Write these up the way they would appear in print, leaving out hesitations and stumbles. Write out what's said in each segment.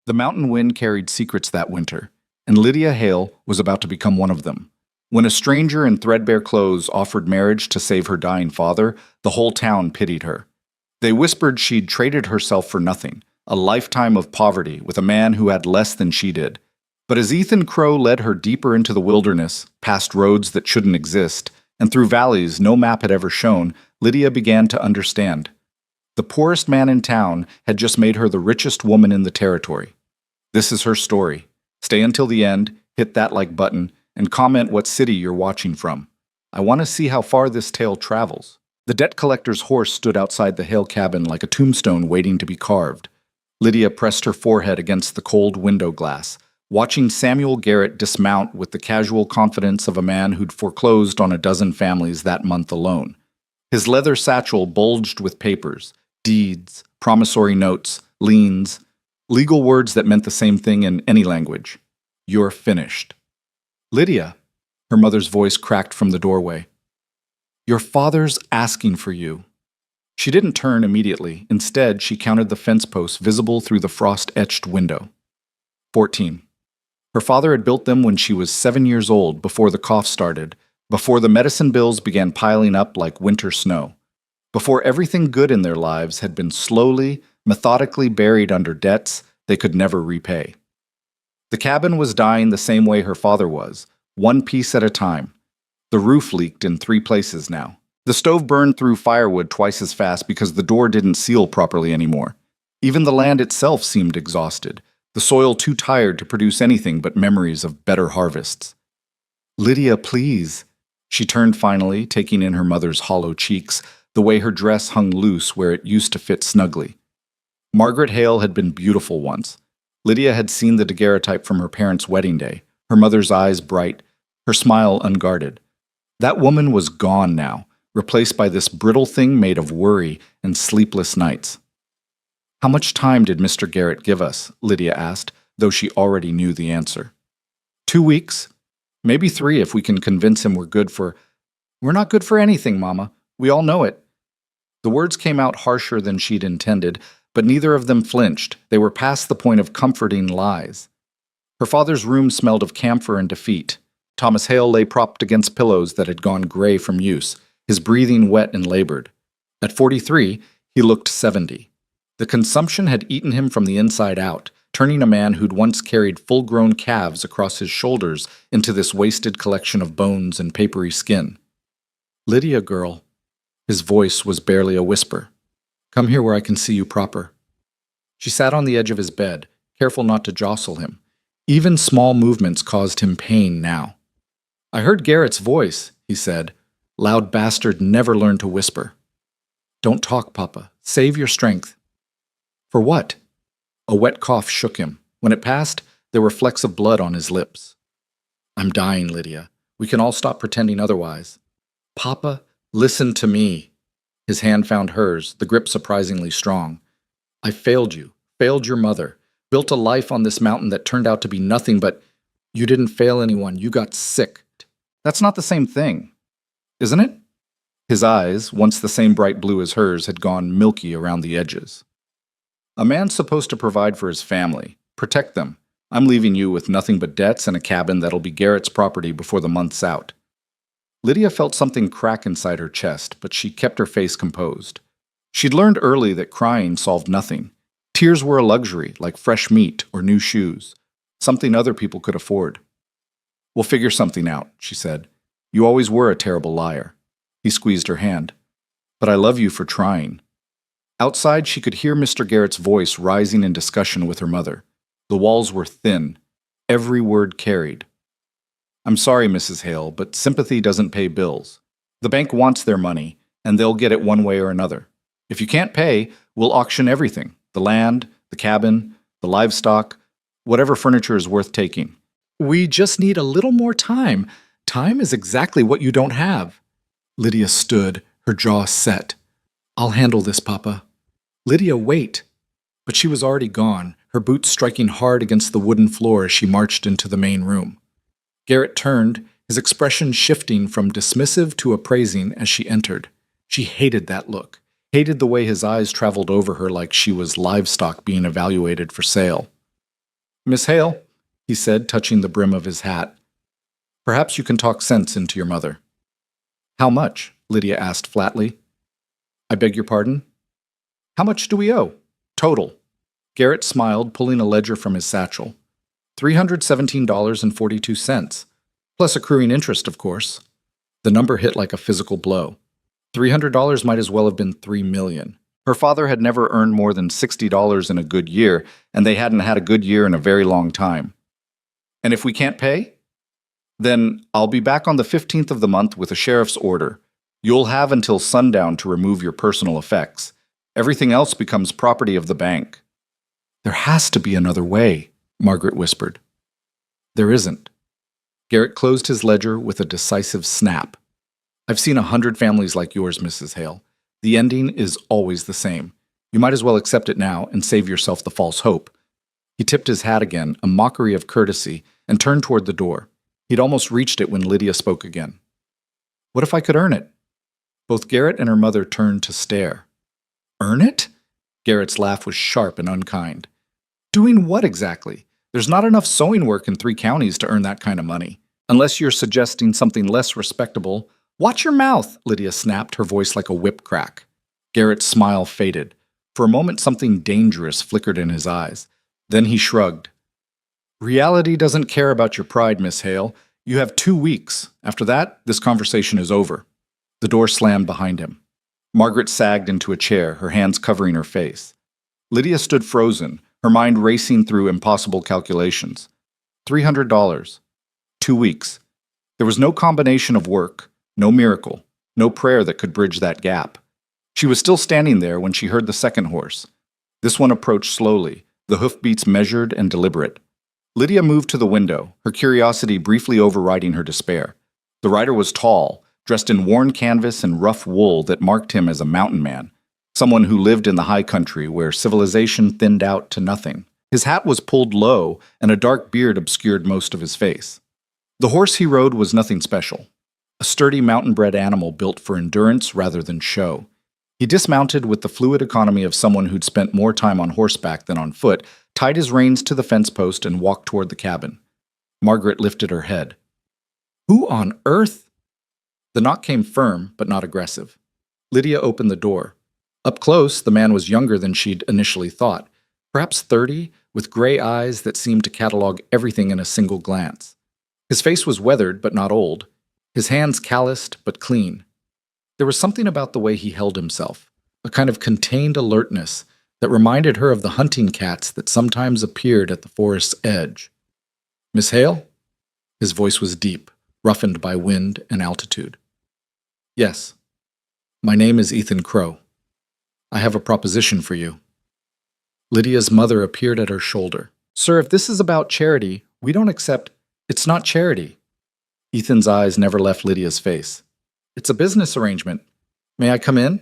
The mountain wind carried secrets that winter, and Lydia Hale was about to become one of them. When a stranger in threadbare clothes offered marriage to save her dying father, the whole town pitied her. They whispered she'd traded herself for nothing, a lifetime of poverty with a man who had less than she did. But as Ethan Crow led her deeper into the wilderness, past roads that shouldn't exist, and through valleys no map had ever shown, Lydia began to understand. The poorest man in town had just made her the richest woman in the territory. This is her story. Stay until the end, hit that like button, and comment what city you're watching from. I want to see how far this tale travels. The debt collector's horse stood outside the Hale cabin like a tombstone waiting to be carved. Lydia pressed her forehead against the cold window glass, watching Samuel Garrett dismount with the casual confidence of a man who'd foreclosed on a dozen families that month alone. His leather satchel bulged with papers, deeds, promissory notes, liens, legal words that meant the same thing in any language. You're finished. Lydia, her mother's voice cracked from the doorway. Your father's asking for you. She didn't turn immediately. Instead, she counted the fence posts visible through the frost-etched window. 14. Her father had built them when she was 7 years old, before the cough started, before the medicine bills began piling up like winter snow, before everything good in their lives had been slowly, methodically buried under debts they could never repay. The cabin was dying the same way her father was, one piece at a time. The roof leaked in 3 places now. The stove burned through firewood twice as fast because the door didn't seal properly anymore. Even the land itself seemed exhausted, the soil too tired to produce anything but memories of better harvests. Lydia, please. She turned finally, taking in her mother's hollow cheeks, the way her dress hung loose where it used to fit snugly. Margaret Hale had been beautiful once. Lydia had seen the daguerreotype from her parents' wedding day, her mother's eyes bright, her smile unguarded. That woman was gone now, replaced by this brittle thing made of worry and sleepless nights. How much time did Mr. Garrett give us? Lydia asked, though she already knew the answer. 2 weeks. Maybe 3 if we can convince him we're good for... We're not good for anything, Mama. We all know it. The words came out harsher than she'd intended, but neither of them flinched. They were past the point of comforting lies. Her father's room smelled of camphor and defeat. Thomas Hale lay propped against pillows that had gone gray from use, his breathing wet and labored. At 43, he looked 70. The consumption had eaten him from the inside out, turning a man who'd once carried full-grown calves across his shoulders into this wasted collection of bones and papery skin. Lydia, girl. His voice was barely a whisper. Come here where I can see you proper. She sat on the edge of his bed, careful not to jostle him. Even small movements caused him pain now. I heard Garrett's voice, he said. Loud bastard never learned to whisper. Don't talk, Papa. Save your strength. For what? A wet cough shook him. When it passed, there were flecks of blood on his lips. I'm dying, Lydia. We can all stop pretending otherwise. Papa, listen to me. His hand found hers, the grip surprisingly strong. I failed you, failed your mother, built a life on this mountain that turned out to be nothing but... You didn't fail anyone, you got sick. That's not the same thing, isn't it? His eyes, once the same bright blue as hers, had gone milky around the edges. A man's supposed to provide for his family, protect them. I'm leaving you with nothing but debts and a cabin that'll be Garrett's property before the month's out. Lydia felt something crack inside her chest, but she kept her face composed. She'd learned early that crying solved nothing. Tears were a luxury, like fresh meat or new shoes, something other people could afford. We'll figure something out, she said. You always were a terrible liar. He squeezed her hand. But I love you for trying. Outside, she could hear Mr. Garrett's voice rising in discussion with her mother. The walls were thin. Every word carried. I'm sorry, Mrs. Hale, but sympathy doesn't pay bills. The bank wants their money, and they'll get it one way or another. If you can't pay, we'll auction everything. The land, the cabin, the livestock, whatever furniture is worth taking. We just need a little more time. Time is exactly what you don't have. Lydia stood, her jaw set. I'll handle this, Papa. Lydia, wait. But she was already gone, her boots striking hard against the wooden floor as she marched into the main room. Garrett turned, his expression shifting from dismissive to appraising as she entered. She hated that look, hated the way his eyes traveled over her like she was livestock being evaluated for sale. Miss Hale, he said, touching the brim of his hat, perhaps you can talk sense into your mother. How much? Lydia asked flatly. I beg your pardon? How much do we owe? Total. Garrett smiled, pulling a ledger from his satchel. $317.42, plus accruing interest, of course. The number hit like a physical blow. $300 might as well have been $3 million. Her father had never earned more than $60 in a good year, and they hadn't had a good year in a very long time. And if we can't pay? Then I'll be back on the 15th of the month with a sheriff's order. You'll have until sundown to remove your personal effects. Everything else becomes property of the bank. There has to be another way, Margaret whispered. There isn't. Garrett closed his ledger with a decisive snap. I've seen 100 families like yours, Mrs. Hale. The ending is always the same. You might as well accept it now and save yourself the false hope. He tipped his hat again, a mockery of courtesy, and turned toward the door. He'd almost reached it when Lydia spoke again. What if I could earn it? Both Garrett and her mother turned to stare. Earn it? Garrett's laugh was sharp and unkind. Doing what exactly? There's not enough sewing work in 3 counties to earn that kind of money. Unless you're suggesting something less respectable. Watch your mouth, Lydia snapped, her voice like a whip crack. Garrett's smile faded. For a moment, something dangerous flickered in his eyes. Then he shrugged. Reality doesn't care about your pride, Miss Hale. You have 2 weeks. After that, this conversation is over. The door slammed behind him. Margaret sagged into a chair, her hands covering her face. Lydia stood frozen, her mind racing through impossible calculations. $300. 2 weeks. There was no combination of work, no miracle, no prayer that could bridge that gap. She was still standing there when she heard the second horse. This one approached slowly, the hoofbeats measured and deliberate. Lydia moved to the window, her curiosity briefly overriding her despair. The rider was tall, dressed in worn canvas and rough wool that marked him as a mountain man, someone who lived in the high country where civilization thinned out to nothing. His hat was pulled low, and a dark beard obscured most of his face. The horse he rode was nothing special, a sturdy mountain-bred animal built for endurance rather than show. He dismounted with the fluid economy of someone who'd spent more time on horseback than on foot, tied his reins to the fence post, and walked toward the cabin. Margaret lifted her head. Who on earth? The knock came firm, but not aggressive. Lydia opened the door. Up close, the man was younger than she'd initially thought, perhaps 30, with gray eyes that seemed to catalog everything in a single glance. His face was weathered, but not old. His hands calloused, but clean. There was something about the way he held himself, a kind of contained alertness that reminded her of the hunting cats that sometimes appeared at the forest's edge. Miss Hale? His voice was deep, roughened by wind and altitude. Yes. My name is Ethan Crow. I have a proposition for you. Lydia's mother appeared at her shoulder. Sir, if this is about charity, we don't accept. It's not charity. Ethan's eyes never left Lydia's face. It's a business arrangement. May I come in?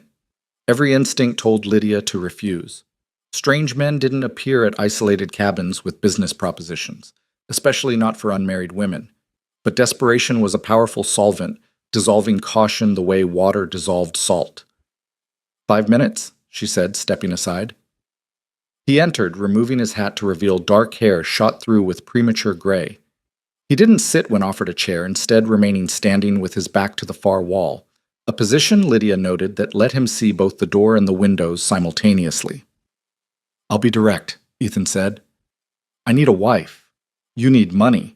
Every instinct told Lydia to refuse. Strange men didn't appear at isolated cabins with business propositions, especially not for unmarried women. But desperation was a powerful solvent, dissolving caution the way water dissolved salt. 5 minutes, she said, stepping aside. He entered, removing his hat to reveal dark hair shot through with premature gray. He didn't sit when offered a chair, instead remaining standing with his back to the far wall, a position, Lydia noted, that let him see both the door and the windows simultaneously. I'll be direct, Ethan said. I need a wife. You need money.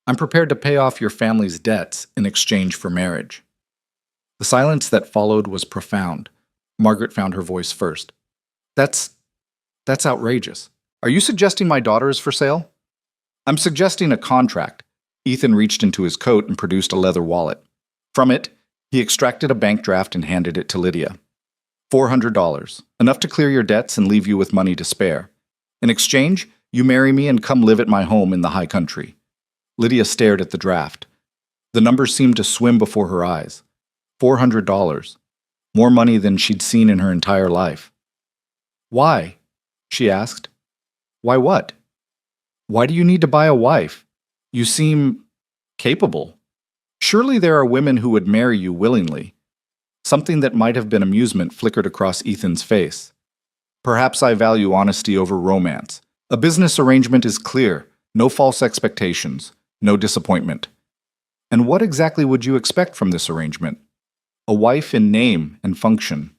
I'm prepared to pay off your family's debts in exchange for marriage. The silence that followed was profound. Margaret found her voice first. That's outrageous. Are you suggesting my daughter is for sale? I'm suggesting a contract. Ethan reached into his coat and produced a leather wallet. From it, he extracted a bank draft and handed it to Lydia. $400, enough to clear your debts and leave you with money to spare. In exchange, you marry me and come live at my home in the high country. Lydia stared at the draft. The numbers seemed to swim before her eyes. $400. More money than she'd seen in her entire life. Why? She asked. Why what? Why do you need to buy a wife? You seem capable. Surely there are women who would marry you willingly. Something that might have been amusement flickered across Ethan's face. Perhaps I value honesty over romance. A business arrangement is clear, no false expectations, no disappointment. And what exactly would you expect from this arrangement? A wife in name and function,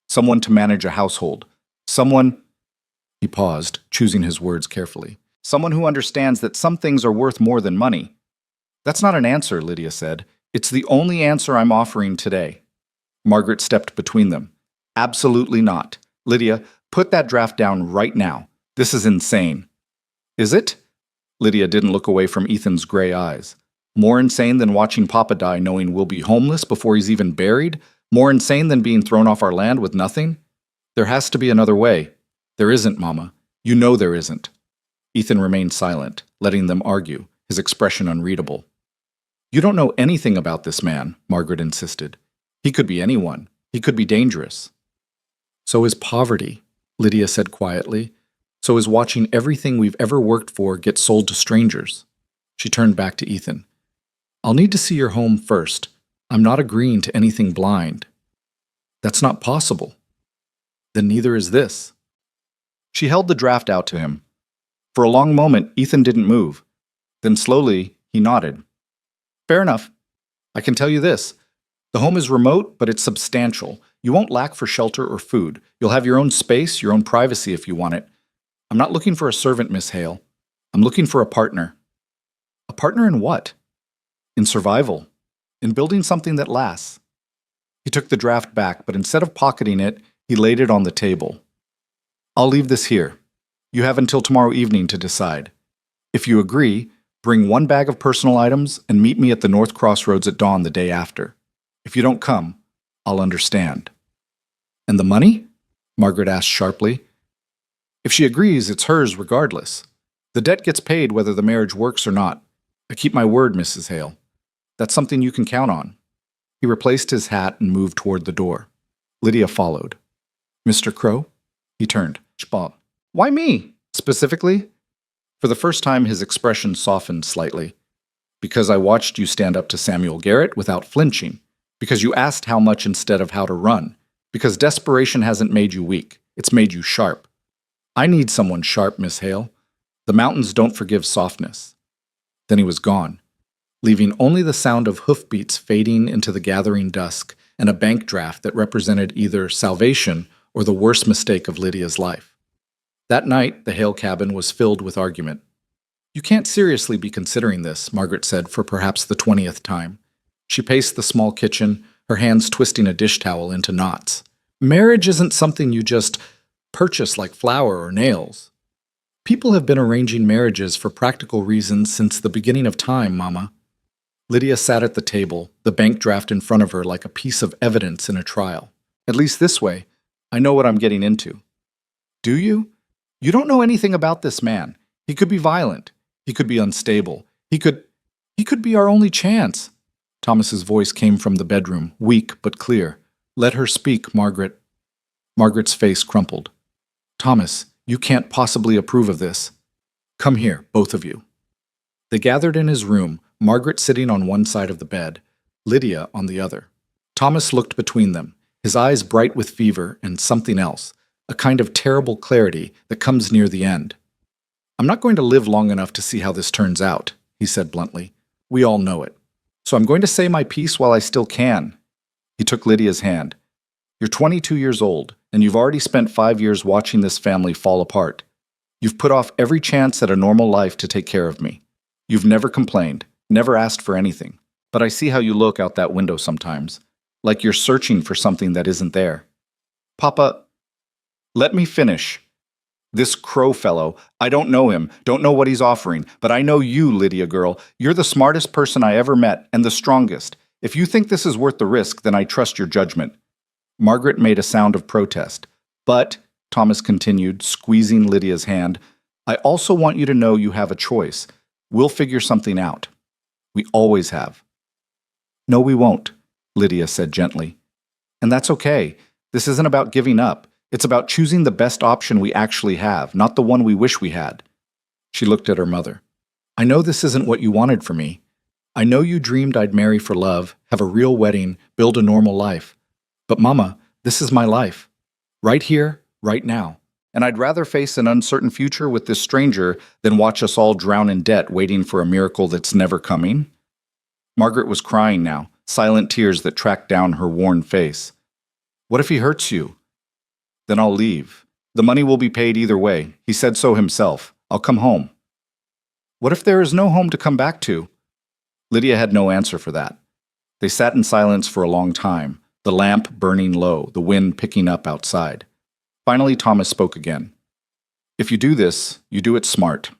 someone to manage a household, someone— He paused, choosing his words carefully. Someone who understands that some things are worth more than money. That's not an answer, Lydia said. It's the only answer I'm offering today. Margaret stepped between them. Absolutely not. Lydia, put that draft down right now. This is insane. Is it? Lydia didn't look away from Ethan's gray eyes. More insane than watching Papa die knowing we'll be homeless before he's even buried? More insane than being thrown off our land with nothing? There has to be another way. There isn't, Mama. You know there isn't. Ethan remained silent, letting them argue, his expression unreadable. You don't know anything about this man, Margaret insisted. He could be anyone. He could be dangerous. So is poverty, Lydia said quietly. So is watching everything we've ever worked for get sold to strangers. She turned back to Ethan. I'll need to see your home first. I'm not agreeing to anything blind. That's not possible. Then neither is this. She held the draft out to him. For a long moment, Ethan didn't move. Then slowly, he nodded. Fair enough. I can tell you this. The home is remote, but it's substantial. You won't lack for shelter or food. You'll have your own space, your own privacy if you want it. I'm not looking for a servant, Miss Hale. I'm looking for a partner. A partner in what? In survival. In building something that lasts. He took the draft back, but instead of pocketing it, he laid it on the table. I'll leave this here. You have until tomorrow evening to decide. If you agree, bring one bag of personal items and meet me at the North Crossroads at dawn the day after. If you don't come, I'll understand. And the money? Margaret asked sharply. If she agrees, it's hers regardless. The debt gets paid whether the marriage works or not. I keep my word, Mrs. Hale. That's something you can count on. He replaced his hat and moved toward the door. Lydia followed. Mr. Crow? He turned. Bob. Why me? Specifically? For the first time, his expression softened slightly. Because I watched you stand up to Samuel Garrett without flinching. Because you asked how much instead of how to run. Because desperation hasn't made you weak. It's made you sharp. I need someone sharp, Miss Hale. The mountains don't forgive softness. Then he was gone, leaving only the sound of hoofbeats fading into the gathering dusk and a bank draft that represented either salvation or the worst mistake of Lydia's life. That night, the Hale cabin was filled with argument. You can't seriously be considering this, Margaret said for perhaps the 20th time. She paced the small kitchen, her hands twisting a dish towel into knots. Marriage isn't something you just purchase like flour or nails. People have been arranging marriages for practical reasons since the beginning of time, Mama. Lydia sat at the table, the bank draft in front of her like a piece of evidence in a trial. At least this way, I know what I'm getting into. Do you? You don't know anything about this man. He could be violent. He could be unstable. He could be our only chance. Thomas's voice came from the bedroom, weak but clear. Let her speak, Margaret. Margaret's face crumpled. Thomas, you can't possibly approve of this. Come here, both of you. They gathered in his room, Margaret sitting on one side of the bed, Lydia on the other. Thomas looked between them, his eyes bright with fever and something else, a kind of terrible clarity that comes near the end. I'm not going to live long enough to see how this turns out, he said bluntly. We all know it. So I'm going to say my piece while I still can. He took Lydia's hand. You're 22 years old, and you've already spent 5 years watching this family fall apart. You've put off every chance at a normal life to take care of me. You've never complained, never asked for anything. But I see how you look out that window sometimes, like you're searching for something that isn't there. Papa, let me finish. This Crow fellow, I don't know him, don't know what he's offering, but I know you, Lydia girl. You're the smartest person I ever met, and the strongest. If you think this is worth the risk, then I trust your judgment. Margaret made a sound of protest. But, Thomas continued, squeezing Lydia's hand, I also want you to know you have a choice. We'll figure something out. We always have. No, we won't, Lydia said gently. And that's okay. This isn't about giving up. It's about choosing the best option we actually have, not the one we wish we had. She looked at her mother. I know this isn't what you wanted for me. I know you dreamed I'd marry for love, have a real wedding, build a normal life. But Mama, this is my life. Right here, right now. and I'd rather face an uncertain future with this stranger than watch us all drown in debt waiting for a miracle that's never coming." Margaret was crying now, silent tears that tracked down her worn face. "What if he hurts you?" "Then I'll leave. The money will be paid either way. He said so himself. I'll come home." "What if there is no home to come back to?" Lydia had no answer for that. They sat in silence for a long time, the lamp burning low, the wind picking up outside. Finally, Thomas spoke again. "If you do this, you do it smart.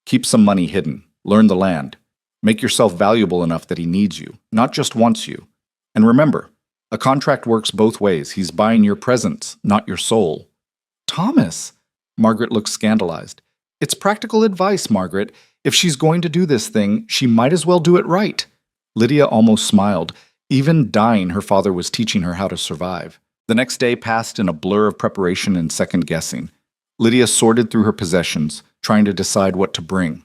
Keep some money hidden. Learn the land. Make yourself valuable enough that he needs you, not just wants you. And remember, a contract works both ways. He's buying your presence, not your soul." "Thomas!" Margaret looked scandalized. "It's practical advice, Margaret. If she's going to do this thing, she might as well do it right." Lydia almost smiled. Even dying, her father was teaching her how to survive. The next day passed in a blur of preparation and second-guessing. Lydia sorted through her possessions, trying to decide what to bring.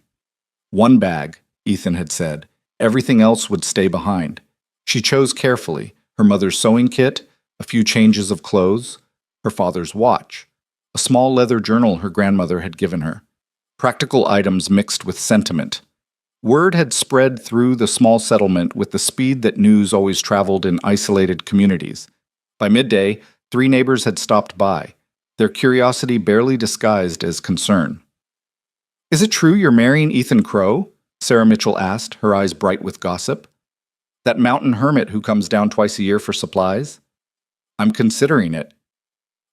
"One bag," Ethan had said. "Everything else would stay behind." She chose carefully: her mother's sewing kit, a few changes of clothes, her father's watch, a small leather journal her grandmother had given her. Practical items mixed with sentiment. Word had spread through the small settlement with the speed that news always traveled in isolated communities. By midday, 3 neighbors had stopped by, their curiosity barely disguised as concern. "Is it true you're marrying Ethan Crow?" Sarah Mitchell asked, her eyes bright with gossip. "That mountain hermit who comes down twice a year for supplies?" "I'm considering it."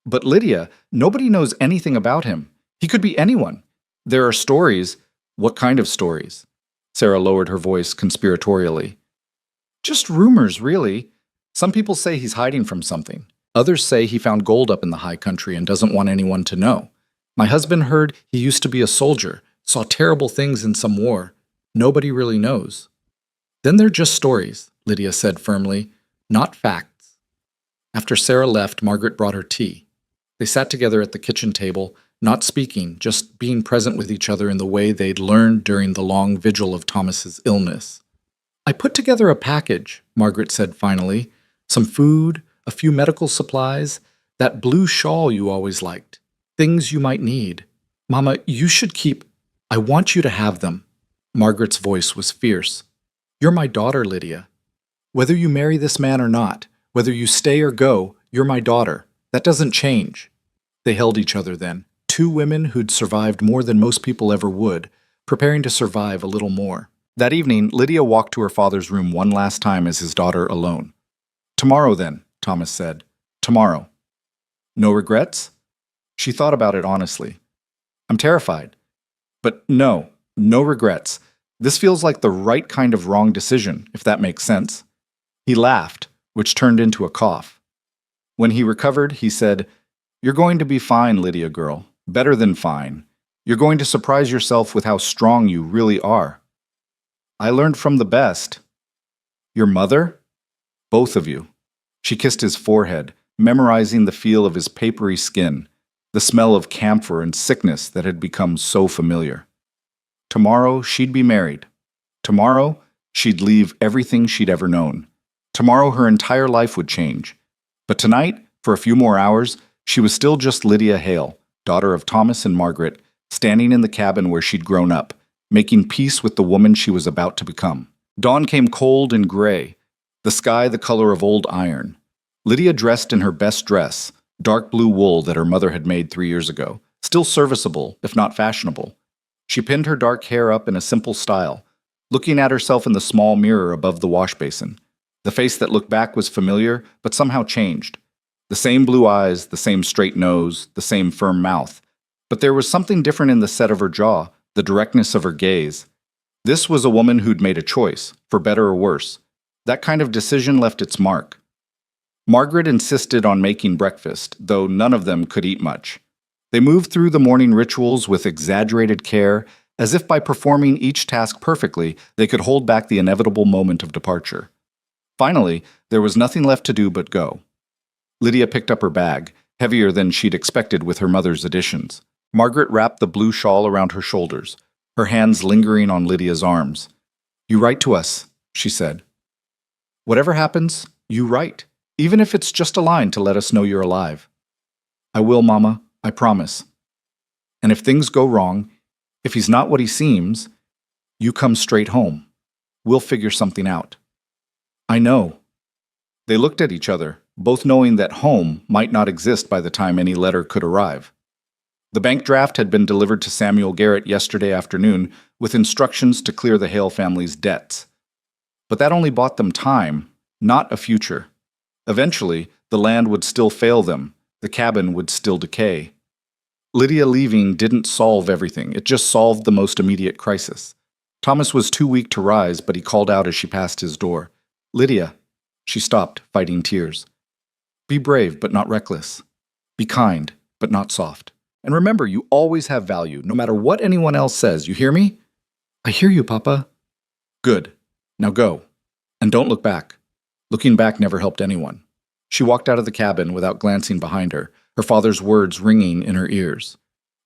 "But Lydia, nobody knows anything about him. He could be anyone. There are stories." "What kind of stories?" Sarah lowered her voice conspiratorially. "Just rumors, really. Some people say he's hiding from something. Others say he found gold up in the high country and doesn't want anyone to know. My husband heard he used to be a soldier, saw terrible things in some war. Nobody really knows." "Then they're just stories," Lydia said firmly, "not facts." After Sarah left, Margaret brought her tea. They sat together at the kitchen table, not speaking, just being present with each other in the way they'd learned during the long vigil of Thomas's illness. "I put together a package," Margaret said finally. "Some food, a few medical supplies, that blue shawl you always liked. Things you might need. Mama, you should keep— I want you to have them." Margaret's voice was fierce. "You're my daughter, Lydia. Whether you marry this man or not, whether you stay or go, you're my daughter. That doesn't change." They held each other then, 2 women who'd survived more than most people ever would, preparing to survive a little more. That evening, Lydia walked to her father's room one last time as his daughter alone. "Tomorrow then," Thomas said. "Tomorrow." "No regrets?" She thought about it honestly. "I'm terrified. But no regrets. This feels like the right kind of wrong decision, if that makes sense." He laughed, which turned into a cough. When he recovered, he said, "You're going to be fine, Lydia girl. Better than fine. You're going to surprise yourself with how strong you really are. I learned from the best." "Your mother?" "Both of you." She kissed his forehead, memorizing the feel of his papery skin, the smell of camphor and sickness that had become so familiar. Tomorrow she'd be married. Tomorrow she'd leave everything she'd ever known. Tomorrow her entire life would change. But tonight, for a few more hours, she was still just Lydia Hale, daughter of Thomas and Margaret, standing in the cabin where she'd grown up, making peace with the woman she was about to become. Dawn came cold and gray, the sky the color of old iron. Lydia dressed in her best dress, dark blue wool that her mother had made 3 years ago, still serviceable, if not fashionable. She pinned her dark hair up in a simple style, looking at herself in the small mirror above the wash basin. The face that looked back was familiar, but somehow changed. The same blue eyes, the same straight nose, the same firm mouth. But there was something different in the set of her jaw, the directness of her gaze. This was a woman who'd made a choice, for better or worse. That kind of decision left its mark. Margaret insisted on making breakfast, though none of them could eat much. They moved through the morning rituals with exaggerated care, as if by performing each task perfectly, they could hold back the inevitable moment of departure. Finally, there was nothing left to do but go. Lydia picked up her bag, heavier than she'd expected with her mother's additions. Margaret wrapped the blue shawl around her shoulders, her hands lingering on Lydia's arms. "You write to us," she said. "Whatever happens, you write, even if it's just a line to let us know you're alive." "I will, Mama, I promise." And if things go wrong, if he's not what he seems, you come straight home. We'll figure something out." "I know." They looked at each other, both knowing that home might not exist by the time any letter could arrive. The bank draft had been delivered to Samuel Garrett yesterday afternoon with instructions to clear the Hale family's debts. But that only bought them time, not a future. Eventually, the land would still fail them, the cabin would still decay. Lydia leaving didn't solve everything, it just solved the most immediate crisis. Thomas was too weak to rise, but he called out as she passed his door. "Lydia." She stopped, fighting tears. "Be brave, but not reckless. Be kind, but not soft. And remember, you always have value, no matter what anyone else says. You hear me?" "I hear you, Papa." "Good. Now go. And don't look back." Looking back never helped anyone. She walked out of the cabin without glancing behind her, her father's words ringing in her ears.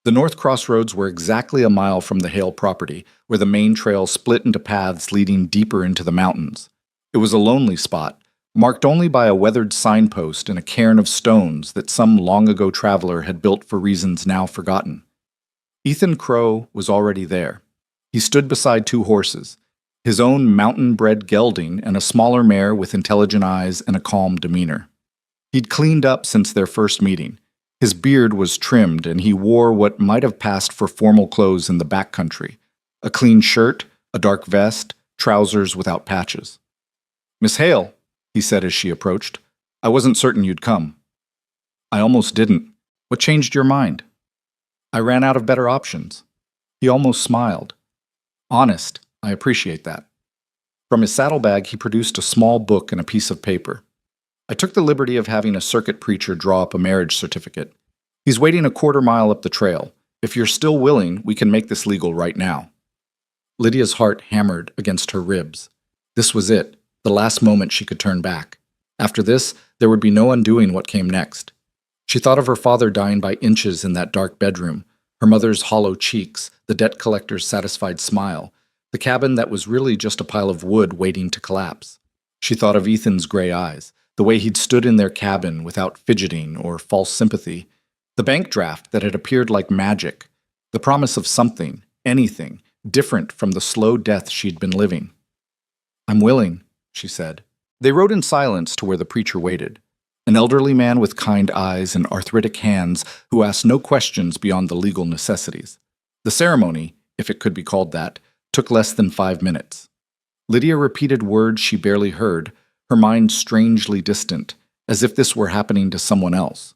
The North Crossroads were exactly a mile from the Hale property, where the main trail split into paths leading deeper into the mountains. It was a lonely spot, marked only by a weathered signpost and a cairn of stones that some long-ago traveler had built for reasons now forgotten. Ethan Crow was already there. He stood beside two horses, his own mountain-bred gelding and a smaller mare with intelligent eyes and a calm demeanor. He'd cleaned up since their first meeting. His beard was trimmed, and he wore what might have passed for formal clothes in the backcountry: a clean shirt, a dark vest, trousers without patches. "Miss Hale," he said as she approached, "I wasn't certain you'd come." "I almost didn't. What changed your mind?" "I ran out of better options." He almost smiled. "Honest, I appreciate that." From his saddlebag, he produced a small book and a piece of paper. "I took the liberty of having a circuit preacher draw up a marriage certificate. He's waiting a quarter-mile up the trail. If you're still willing, we can make this legal right now." Lydia's heart hammered against her ribs. This was it, the last moment she could turn back. After this, there would be no undoing what came next. She thought of her father dying by inches in that dark bedroom, her mother's hollow cheeks, the debt collector's satisfied smile, the cabin that was really just a pile of wood waiting to collapse. She thought of Ethan's gray eyes, the way he'd stood in their cabin without fidgeting or false sympathy, the bank draft that had appeared like magic, the promise of something, anything, different from the slow death she'd been living. "I'm willing," she said. They rode in silence to where the preacher waited, an elderly man with kind eyes and arthritic hands who asked no questions beyond the legal necessities. The ceremony, if it could be called that, took less than 5 minutes. Lydia repeated words she barely heard, her mind strangely distant, as if this were happening to someone else.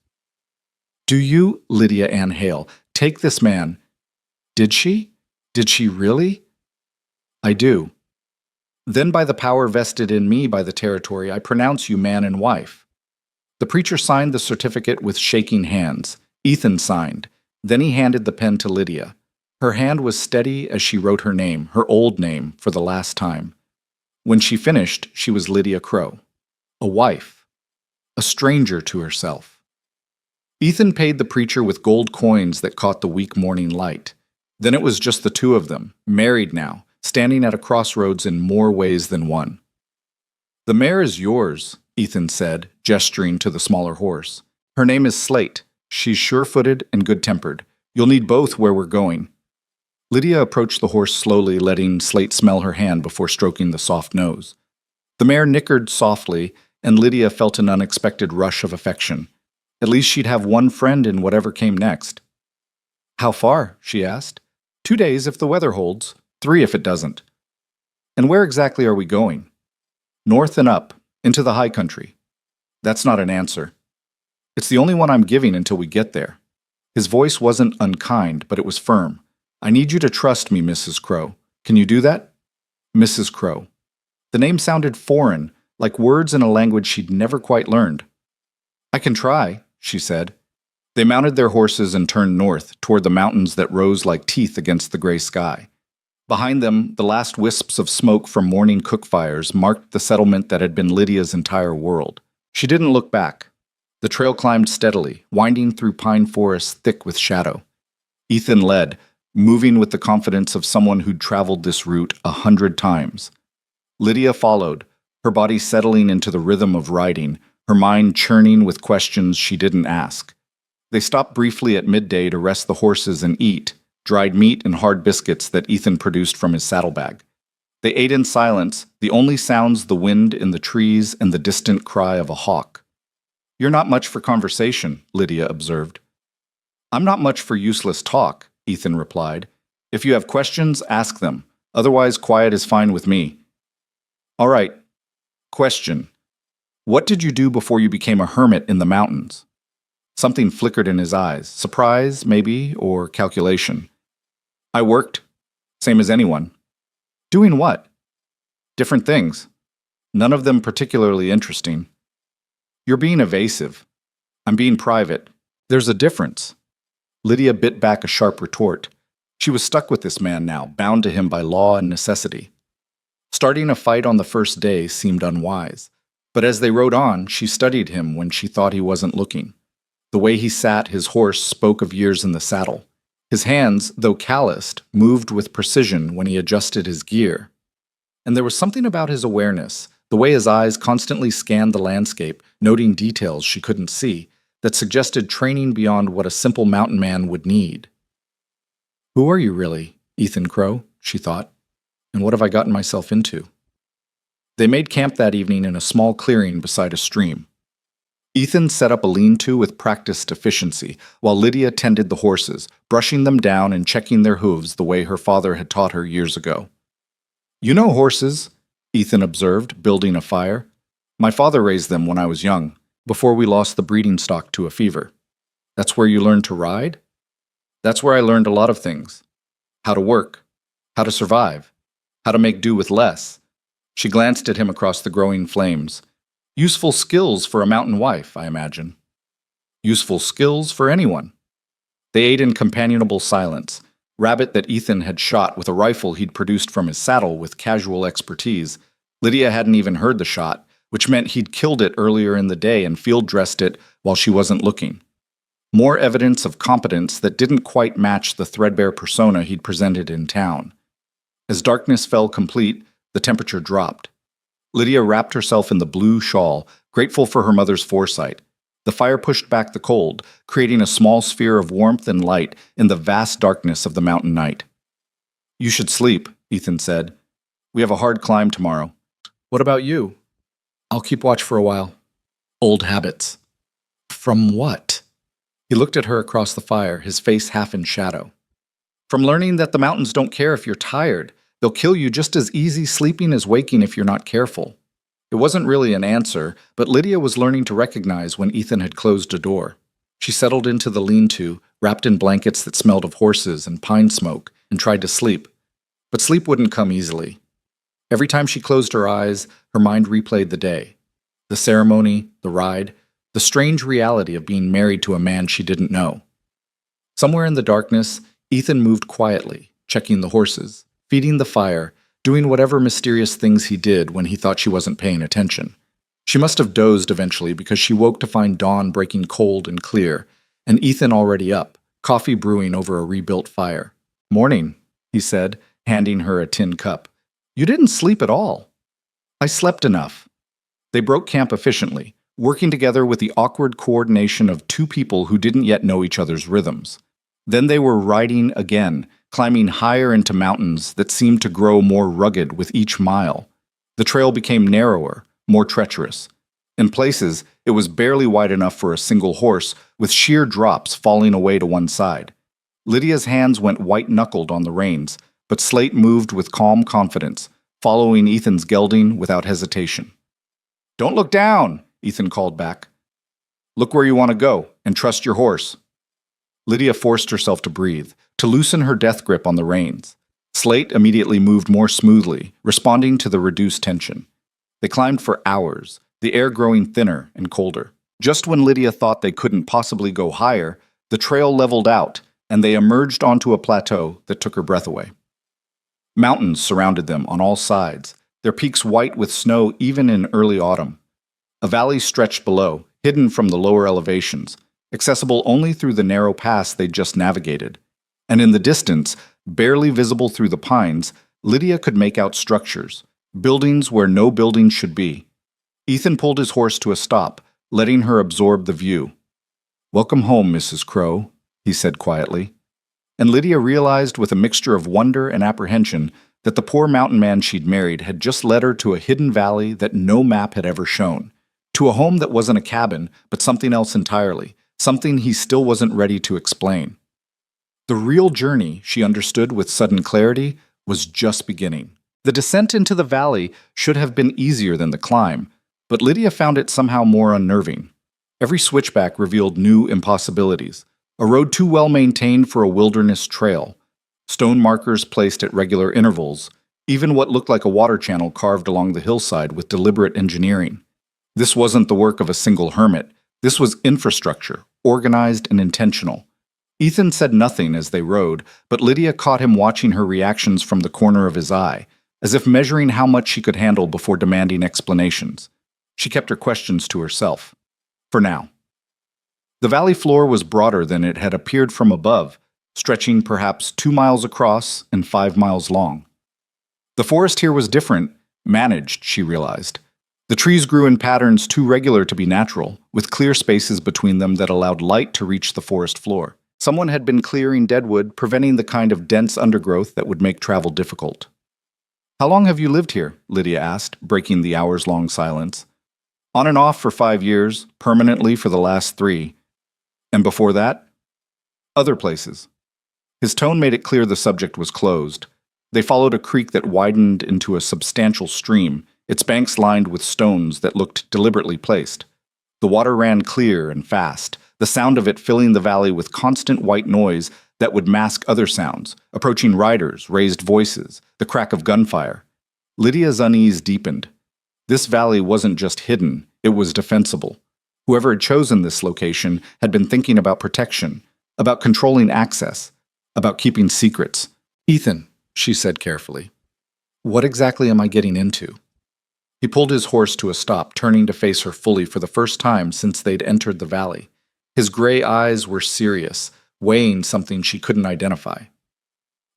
"Do you, Lydia Ann Hale, take this man?" "Did she? Did she really?" "I do." "Then by the power vested in me by the territory, I pronounce you man and wife." The preacher signed the certificate with shaking hands. Ethan signed. Then he handed the pen to Lydia. Her hand was steady as she wrote her name, her old name, for the last time. When she finished, she was Lydia Crow. A wife. A stranger to herself. Ethan paid the preacher with gold coins that caught the weak morning light. Then it was just the two of them, married now, standing at a crossroads in more ways than one. "The mare is yours," Ethan said, gesturing to the smaller horse. "Her name is Slate. She's sure-footed and good-tempered. You'll need both where we're going." Lydia approached the horse slowly, letting Slate smell her hand before stroking the soft nose. The mare nickered softly, and Lydia felt an unexpected rush of affection. At least she'd have one friend in whatever came next. "How far?" she asked. 2 days if the weather holds, 3 if it doesn't." "And where exactly are we going?" "North and up, into the high country." "That's not an answer." "It's the only one I'm giving until we get there." His voice wasn't unkind, but it was firm. "I need you to trust me, Mrs. Crow. Can you do that?" Mrs. Crow. The name sounded foreign, like words in a language she'd never quite learned. "I can try," she said. They mounted their horses and turned north, toward the mountains that rose like teeth against the gray sky. Behind them, the last wisps of smoke from morning cook fires marked the settlement that had been Lydia's entire world. She didn't look back. The trail climbed steadily, winding through pine forests thick with shadow. Ethan led, moving with the confidence of someone who'd traveled this route 100 times. Lydia followed, her body settling into the rhythm of riding, her mind churning with questions she didn't ask. They stopped briefly at midday to rest the horses and eat, dried meat and hard biscuits that Ethan produced from his saddlebag. They ate in silence, the only sounds the wind in the trees and the distant cry of a hawk. "You're not much for conversation," Lydia observed. "I'm not much for useless talk," Ethan replied. "If you have questions, ask them. Otherwise, quiet is fine with me." "All right. Question. What did you do before you became a hermit in the mountains?" Something flickered in his eyes. Surprise, maybe, or calculation. "I worked. Same as anyone." "Doing what?" "Different things. None of them particularly interesting." "You're being evasive." "I'm being private. There's a difference." Lydia bit back a sharp retort. She was stuck with this man now, bound to him by law and necessity. Starting a fight on the first day seemed unwise, but as they rode on, she studied him when she thought he wasn't looking. The way he sat his horse spoke of years in the saddle. His hands, though calloused, moved with precision when he adjusted his gear. And there was something about his awareness, the way his eyes constantly scanned the landscape, noting details she couldn't see, that suggested training beyond what a simple mountain man would need. "Who are you really, Ethan Crow?" she thought. "And what have I gotten myself into?" They made camp that evening in a small clearing beside a stream. Ethan set up a lean-to with practiced efficiency, while Lydia tended the horses, brushing them down and checking their hooves the way her father had taught her years ago. "You know horses," Ethan observed, building a fire. "My father raised them when I was young, before we lost the breeding stock to a fever." "That's where you learned to ride?" "That's where I learned a lot of things. How to work, how to survive, how to make do with less." She glanced at him across the growing flames. "Useful skills for a mountain wife, I imagine." "Useful skills for anyone." They ate in companionable silence. Rabbit that Ethan had shot with a rifle he'd produced from his saddle with casual expertise. Lydia hadn't even heard the shot, which meant he'd killed it earlier in the day and field-dressed it while she wasn't looking. More evidence of competence that didn't quite match the threadbare persona he'd presented in town. As darkness fell complete, the temperature dropped. Lydia wrapped herself in the blue shawl, grateful for her mother's foresight. The fire pushed back the cold, creating a small sphere of warmth and light in the vast darkness of the mountain night. "You should sleep," Ethan said. "We have a hard climb tomorrow." "What about you?" "I'll keep watch for a while." "Old habits." "From what?" He looked at her across the fire, his face half in shadow. "From learning that the mountains don't care if you're tired. They'll kill you just as easy sleeping as waking if you're not careful." It wasn't really an answer, but Lydia was learning to recognize when Ethan had closed a door. She settled into the lean-to, wrapped in blankets that smelled of horses and pine smoke, and tried to sleep. But sleep wouldn't come easily. Every time she closed her eyes, her mind replayed the day. The ceremony, the ride, the strange reality of being married to a man she didn't know. Somewhere in the darkness, Ethan moved quietly, checking the horses, feeding the fire, doing whatever mysterious things he did when he thought she wasn't paying attention. She must have dozed eventually because she woke to find dawn breaking cold and clear, and Ethan already up, coffee brewing over a rebuilt fire. "Morning," he said, handing her a tin cup. "You didn't sleep at all." "I slept enough." They broke camp efficiently, working together with the awkward coordination of two people who didn't yet know each other's rhythms. Then they were riding again, climbing higher into mountains that seemed to grow more rugged with each mile. The trail became narrower, more treacherous. In places, it was barely wide enough for a single horse, with sheer drops falling away to one side. Lydia's hands went white-knuckled on the reins, but Slate moved with calm confidence, following Ethan's gelding without hesitation. "Don't look down," Ethan called back. "Look where you want to go, and trust your horse." Lydia forced herself to breathe, to loosen her death grip on the reins. Slate immediately moved more smoothly, responding to the reduced tension. They climbed for hours, the air growing thinner and colder. Just when Lydia thought they couldn't possibly go higher, the trail leveled out, and they emerged onto a plateau that took her breath away. Mountains surrounded them on all sides, their peaks white with snow even in early autumn. A valley stretched below, hidden from the lower elevations, accessible only through the narrow pass they'd just navigated. And in the distance, barely visible through the pines, Lydia could make out structures, buildings where no buildings should be. Ethan pulled his horse to a stop, letting her absorb the view. "Welcome home, Mrs. Crow," he said quietly. And Lydia realized with a mixture of wonder and apprehension that the poor mountain man she'd married had just led her to a hidden valley that no map had ever shown, to a home that wasn't a cabin, but something else entirely, something he still wasn't ready to explain. The real journey, she understood with sudden clarity, was just beginning. The descent into the valley should have been easier than the climb, but Lydia found it somehow more unnerving. Every switchback revealed new impossibilities, a road too well maintained for a wilderness trail, stone markers placed at regular intervals, even what looked like a water channel carved along the hillside with deliberate engineering. This wasn't the work of a single hermit. This was infrastructure, organized and intentional. Ethan said nothing as they rode, but Lydia caught him watching her reactions from the corner of his eye, as if measuring how much she could handle before demanding explanations. She kept her questions to herself. For now. The valley floor was broader than it had appeared from above, stretching perhaps 2 miles across and 5 miles long. The forest here was different, managed, she realized. The trees grew in patterns too regular to be natural, with clear spaces between them that allowed light to reach the forest floor. Someone had been clearing deadwood, preventing the kind of dense undergrowth that would make travel difficult. "How long have you lived here?" Lydia asked, breaking the hours-long silence. "On and off for 5 years, permanently for the last 3. And before that?" "Other places." His tone made it clear the subject was closed. They followed a creek that widened into a substantial stream, its banks lined with stones that looked deliberately placed. The water ran clear and fast, the sound of it filling the valley with constant white noise that would mask other sounds, approaching riders, raised voices, the crack of gunfire. Lydia's unease deepened. This valley wasn't just hidden, it was defensible. Whoever had chosen this location had been thinking about protection, about controlling access, about keeping secrets. "Ethan," she said carefully, "what exactly am I getting into?" He pulled his horse to a stop, turning to face her fully for the first time since they'd entered the valley. His gray eyes were serious, weighing something she couldn't identify.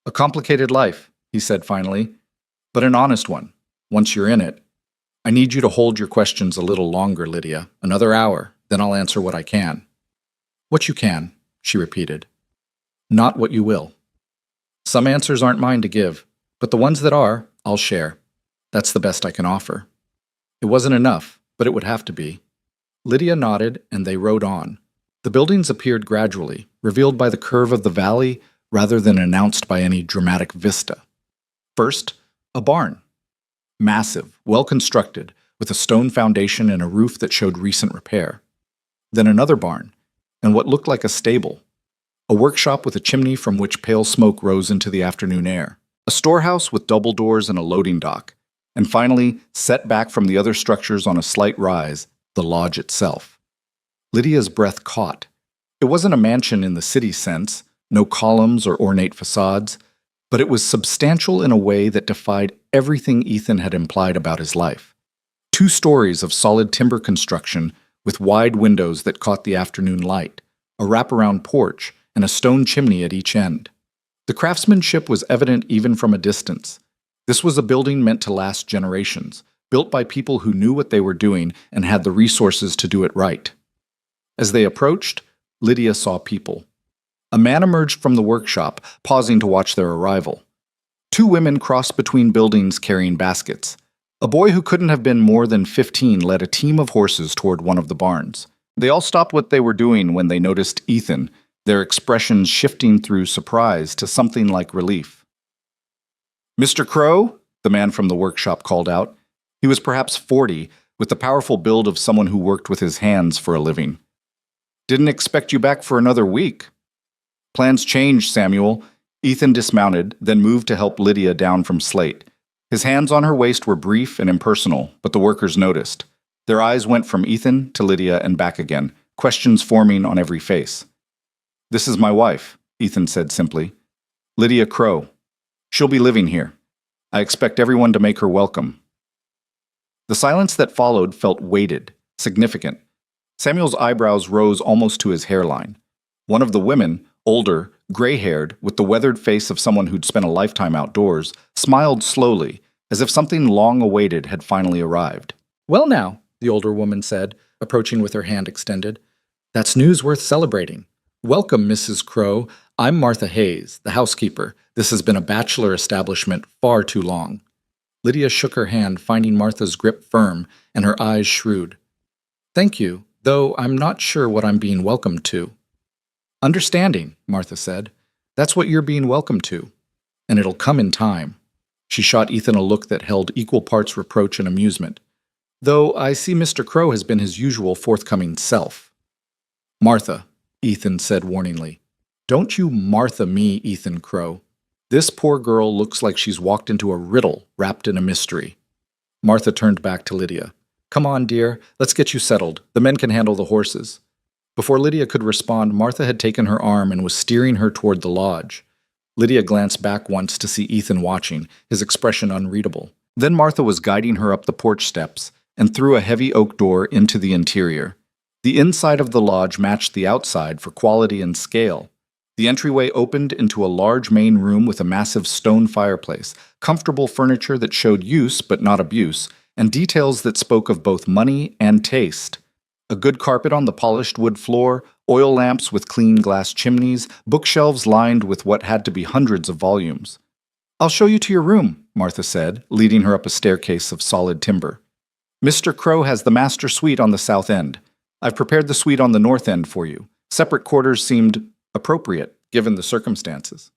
"A complicated life," he said finally, "but an honest one, once you're in it. I need you to hold your questions a little longer, Lydia. Another hour, then I'll answer what I can." "What you can," she repeated. "Not what you will. Some answers aren't mine to give, but the ones that are, I'll share. That's the best I can offer." It wasn't enough, but it would have to be. Lydia nodded, and they rode on. The buildings appeared gradually, revealed by the curve of the valley rather than announced by any dramatic vista. First, a barn. Massive, well-constructed, with a stone foundation and a roof that showed recent repair. Then another barn, and what looked like a stable. A workshop with a chimney from which pale smoke rose into the afternoon air. A storehouse with double doors and a loading dock. And finally, set back from the other structures on a slight rise, the lodge itself. Lydia's breath caught. It wasn't a mansion in the city sense, no columns or ornate facades, but it was substantial in a way that defied everything Ethan had implied about his life. 2 stories of solid timber construction with wide windows that caught the afternoon light, a wraparound porch, and a stone chimney at each end. The craftsmanship was evident even from a distance. This was a building meant to last generations, built by people who knew what they were doing and had the resources to do it right. As they approached, Lydia saw people. A man emerged from the workshop, pausing to watch their arrival. 2 women crossed between buildings carrying baskets. A boy who couldn't have been more than 15 led a team of horses toward one of the barns. They all stopped what they were doing when they noticed Ethan, their expressions shifting through surprise to something like relief. "Mr. Crow?" the man from the workshop called out. He was perhaps 40, with the powerful build of someone who worked with his hands for a living. "Didn't expect you back for another week." "Plans changed, Samuel." Ethan dismounted, then moved to help Lydia down from Slate. His hands on her waist were brief and impersonal, but the workers noticed. Their eyes went from Ethan to Lydia and back again, questions forming on every face. "This is my wife," Ethan said simply. "Lydia Crow. She'll be living here. I expect everyone to make her welcome." The silence that followed felt weighted, significant. Samuel's eyebrows rose almost to his hairline. One of the women, older, gray-haired, with the weathered face of someone who'd spent a lifetime outdoors, smiled slowly, as if something long awaited had finally arrived. "Well now," the older woman said, approaching with her hand extended. That's news worth celebrating. Welcome, Mrs. Crow. I'm Martha Hayes, the housekeeper. This has been a bachelor establishment far too long. Lydia shook her hand, finding Martha's grip firm and her eyes shrewd. Thank you, though I'm not sure what I'm being welcomed to. Understanding, Martha said. That's what you're being welcomed to. And it'll come in time. She shot Ethan a look that held equal parts reproach and amusement. Though I see Mr. Crow has been his usual forthcoming self. Martha, Ethan said warningly. Don't you Martha me, Ethan Crow. This poor girl looks like she's walked into a riddle wrapped in a mystery. Martha turned back to Lydia. Come on, dear, let's get you settled. The men can handle the horses. Before Lydia could respond, Martha had taken her arm and was steering her toward the lodge. Lydia glanced back once to see Ethan watching, his expression unreadable. Then Martha was guiding her up the porch steps and through a heavy oak door into the interior. The inside of the lodge matched the outside for quality and scale. The entryway opened into a large main room with a massive stone fireplace, comfortable furniture that showed use but not abuse, and details that spoke of both money and taste. A good carpet on the polished wood floor, oil lamps with clean glass chimneys, bookshelves lined with what had to be hundreds of volumes. I'll show you to your room, Martha said, leading her up a staircase of solid timber. Mr. Crow has the master suite on the south end. I've prepared the suite on the north end for you. Separate quarters seemed appropriate, given the circumstances.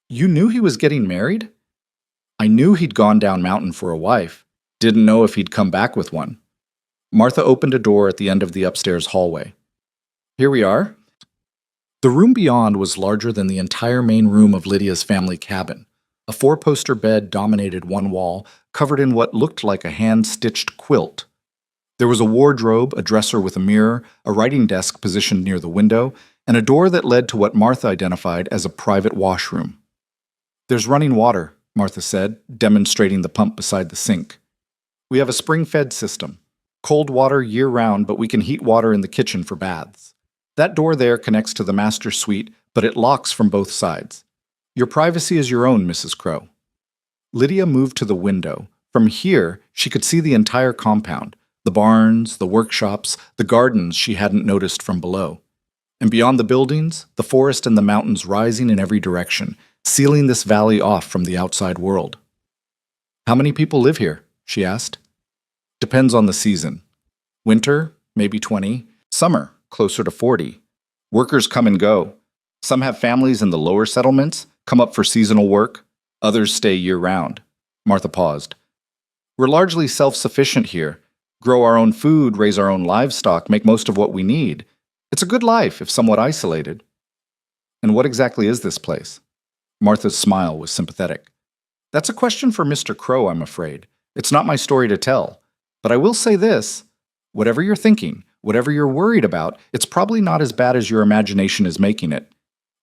You knew he was getting married? I knew he'd gone down mountain for a wife. Didn't know if he'd come back with one. Martha opened a door at the end of the upstairs hallway. Here we are. The room beyond was larger than the entire main room of Lydia's family cabin. A four-poster bed dominated one wall, covered in what looked like a hand-stitched quilt. There was a wardrobe, a dresser with a mirror, a writing desk positioned near the window, and a door that led to what Martha identified as a private washroom. There's running water, Martha said, demonstrating the pump beside the sink. We have a spring-fed system. Cold water year-round, but we can heat water in the kitchen for baths. That door there connects to the master suite, but it locks from both sides. Your privacy is your own, Mrs. Crow. Lydia moved to the window. From here, she could see the entire compound, the barns, the workshops, the gardens she hadn't noticed from below. And beyond the buildings, the forest and the mountains rising in every direction, sealing this valley off from the outside world. How many people live here? She asked. Depends on the season. Winter, maybe 20. Summer, closer to 40. Workers come and go. Some have families in the lower settlements, come up for seasonal work. Others stay year-round. Martha paused. We're largely self-sufficient here. Grow our own food, raise our own livestock, make most of what we need. It's a good life, if somewhat isolated. And what exactly is this place? Martha's smile was sympathetic. That's a question for Mr. Crow, I'm afraid. It's not my story to tell. But I will say this. Whatever you're thinking, whatever you're worried about, it's probably not as bad as your imagination is making it.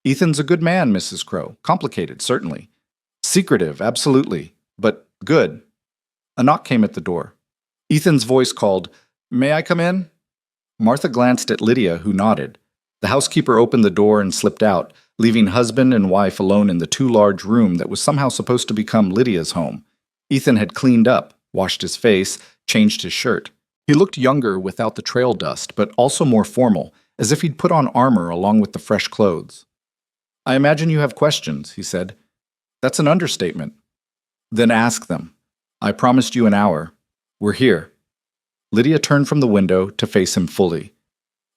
Ethan's a good man, Mrs. Crow. Complicated, certainly. Secretive, absolutely. But good. A knock came at the door. Ethan's voice called, May I come in? Martha glanced at Lydia, who nodded. The housekeeper opened the door and slipped out, leaving husband and wife alone in the too large room that was somehow supposed to become Lydia's home. Ethan had cleaned up, washed his face, changed his shirt. He looked younger without the trail dust, but also more formal, as if he'd put on armor along with the fresh clothes. I imagine you have questions, he said. That's an understatement. Then ask them. I promised you an hour. We're here. Lydia turned from the window to face him fully.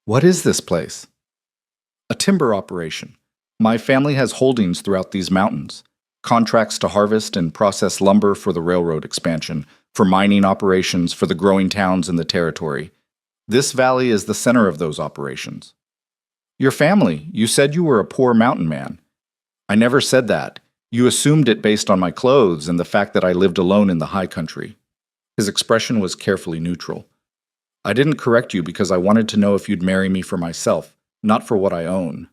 What is this place? A timber operation. My family has holdings throughout these mountains. Contracts to harvest and process lumber for the railroad expansion, for mining operations for the growing towns in the territory. This valley is the center of those operations. Your family, you said you were a poor mountain man. I never said that. You assumed it based on my clothes and the fact that I lived alone in the high country. His expression was carefully neutral. I didn't correct you because I wanted to know if you'd marry me for myself, not for what I own.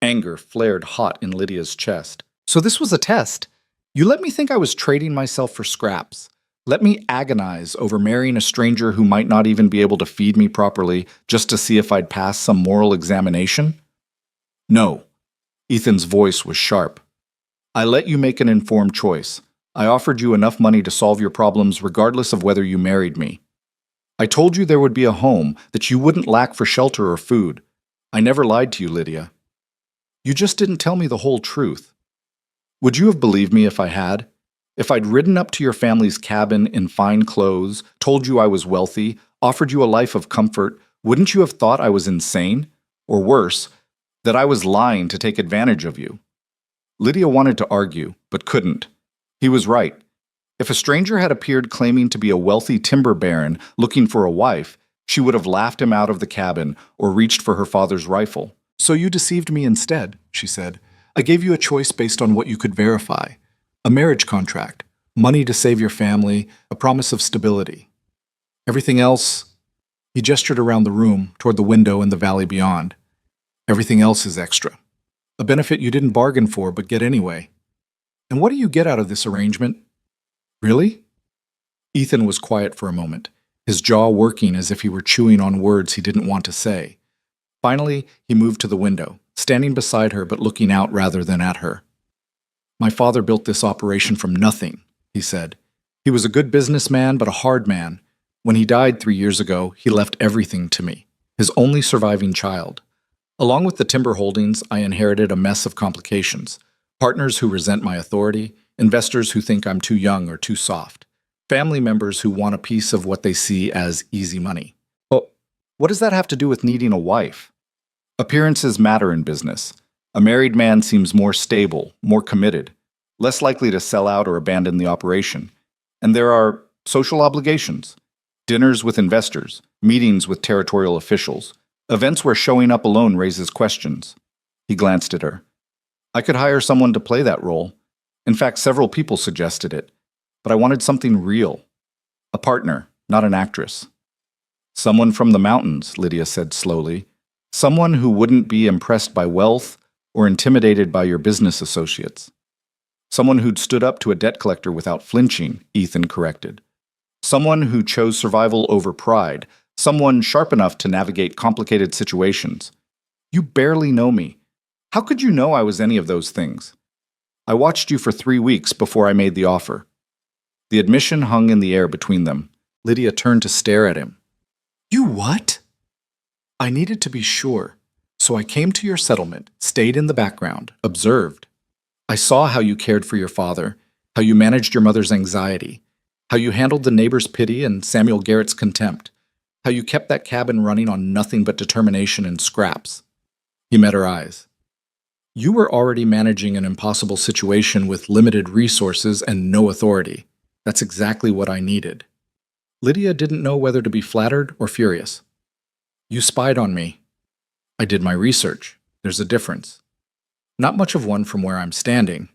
Anger flared hot in Lydia's chest. So this was a test. You let me think I was trading myself for scraps. Let me agonize over marrying a stranger who might not even be able to feed me properly just to see if I'd pass some moral examination? No. Ethan's voice was sharp. I let you make an informed choice. I offered you enough money to solve your problems regardless of whether you married me. I told you there would be a home, that you wouldn't lack for shelter or food. I never lied to you, Lydia. You just didn't tell me the whole truth. Would you have believed me if I had? If I'd ridden up to your family's cabin in fine clothes, told you I was wealthy, offered you a life of comfort, wouldn't you have thought I was insane? Or worse, that I was lying to take advantage of you? Lydia wanted to argue, but couldn't. He was right. If a stranger had appeared claiming to be a wealthy timber baron looking for a wife, she would have laughed him out of the cabin or reached for her father's rifle. So you deceived me instead, she said. I gave you a choice based on what you could verify. A marriage contract, money to save your family, a promise of stability. Everything else, he gestured around the room, toward the window and the valley beyond. Everything else is extra. A benefit you didn't bargain for but get anyway. And what do you get out of this arrangement? Really? Ethan was quiet for a moment, his jaw working as if he were chewing on words he didn't want to say. Finally, he moved to the window, standing beside her but looking out rather than at her. My father built this operation from nothing, he said. He was a good businessman but a hard man. When he died 3 years ago, he left everything to me, his only surviving child. Along with the timber holdings, I inherited a mess of complications. Partners who resent my authority, investors who think I'm too young or too soft, family members who want a piece of what they see as easy money. Well, what does that have to do with needing a wife? Appearances matter in business. A married man seems more stable, more committed, less likely to sell out or abandon the operation. And there are social obligations. Dinners with investors, meetings with territorial officials, events where showing up alone raises questions. He glanced at her. I could hire someone to play that role. In fact, several people suggested it. But I wanted something real. A partner, not an actress. Someone from the mountains, Lydia said slowly. Someone who wouldn't be impressed by wealth or intimidated by your business associates. Someone who'd stood up to a debt collector without flinching, Ethan corrected. Someone who chose survival over pride. Someone sharp enough to navigate complicated situations. You barely know me. How could you know I was any of those things? I watched you for 3 weeks before I made the offer. The admission hung in the air between them. Lydia turned to stare at him. You what? I needed to be sure, so I came to your settlement, stayed in the background, observed. I saw how you cared for your father, how you managed your mother's anxiety, how you handled the neighbor's pity and Samuel Garrett's contempt, how you kept that cabin running on nothing but determination and scraps. He met her eyes. You were already managing an impossible situation with limited resources and no authority. That's exactly what I needed. Lydia didn't know whether to be flattered or furious. You spied on me. I did my research. There's a difference. Not much of one from where I'm standing.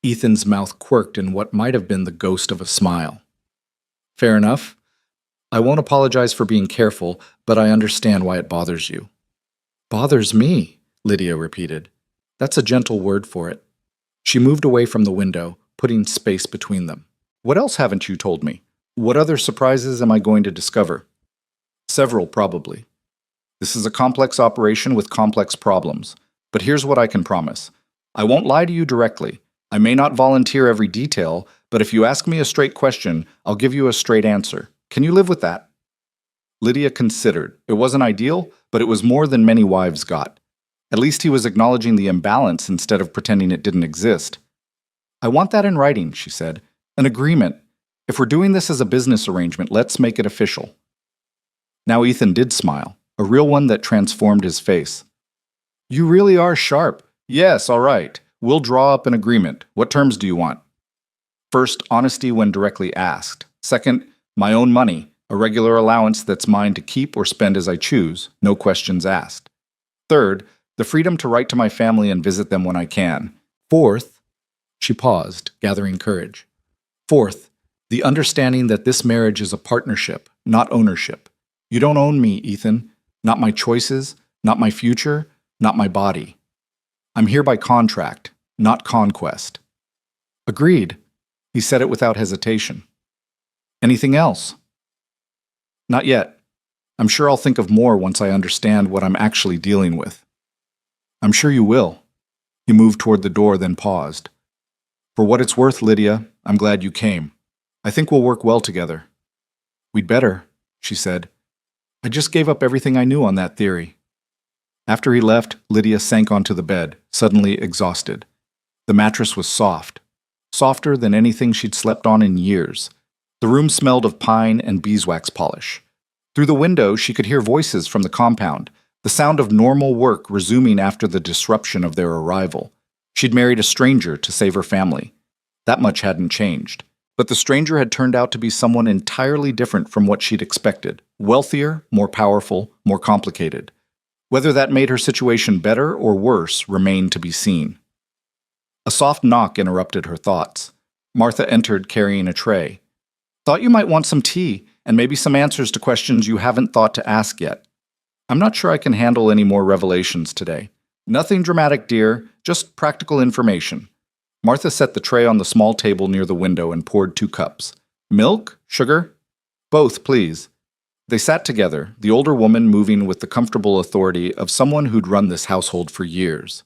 Ethan's mouth quirked in what might have been the ghost of a smile. Fair enough. I won't apologize for being careful, but I understand why it bothers you. Bothers me, Lydia repeated. That's a gentle word for it. She moved away from the window, putting space between them. What else haven't you told me? What other surprises am I going to discover? Several, probably. This is a complex operation with complex problems. But here's what I can promise. I won't lie to you directly. I may not volunteer every detail, but if you ask me a straight question, I'll give you a straight answer. Can you live with that? Lydia considered. It wasn't ideal, but it was more than many wives got. At least he was acknowledging the imbalance instead of pretending it didn't exist. I want that in writing, she said. An agreement. If we're doing this as a business arrangement, let's make it official. Now Ethan did smile, a real one that transformed his face. You really are sharp. Yes, all right. We'll draw up an agreement. What terms do you want? First, honesty when directly asked. Second, my own money, a regular allowance that's mine to keep or spend as I choose, no questions asked. Third, the freedom to write to my family and visit them when I can. Fourth, she paused, gathering courage. Fourth, the understanding that this marriage is a partnership, not ownership. You don't own me, Ethan. Not my choices, not my future, not my body. I'm here by contract, not conquest. Agreed. He said it without hesitation. Anything else? Not yet. I'm sure I'll think of more once I understand what I'm actually dealing with. I'm sure you will. He moved toward the door, then paused. For what it's worth, Lydia, I'm glad you came. I think we'll work well together. We'd better, she said. I just gave up everything I knew on that theory. After he left, Lydia sank onto the bed, suddenly exhausted. The mattress was soft, softer than anything she'd slept on in years. The room smelled of pine and beeswax polish. Through the window, she could hear voices from the compound, the sound of normal work resuming after the disruption of their arrival. She'd married a stranger to save her family. That much hadn't changed. But the stranger had turned out to be someone entirely different from what she'd expected. Wealthier, more powerful, more complicated. Whether that made her situation better or worse remained to be seen. A soft knock interrupted her thoughts. Martha entered carrying a tray. Thought you might want some tea, and maybe some answers to questions you haven't thought to ask yet. I'm not sure I can handle any more revelations today. Nothing dramatic, dear, just practical information. Martha set the tray on the small table near the window and poured 2 cups. Milk? Sugar? Both, please. They sat together, the older woman moving with the comfortable authority of someone who'd run this household for years.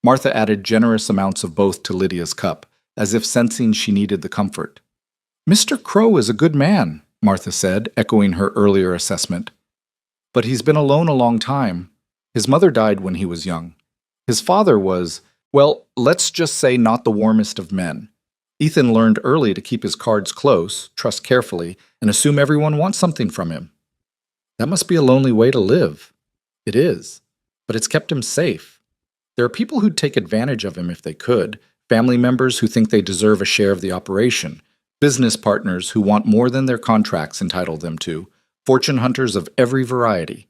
Martha added generous amounts of both to Lydia's cup, as if sensing she needed the comfort. Mr. Crow is a good man, Martha said, echoing her earlier assessment. But he's been alone a long time. His mother died when he was young. His father was, well, let's just say not the warmest of men. Ethan learned early to keep his cards close, trust carefully, and assume everyone wants something from him. That must be a lonely way to live. It is, but it's kept him safe. There are people who'd take advantage of him if they could, family members who think they deserve a share of the operation, business partners who want more than their contracts entitle them to, fortune hunters of every variety.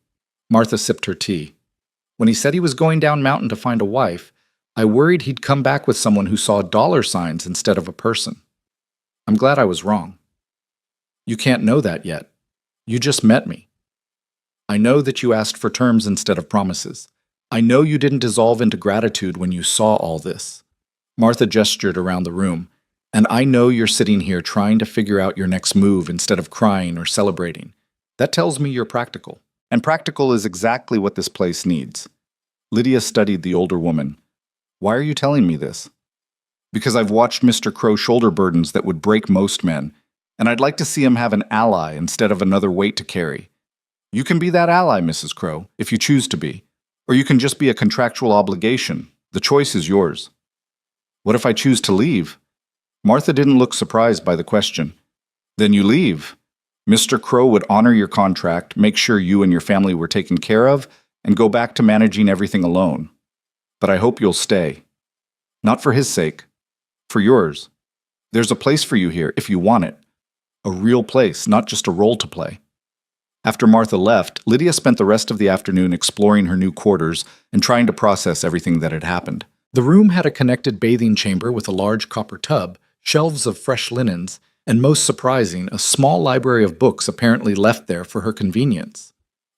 Martha sipped her tea. When he said he was going down mountain to find a wife, I worried he'd come back with someone who saw dollar signs instead of a person. I'm glad I was wrong. You can't know that yet. You just met me. I know that you asked for terms instead of promises. I know you didn't dissolve into gratitude when you saw all this. Martha gestured around the room. And I know you're sitting here trying to figure out your next move instead of crying or celebrating. That tells me you're practical. And practical is exactly what this place needs. Lydia studied the older woman. Why are you telling me this? Because I've watched Mr. Crow shoulder burdens that would break most men, and I'd like to see him have an ally instead of another weight to carry. You can be that ally, Mrs. Crow, if you choose to be. Or you can just be a contractual obligation. The choice is yours. What if I choose to leave? Martha didn't look surprised by the question. Then you leave. Mr. Crow would honor your contract, make sure you and your family were taken care of, and go back to managing everything alone. But I hope you'll stay. Not for his sake. For yours. There's a place for you here, if you want it. A real place, not just a role to play. After Martha left, Lydia spent the rest of the afternoon exploring her new quarters and trying to process everything that had happened. The room had a connected bathing chamber with a large copper tub, shelves of fresh linens, and most surprising, a small library of books apparently left there for her convenience.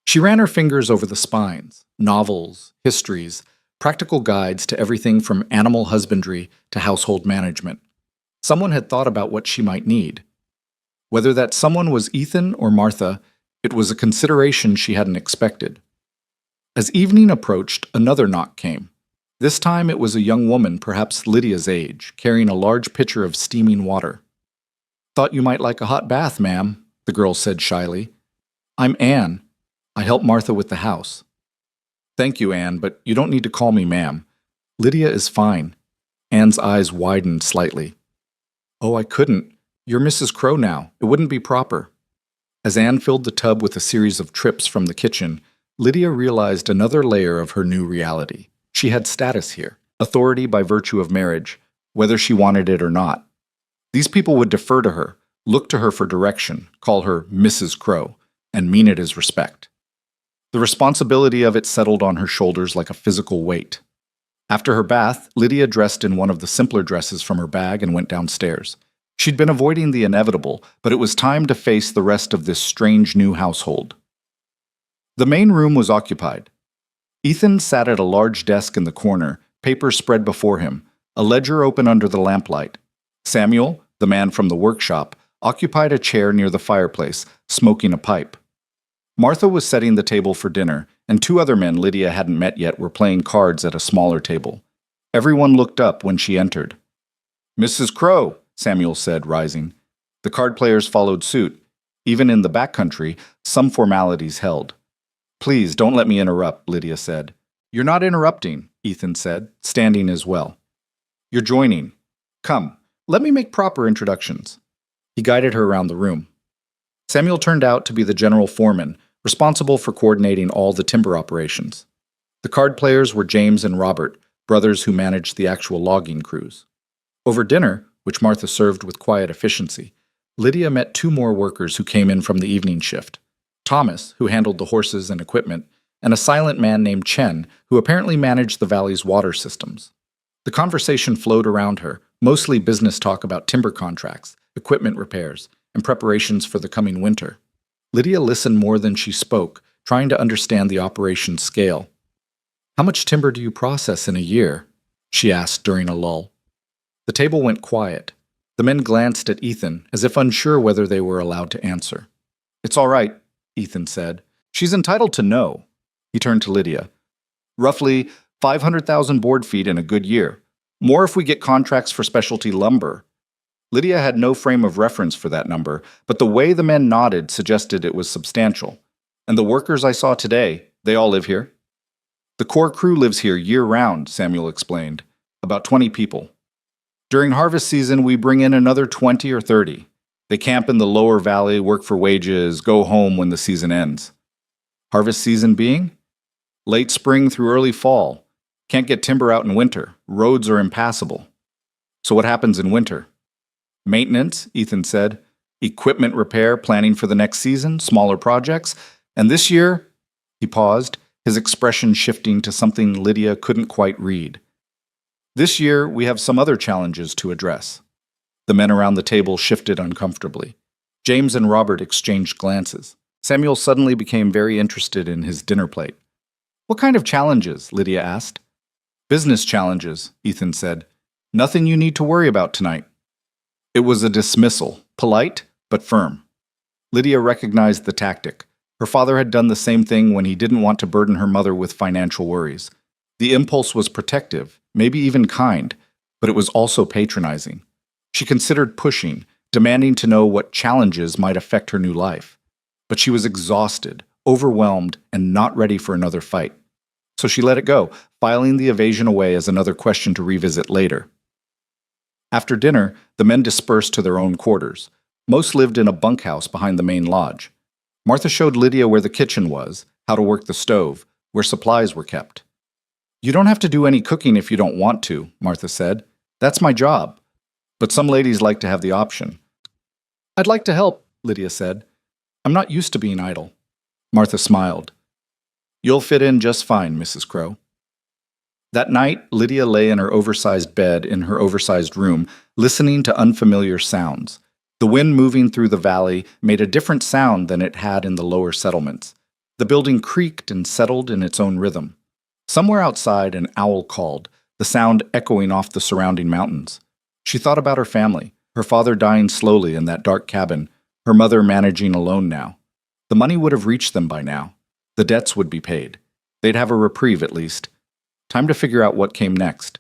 She ran her fingers over the spines, novels, histories, practical guides to everything from animal husbandry to household management. Someone had thought about what she might need. Whether that someone was Ethan or Martha, it was a consideration she hadn't expected. As evening approached, another knock came. This time it was a young woman, perhaps Lydia's age, carrying a large pitcher of steaming water. Thought you might like a hot bath, ma'am, the girl said shyly. I'm Anne. I help Martha with the house. Thank you, Anne, but you don't need to call me ma'am. Lydia is fine. Anne's eyes widened slightly. Oh, I couldn't. You're Mrs. Crow now. It wouldn't be proper. As Anne filled the tub with a series of trips from the kitchen, Lydia realized another layer of her new reality. She had status here, authority by virtue of marriage, whether she wanted it or not. These people would defer to her, look to her for direction, call her Mrs. Crow, and mean it as respect. The responsibility of it settled on her shoulders like a physical weight. After her bath, Lydia dressed in one of the simpler dresses from her bag and went downstairs. She'd been avoiding the inevitable, but it was time to face the rest of this strange new household. The main room was occupied. Ethan sat at a large desk in the corner, papers spread before him, a ledger open under the lamplight. Samuel, the man from the workshop, occupied a chair near the fireplace, smoking a pipe. Martha was setting the table for dinner, and 2 other men Lydia hadn't met yet were playing cards at a smaller table. Everyone looked up when she entered. Mrs. Crow, Samuel said, rising. The card players followed suit. Even in the backcountry, some formalities held. Please, don't let me interrupt, Lydia said. You're not interrupting, Ethan said, standing as well. You're joining. Come, let me make proper introductions. He guided her around the room. Samuel turned out to be the general foreman, responsible for coordinating all the timber operations. The card players were James and Robert, brothers who managed the actual logging crews. Over dinner, which Martha served with quiet efficiency, Lydia met two more workers who came in from the evening shift. Thomas, who handled the horses and equipment, and a silent man named Chen, who apparently managed the valley's water systems. The conversation flowed around her, mostly business talk about timber contracts, equipment repairs, and preparations for the coming winter. Lydia listened more than she spoke, trying to understand the operation's scale. How much timber do you process in a year? She asked during a lull. The table went quiet. The men glanced at Ethan, as if unsure whether they were allowed to answer. It's all right, Ethan said. She's entitled to know. He turned to Lydia. Roughly 500,000 board feet in a good year. More if we get contracts for specialty lumber. Lydia had no frame of reference for that number, but the way the men nodded suggested it was substantial. And the workers I saw today, they all live here? The core crew lives here year-round, Samuel explained. About 20 people. During harvest season, we bring in another 20 or 30. They camp in the lower valley, work for wages, go home when the season ends. Harvest season being? Late spring through early fall. Can't get timber out in winter. Roads are impassable. So what happens in winter? Maintenance, Ethan said. Equipment repair, planning for the next season, smaller projects. And this year, he paused, his expression shifting to something Lydia couldn't quite read. This year, we have some other challenges to address. The men around the table shifted uncomfortably. James and Robert exchanged glances. Samuel suddenly became very interested in his dinner plate. What kind of challenges? Lydia asked. Business challenges, Ethan said. Nothing you need to worry about tonight. It was a dismissal, polite but firm. Lydia recognized the tactic. Her father had done the same thing when he didn't want to burden her mother with financial worries. The impulse was protective, maybe even kind, but it was also patronizing. She considered pushing, demanding to know what challenges might affect her new life. But she was exhausted, overwhelmed, and not ready for another fight. So she let it go, filing the evasion away as another question to revisit later. After dinner, the men dispersed to their own quarters. Most lived in a bunkhouse behind the main lodge. Martha showed Lydia where the kitchen was, how to work the stove, where supplies were kept. You don't have to do any cooking if you don't want to, Martha said. That's my job. But some ladies like to have the option. I'd like to help, Lydia said. I'm not used to being idle. Martha smiled. You'll fit in just fine, Mrs. Crow. That night, Lydia lay in her oversized bed in her oversized room, listening to unfamiliar sounds. The wind moving through the valley made a different sound than it had in the lower settlements. The building creaked and settled in its own rhythm. Somewhere outside, an owl called, the sound echoing off the surrounding mountains. She thought about her family, her father dying slowly in that dark cabin, her mother managing alone now. The money would have reached them by now. The debts would be paid. They'd have a reprieve at least. Time to figure out what came next.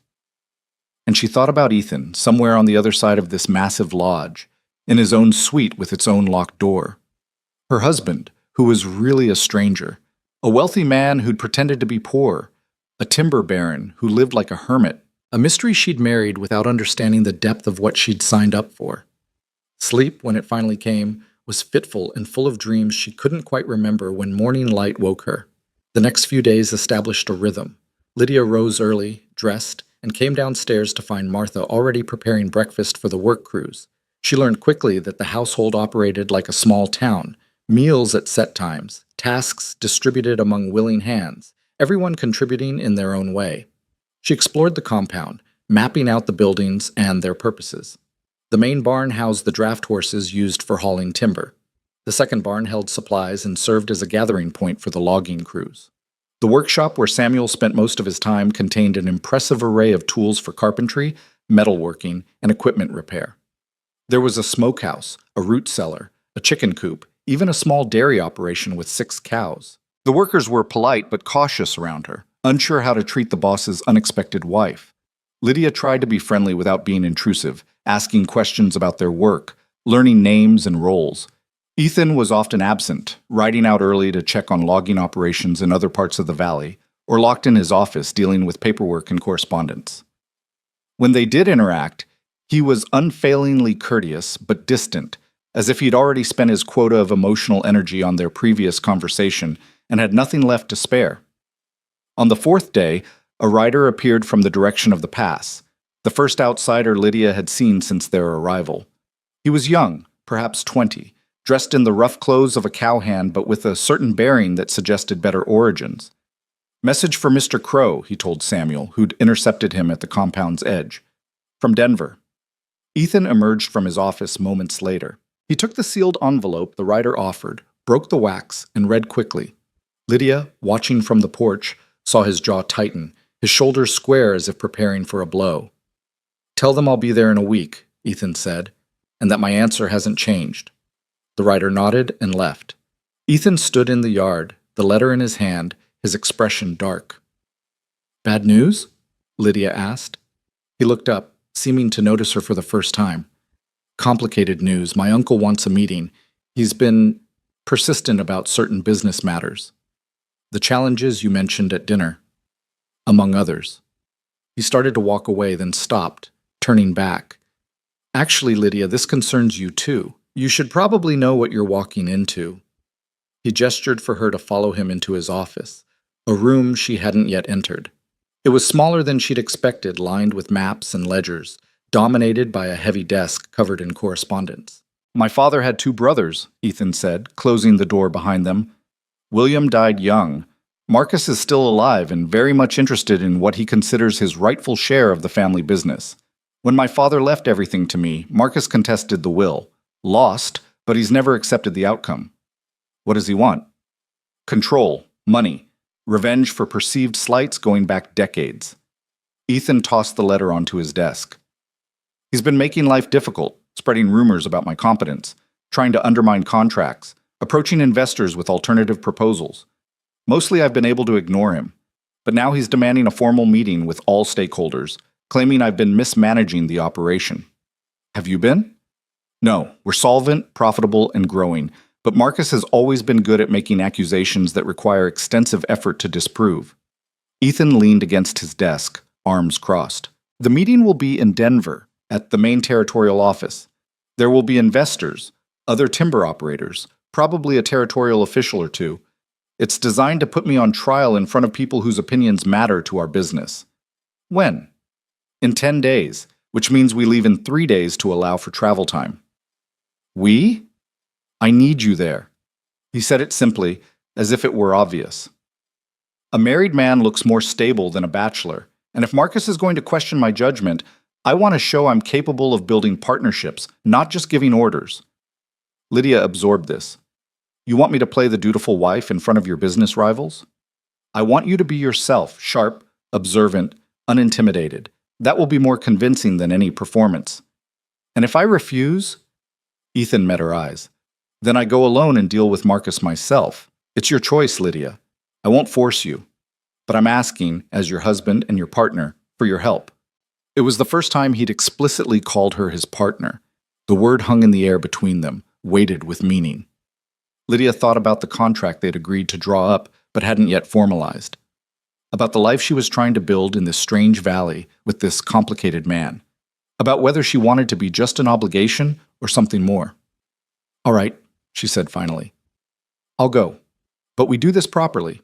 And she thought about Ethan, somewhere on the other side of this massive lodge, in his own suite with its own locked door. Her husband, who was really a stranger, a wealthy man who'd pretended to be poor, a timber baron who lived like a hermit, a mystery she'd married without understanding the depth of what she'd signed up for. Sleep, when it finally came, was fitful and full of dreams she couldn't quite remember when morning light woke her. The next few days established a rhythm. Lydia rose early, dressed, and came downstairs to find Martha already preparing breakfast for the work crews. She learned quickly that the household operated like a small town, meals at set times, tasks distributed among willing hands, everyone contributing in their own way. She explored the compound, mapping out the buildings and their purposes. The main barn housed the draft horses used for hauling timber. The second barn held supplies and served as a gathering point for the logging crews. The workshop where Samuel spent most of his time contained an impressive array of tools for carpentry, metalworking, and equipment repair. There was a smokehouse, a root cellar, a chicken coop, even a small dairy operation with 6 cows. The workers were polite but cautious around her, unsure how to treat the boss's unexpected wife. Lydia tried to be friendly without being intrusive, asking questions about their work, learning names and roles. Ethan was often absent, riding out early to check on logging operations in other parts of the valley, or locked in his office dealing with paperwork and correspondence. When they did interact, he was unfailingly courteous but distant, as if he'd already spent his quota of emotional energy on their previous conversation and had nothing left to spare. On the fourth day, a rider appeared from the direction of the pass, the first outsider Lydia had seen since their arrival. He was young, perhaps 20, dressed in the rough clothes of a cowhand but with a certain bearing that suggested better origins. "Message for Mr. Crow," he told Samuel, who'd intercepted him at the compound's edge. "From Denver." Ethan emerged from his office moments later. He took the sealed envelope the rider offered, broke the wax, and read quickly. Lydia, watching from the porch, saw his jaw tighten, his shoulders square as if preparing for a blow. "Tell them I'll be there in a week," Ethan said, "and that my answer hasn't changed." The rider nodded and left. Ethan stood in the yard, the letter in his hand, his expression dark. "Bad news?" Lydia asked. He looked up, seeming to notice her for the first time. "Complicated news. My uncle wants a meeting. He's been persistent about certain business matters. The challenges you mentioned at dinner, among others." He started to walk away, then stopped, turning back. "Actually, Lydia, this concerns you too. You should probably know what you're walking into." He gestured for her to follow him into his office, a room she hadn't yet entered. It was smaller than she'd expected, lined with maps and ledgers, dominated by a heavy desk covered in correspondence. "My father had 2 brothers," Ethan said, closing the door behind them. "William died young. Marcus is still alive and very much interested in what he considers his rightful share of the family business. When my father left everything to me, Marcus contested the will. Lost, but he's never accepted the outcome. What does he want? Control, money, revenge for perceived slights going back decades." Ethan tossed the letter onto his desk. "He's been making life difficult, spreading rumors about my competence, trying to undermine contracts, approaching investors with alternative proposals. Mostly I've been able to ignore him, but now he's demanding a formal meeting with all stakeholders, claiming I've been mismanaging the operation." "Have you been?" "No, we're solvent, profitable, and growing, but Marcus has always been good at making accusations that require extensive effort to disprove." Ethan leaned against his desk, arms crossed. "The meeting will be in Denver, at the main territorial office. There will be investors, other timber operators, probably a territorial official or two. It's designed to put me on trial in front of people whose opinions matter to our business." "When?" "In 10 days, which means we leave in 3 days to allow for travel time." "We?" "I need you there." He said it simply, as if it were obvious. "A married man looks more stable than a bachelor, and if Marcus is going to question my judgment, I want to show I'm capable of building partnerships, not just giving orders." Lydia absorbed this. "You want me to play the dutiful wife in front of your business rivals?" "I want you to be yourself, sharp, observant, unintimidated. That will be more convincing than any performance." "And if I refuse?" Ethan met her eyes. "Then I go alone and deal with Marcus myself. It's your choice, Lydia. I won't force you. But I'm asking, as your husband and your partner, for your help." It was the first time he'd explicitly called her his partner. The word hung in the air between them, weighted with meaning. Lydia thought about the contract they'd agreed to draw up, but hadn't yet formalized. About the life she was trying to build in this strange valley with this complicated man. About whether she wanted to be just an obligation or something more. "All right," she said finally. "I'll go. But we do this properly.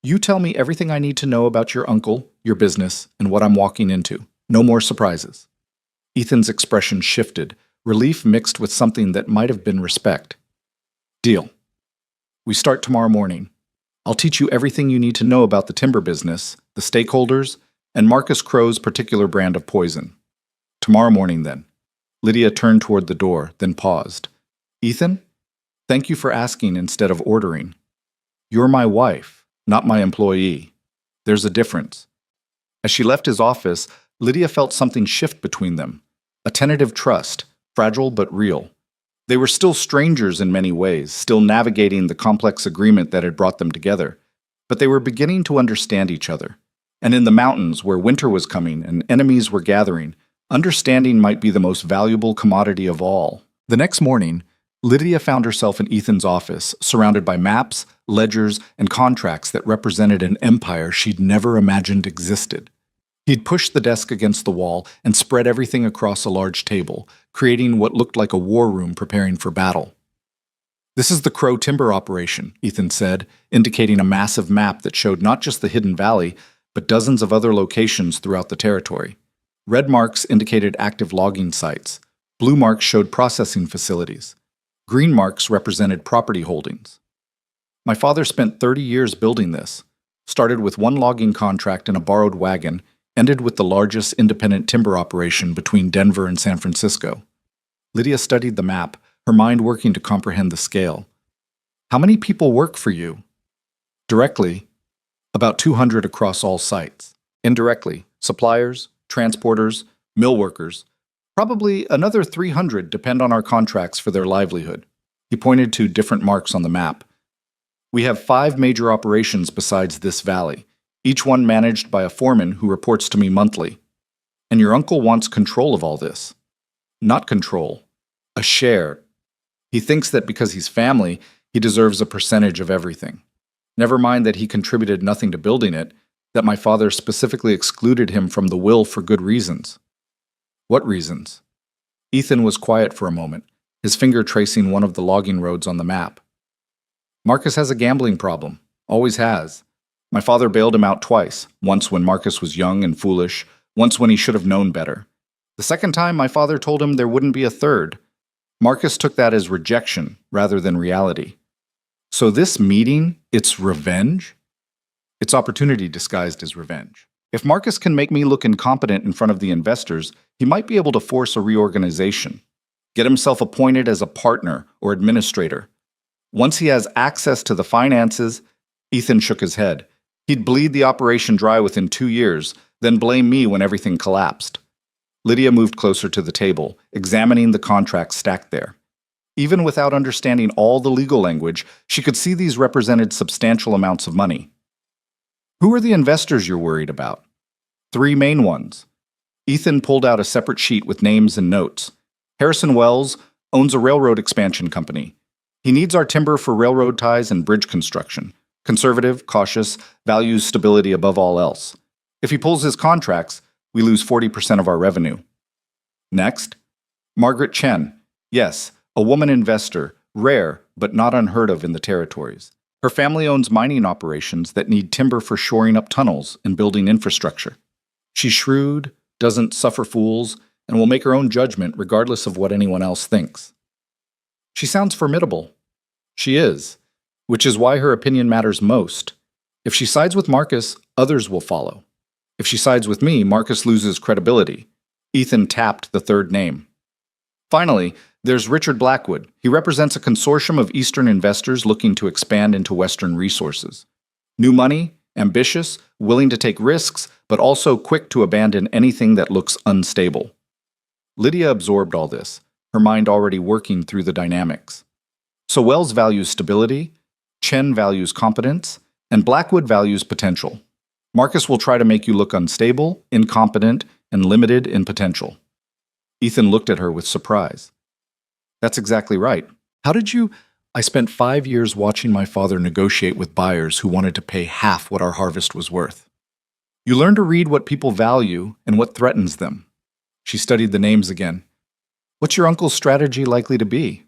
You tell me everything I need to know about your uncle, your business, and what I'm walking into. No more surprises." Ethan's expression shifted, relief mixed with something that might have been respect. "Deal. We start tomorrow morning. I'll teach you everything you need to know about the timber business, the stakeholders, and Marcus Crow's particular brand of poison. Tomorrow morning, then." Lydia turned toward the door, then paused. "Ethan, thank you for asking instead of ordering. You're my wife, not my employee. There's a difference." As she left his office, Lydia felt something shift between them, a tentative trust, fragile but real. They were still strangers in many ways, still navigating the complex agreement that had brought them together, but they were beginning to understand each other. And in the mountains, where winter was coming and enemies were gathering, understanding might be the most valuable commodity of all. The next morning, Lydia found herself in Ethan's office, surrounded by maps, ledgers, and contracts that represented an empire she'd never imagined existed. He'd pushed the desk against the wall and spread everything across a large table, creating what looked like a war room preparing for battle. "This is the Crow Timber operation," Ethan said, indicating a massive map that showed not just the hidden valley, but dozens of other locations throughout the territory. Red marks indicated active logging sites. Blue marks showed processing facilities. Green marks represented property holdings. My father spent 30 years building this. Started with one logging contract and a borrowed wagon, ended with the largest independent timber operation between Denver and San Francisco. Lydia studied the map, her mind working to comprehend the scale. "How many people work for you?" "Directly, about 200 across all sites. Indirectly, suppliers, transporters, mill workers. Probably another 300 depend on our contracts for their livelihood." He pointed to different marks on the map. "We have 5 major operations besides this valley, each one managed by a foreman who reports to me monthly. And your uncle wants control of all this." "Not control, a share. He thinks that because he's family, he deserves a percentage of everything. Never mind that he contributed nothing to building it, that my father specifically excluded him from the will for good reasons." "What reasons?" Ethan was quiet for a moment, his finger tracing one of the logging roads on the map. "Marcus has a gambling problem. Always has. My father bailed him out twice, once when Marcus was young and foolish, once when he should have known better. The second time, my father told him there wouldn't be a third. Marcus took that as rejection rather than reality. So this meeting, it's revenge? It's opportunity disguised as revenge. If Marcus can make me look incompetent in front of the investors, he might be able to force a reorganization. Get himself appointed as a partner or administrator. Once he has access to the finances," Ethan shook his head, "he'd bleed the operation dry within 2 years, then blame me when everything collapsed." Lydia moved closer to the table, examining the contracts stacked there. Even without understanding all the legal language, she could see these represented substantial amounts of money. "Who are the investors you're worried about?" 3 main ones. Ethan pulled out a separate sheet with names and notes. "Harrison Wells owns a railroad expansion company. He needs our timber for railroad ties and bridge construction. Conservative, cautious, values stability above all else. If he pulls his contracts, we lose 40% of our revenue." Next, Margaret Chen. Yes, a woman investor, rare but not unheard of in the territories. Her family owns mining operations that need timber for shoring up tunnels and building infrastructure. She's shrewd, doesn't suffer fools, and will make her own judgment regardless of what anyone else thinks. She sounds formidable. She is, which is why her opinion matters most. If she sides with Marcus, others will follow. If she sides with me, Marcus loses credibility. Ethan tapped the third name. Finally, there's Richard Blackwood. He represents a consortium of Eastern investors looking to expand into Western resources. New money, ambitious, willing to take risks, but also quick to abandon anything that looks unstable. Lydia absorbed all this, her mind already working through the dynamics. So Wells values stability, Chen values competence, and Blackwood values potential. Marcus will try to make you look unstable, incompetent, and limited in potential. Ethan looked at her with surprise. "That's exactly right. How did you—" "I spent 5 years watching my father negotiate with buyers who wanted to pay half what our harvest was worth. You learn to read what people value and what threatens them." She studied the names again. "What's your uncle's strategy likely to be?"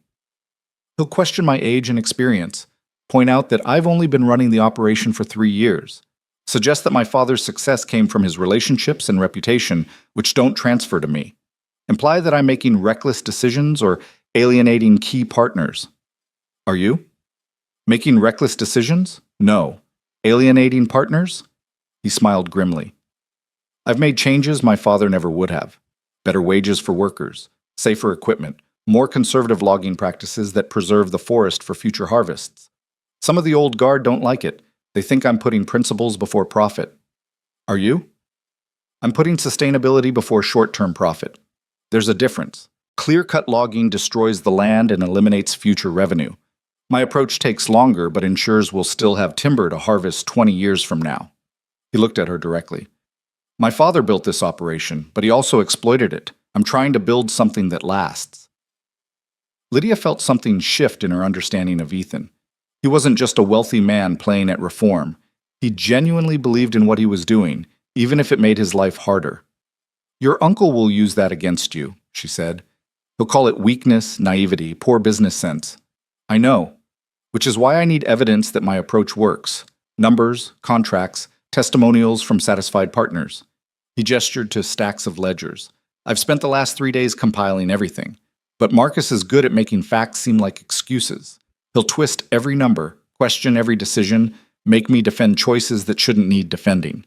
"He'll question my age and experience, point out that I've only been running the operation for 3 years, suggest that my father's success came from his relationships and reputation, which don't transfer to me, imply that I'm making reckless decisions or alienating key partners." "Are you?" "Making reckless decisions? No. Alienating partners?" He smiled grimly. "I've made changes my father never would have. Better wages for workers, safer equipment, more conservative logging practices that preserve the forest for future harvests. Some of the old guard don't like it. They think I'm putting principles before profit." "Are you?" "I'm putting sustainability before short-term profit. There's a difference. Clear-cut logging destroys the land and eliminates future revenue. My approach takes longer but ensures we'll still have timber to harvest 20 years from now." He looked at her directly. "My father built this operation, but he also exploited it. I'm trying to build something that lasts." Lydia felt something shift in her understanding of Ethan. He wasn't just a wealthy man playing at reform. He genuinely believed in what he was doing, even if it made his life harder. Your uncle will use that against you, she said. He'll call it weakness, naivety, poor business sense. I know, which is why I need evidence that my approach works. Numbers, contracts, testimonials from satisfied partners. He gestured to stacks of ledgers. I've spent the last 3 days compiling everything. But Marcus is good at making facts seem like excuses. He'll twist every number, question every decision, make me defend choices that shouldn't need defending.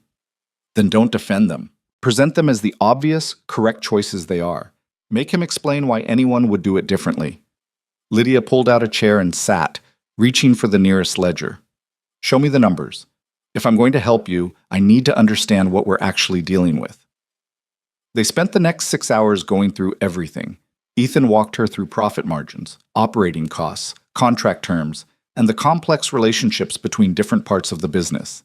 Then don't defend them. Present them as the obvious, correct choices they are. Make him explain why anyone would do it differently. Lydia pulled out a chair and sat, reaching for the nearest ledger. Show me the numbers. If I'm going to help you, I need to understand what we're actually dealing with. They spent the next 6 hours going through everything. Ethan walked her through profit margins, operating costs, contract terms, and the complex relationships between different parts of the business.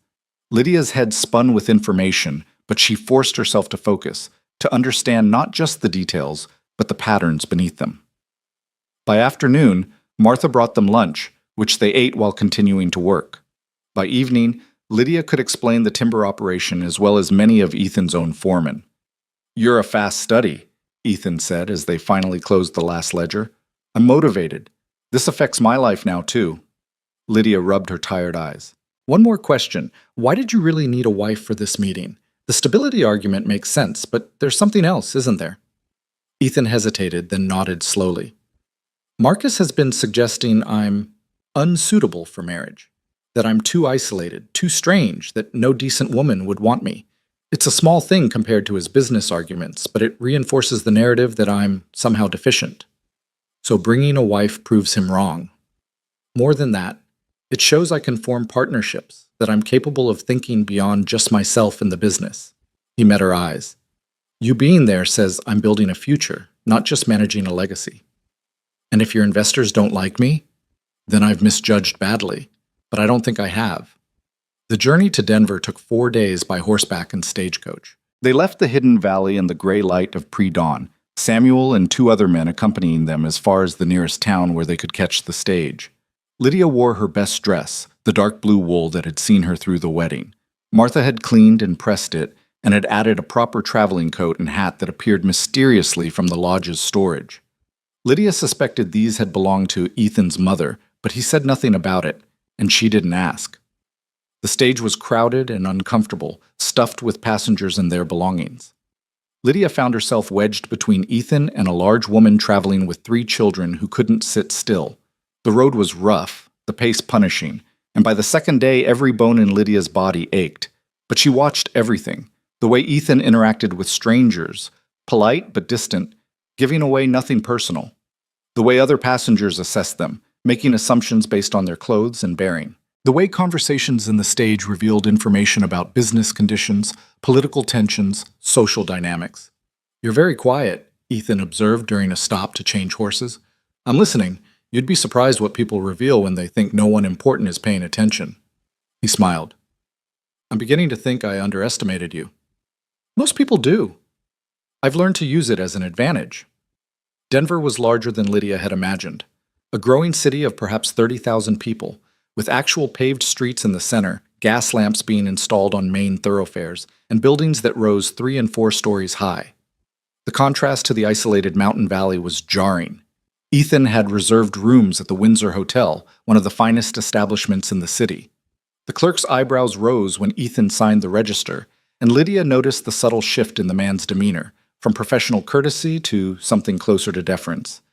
Lydia's head spun with information, but she forced herself to focus, to understand not just the details, but the patterns beneath them. By afternoon, Martha brought them lunch, which they ate while continuing to work. By evening, Lydia could explain the timber operation as well as many of Ethan's own foremen. You're a fast study, Ethan said as they finally closed the last ledger. I'm motivated. This affects my life now, too. Lydia rubbed her tired eyes. One more question. Why did you really need a wife for this meeting? The stability argument makes sense, but there's something else, isn't there? Ethan hesitated, then nodded slowly. Marcus has been suggesting I'm unsuitable for marriage, that I'm too isolated, too strange, that no decent woman would want me. It's a small thing compared to his business arguments, but it reinforces the narrative that I'm somehow deficient. So bringing a wife proves him wrong. More than that, it shows I can form partnerships, that I'm capable of thinking beyond just myself in the business. He met her eyes. You being there says I'm building a future, not just managing a legacy. And if your investors don't like me, then I've misjudged badly, but I don't think I have. The journey to Denver took 4 days by horseback and stagecoach. They left the hidden valley in the gray light of pre-dawn, Samuel and 2 other men accompanying them as far as the nearest town where they could catch the stage. Lydia wore her best dress, the dark blue wool that had seen her through the wedding. Martha had cleaned and pressed it, and had added a proper traveling coat and hat that appeared mysteriously from the lodge's storage. Lydia suspected these had belonged to Ethan's mother, but he said nothing about it, and she didn't ask. The stage was crowded and uncomfortable, stuffed with passengers and their belongings. Lydia found herself wedged between Ethan and a large woman traveling with 3 children who couldn't sit still. The road was rough, the pace punishing, and by the second day every bone in Lydia's body ached. But she watched everything, the way Ethan interacted with strangers, polite but distant, giving away nothing personal. The way other passengers assessed them, making assumptions based on their clothes and bearing. The way conversations in the stage revealed information about business conditions, political tensions, social dynamics. You're very quiet, Ethan observed during a stop to change horses. I'm listening. You'd be surprised what people reveal when they think no one important is paying attention. He smiled. I'm beginning to think I underestimated you. Most people do. I've learned to use it as an advantage. Denver was larger than Lydia had imagined. A growing city of perhaps 30,000 people, with actual paved streets in the center, gas lamps being installed on main thoroughfares, and buildings that rose 3 and 4 stories high. The contrast to the isolated mountain valley was jarring. Ethan had reserved rooms at the Windsor Hotel, one of the finest establishments in the city. The clerk's eyebrows rose when Ethan signed the register, and Lydia noticed the subtle shift in the man's demeanor, from professional courtesy to something closer to deference.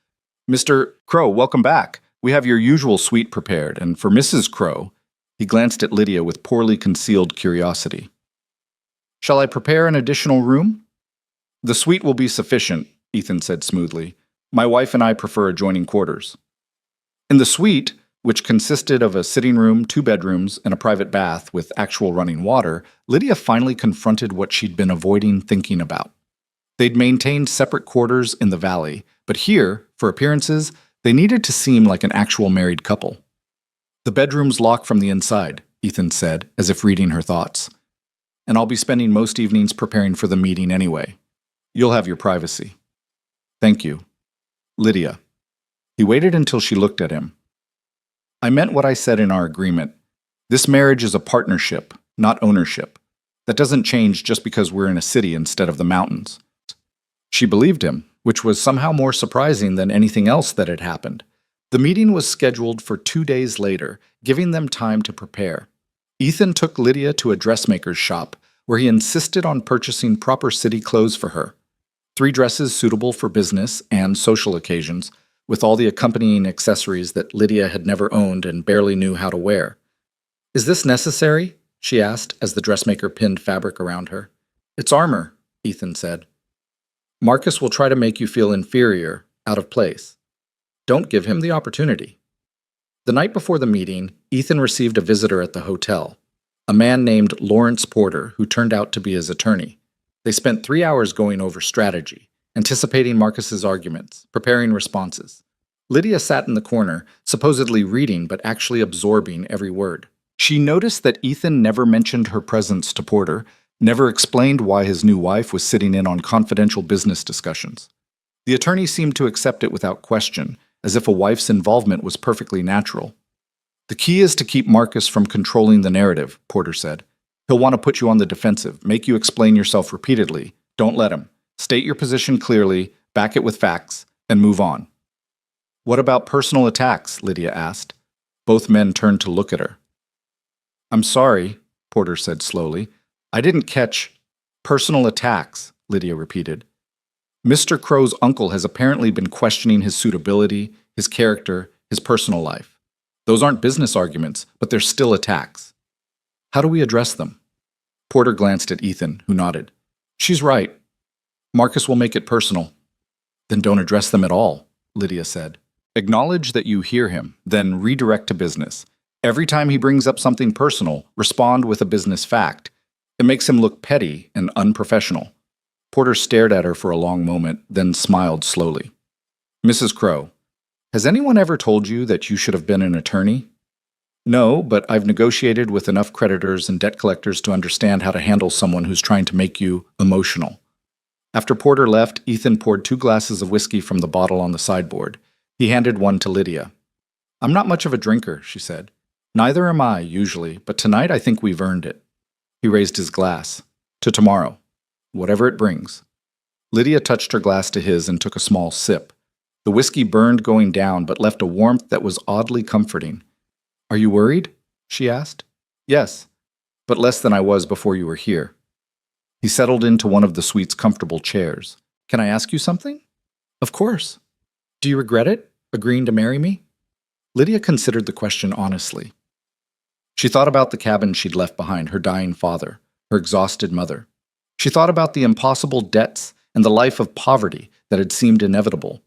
Mr. Crow, welcome back. We have your usual suite prepared, and for Mrs. Crow, he glanced at Lydia with poorly concealed curiosity. Shall I prepare an additional room? The suite will be sufficient, Ethan said smoothly. My wife and I prefer adjoining quarters. In the suite, which consisted of a sitting room, 2 bedrooms, and a private bath with actual running water, Lydia finally confronted what she'd been avoiding thinking about. They'd maintained separate quarters in the valley, but here, for appearances, they needed to seem like an actual married couple. The bedroom's locked from the inside, Ethan said, as if reading her thoughts. And I'll be spending most evenings preparing for the meeting anyway. You'll have your privacy. Thank you. Lydia. He waited until she looked at him. I meant what I said in our agreement. This marriage is a partnership, not ownership. That doesn't change just because we're in a city instead of the mountains. She believed him, which was somehow more surprising than anything else that had happened. The meeting was scheduled for 2 days later, giving them time to prepare. Ethan took Lydia to a dressmaker's shop, where he insisted on purchasing proper city clothes for her. 3 dresses suitable for business and social occasions, with all the accompanying accessories that Lydia had never owned and barely knew how to wear. "Is this necessary?" she asked as the dressmaker pinned fabric around her. "It's armor," Ethan said. "Marcus will try to make you feel inferior, out of place. Don't give him the opportunity." The night before the meeting, Ethan received a visitor at the hotel, a man named Lawrence Porter, who turned out to be his attorney. They spent 3 hours going over strategy, anticipating Marcus's arguments, preparing responses. Lydia sat in the corner, supposedly reading but actually absorbing every word. She noticed that Ethan never mentioned her presence to Porter, never explained why his new wife was sitting in on confidential business discussions. The attorney seemed to accept it without question, as if a wife's involvement was perfectly natural. "The key is to keep Marcus from controlling the narrative," Porter said. "He'll want to put you on the defensive, make you explain yourself repeatedly. Don't let him. State your position clearly, back it with facts, and move on." "What about personal attacks?" Lydia asked. Both men turned to look at her. "I'm sorry," Porter said slowly. "I didn't catch—" "Personal attacks," Lydia repeated. "Mr. Crow's uncle has apparently been questioning his suitability, his character, his personal life. Those aren't business arguments, but they're still attacks. How do we address them?" Porter glanced at Ethan, who nodded. "She's right. Marcus will make it personal." "Then don't address them at all," Lydia said. "Acknowledge that you hear him, then redirect to business. Every time he brings up something personal, respond with a business fact. It makes him look petty and unprofessional." Porter stared at her for a long moment, then smiled slowly. "Mrs. Crow, has anyone ever told you that you should have been an attorney?" "No, but I've negotiated with enough creditors and debt collectors to understand how to handle someone who's trying to make you emotional." After Porter left, Ethan poured 2 glasses of whiskey from the bottle on the sideboard. He handed one to Lydia. "I'm not much of a drinker," she said. "Neither am I, usually, but tonight I think we've earned it." He raised his glass. "To tomorrow. Whatever it brings." Lydia touched her glass to his and took a small sip. The whiskey burned going down, but left a warmth that was oddly comforting. "Are you worried?" she asked. "Yes, but less than I was before you were here." He settled into one of the suite's comfortable chairs. "Can I ask you something?" "Of course." "Do you regret it, agreeing to marry me?" Lydia considered the question honestly. She thought about the cabin she'd left behind, her dying father, her exhausted mother. She thought about the impossible debts and the life of poverty that had seemed inevitable.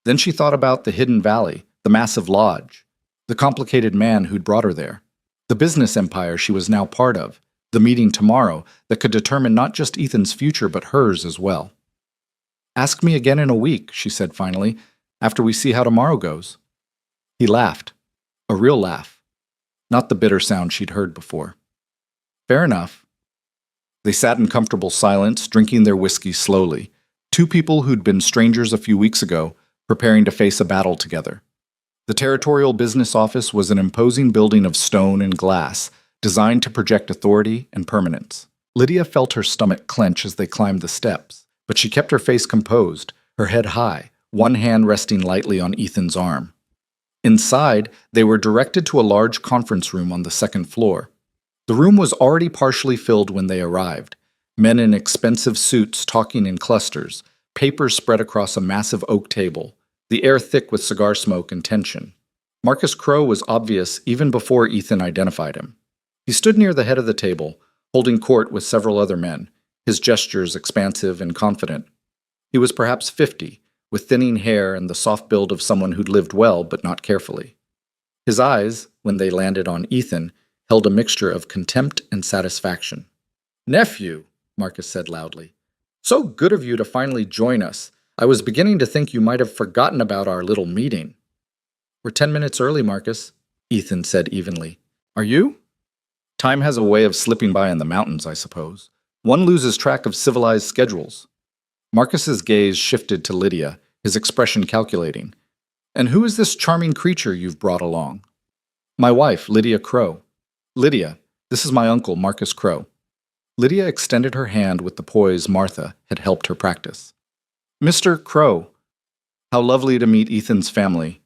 Then she thought about the hidden valley, the massive lodge, the complicated man who'd brought her there, the business empire she was now part of, the meeting tomorrow that could determine not just Ethan's future but hers as well. "Ask me again in a week," she said finally, "after we see how tomorrow goes." He laughed. A real laugh. Not the bitter sound she'd heard before. "Fair enough." They sat in comfortable silence, drinking their whiskey slowly. 2 people who'd been strangers a few weeks ago, preparing to face a battle together. The territorial business office was an imposing building of stone and glass, designed to project authority and permanence. Lydia felt her stomach clench as they climbed the steps, but she kept her face composed, her head high, one hand resting lightly on Ethan's arm. Inside, they were directed to a large conference room on the 2nd floor. The room was already partially filled when they arrived. Men in expensive suits talking in clusters, papers spread across a massive oak table, the air thick with cigar smoke and tension. Marcus Crow was obvious even before Ethan identified him. He stood near the head of the table, holding court with several other men, his gestures expansive and confident. He was perhaps 50, with thinning hair and the soft build of someone who'd lived well but not carefully. His eyes, when they landed on Ethan, held a mixture of contempt and satisfaction. "Nephew," Marcus said loudly. "So good of you to finally join us. I was beginning to think you might have forgotten about our little meeting." "We're 10 minutes early, Marcus," Ethan said evenly. "Are you?" "Time has a way of slipping by in the mountains, I suppose. One loses track of civilized schedules." Marcus's gaze shifted to Lydia, his expression calculating. And who is this charming creature you've brought along? My wife, Lydia Crow. Lydia, this is my uncle, Marcus Crow. Lydia extended her hand with the poise Martha had helped her practice. Mr. Crow, how lovely to meet Ethan's family.